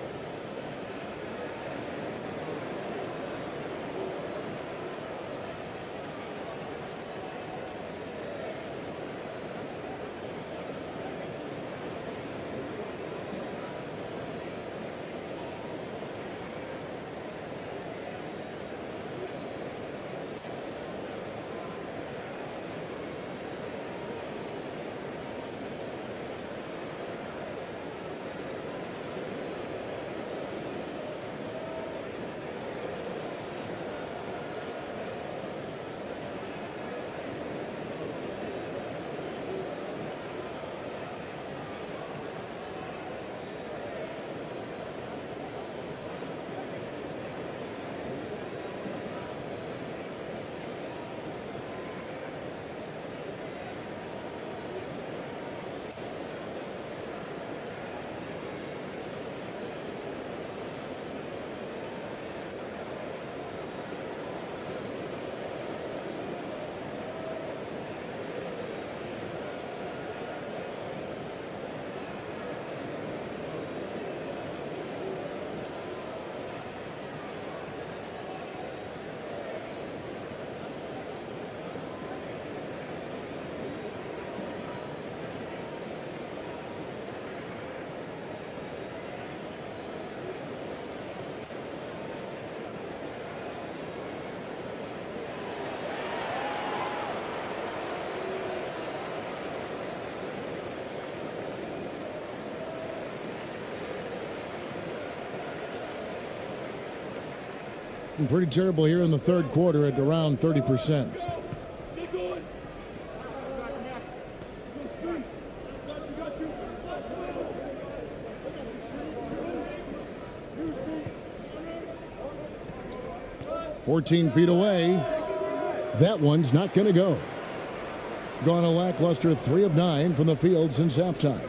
looking pretty terrible here in the third quarter at around 30%. "14 feet away. That one's not going to go." Gone a lackluster 3 of 9 from the field since halftime.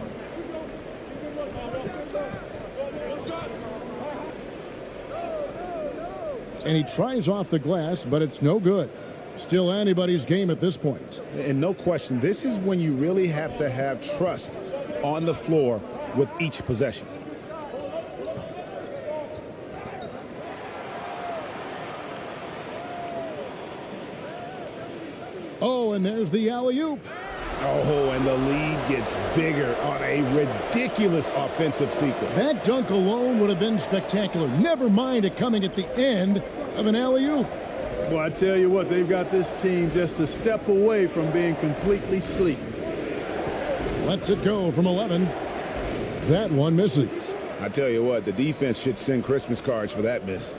And he tries off the glass, but it's no good. Still anybody's game at this point. And no question, this is when you really have to have trust on the floor with each possession. Oh, and there's the alley-oop. Oh, and the lead gets bigger on a ridiculous offensive sequence. That dunk alone would have been spectacular. Never mind it coming at the end of an alley-oop. Well, I tell you what, they've got this team just a step away from being completely asleep. Lets it go from 11. That one misses. I tell you what, the defense should send Christmas cards for that miss.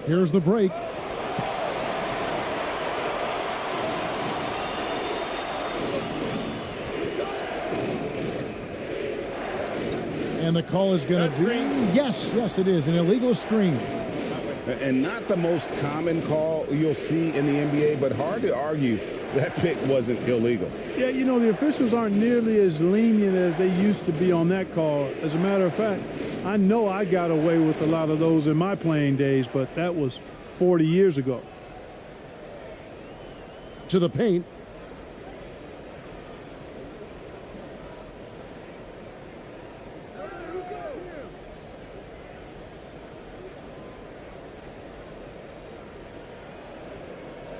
Here's the break. And the call is going to be, yes, it is, an illegal screen. And not the most common call you'll see in the NBA, but hard to argue that pick wasn't illegal. Yeah, you know, the officials aren't nearly as lenient as they used to be on that call. As a matter of fact, I know I got away with a lot of those in my playing days, but that was 40 years ago. To the paint.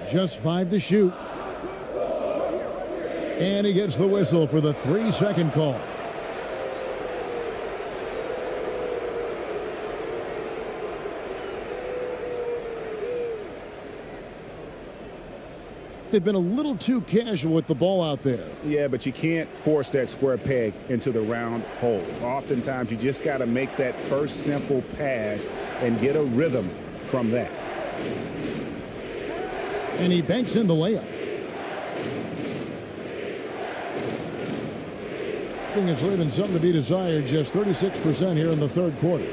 Just 5 to shoot. And he gets the whistle for the 3-second call. They've been a little too casual with the ball out there. Yeah, but you can't force that square peg into the round hole. Oftentimes, you just got to make that first simple pass and get a rhythm from that. And he banks in the layup. I think it's leaving something to be desired. Just 36% here in the third quarter.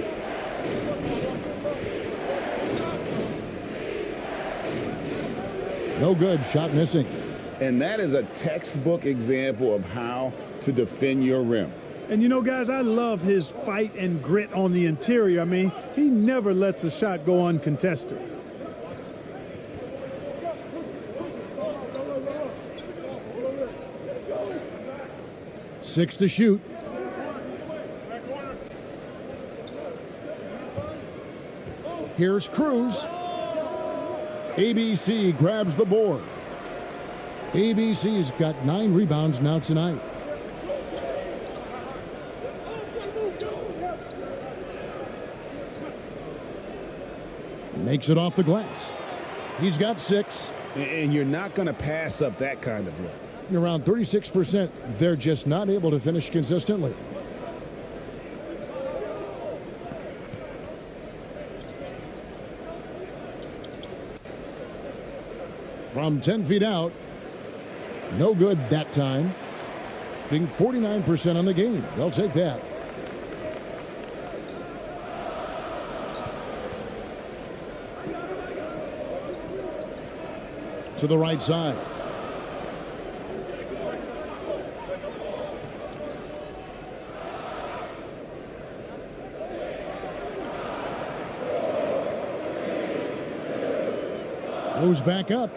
No good. Shot missing. And that is a textbook example of how to defend your rim. And you know, guys, I love his fight and grit on the interior. I mean, he never lets a shot go uncontested. Six to shoot. Here's Cruz. ABC grabs the board. ABC's got 9 rebounds now tonight. Makes it off the glass. He's got 6. And you're not going to pass up that kind of look. Around 36%. They're just not able to finish consistently. From 10 feet out. No good that time. Being 49% on the game. They'll take that. To the right side. Goes back up.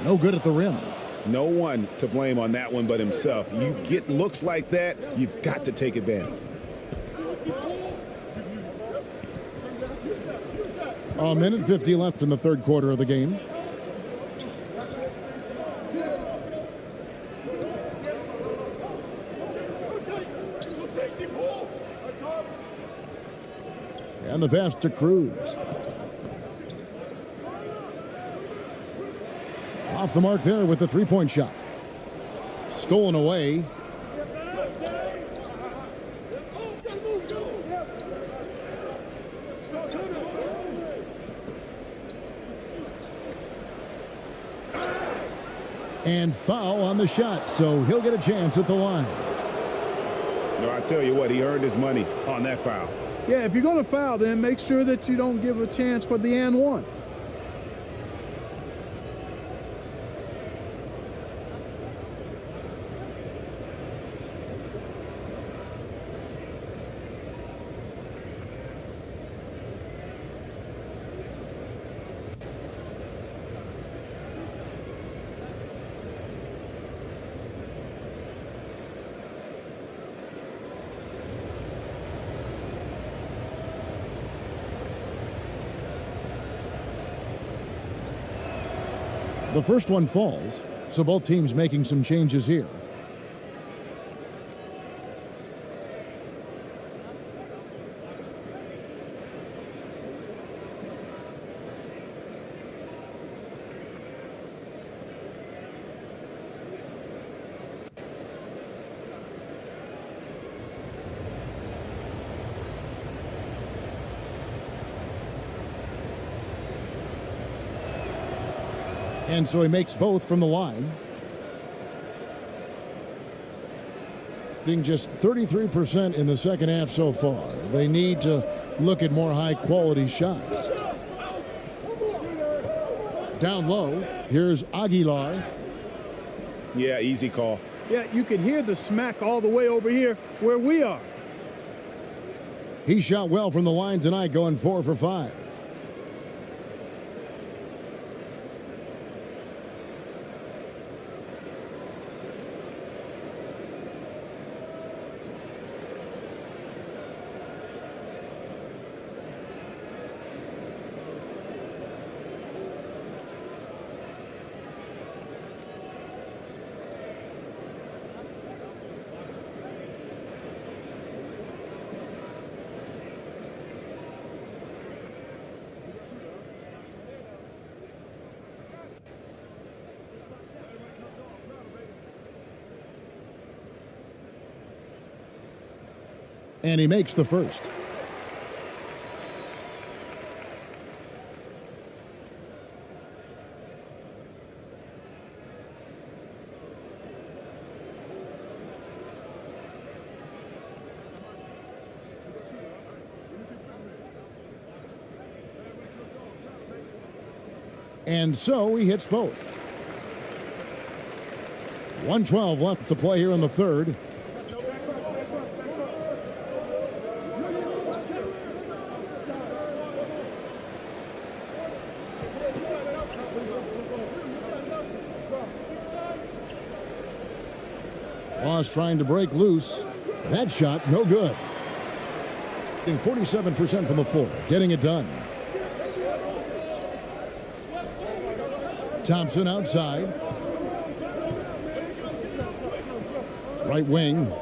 No good at the rim. No one to blame on that one but himself. You get looks like that, you've got to take advantage. A minute 50 left in the third quarter of the game. And the pass to Cruz. Off the mark there with the three-point shot. Stolen away. And foul on the shot, so he'll get a chance at the line. No, I tell you what, he earned his money on that foul. Yeah, if you're going to foul, then make sure that you don't give a chance for the and one. The first one falls, so both teams making some changes here. And so he makes both from the line. Being just 33% in the second half so far. They need to look at more high-quality shots. Down low, here's Aguilar. Yeah, easy call. Yeah, you can hear the smack all the way over here where we are. He shot well from the line tonight, going 4 for 5. And he makes the first. And so he hits both. 1:12 left to play here in the third. Laws trying to break loose. That shot, no good. 47% from the floor, getting it done. Thompson outside. Right wing.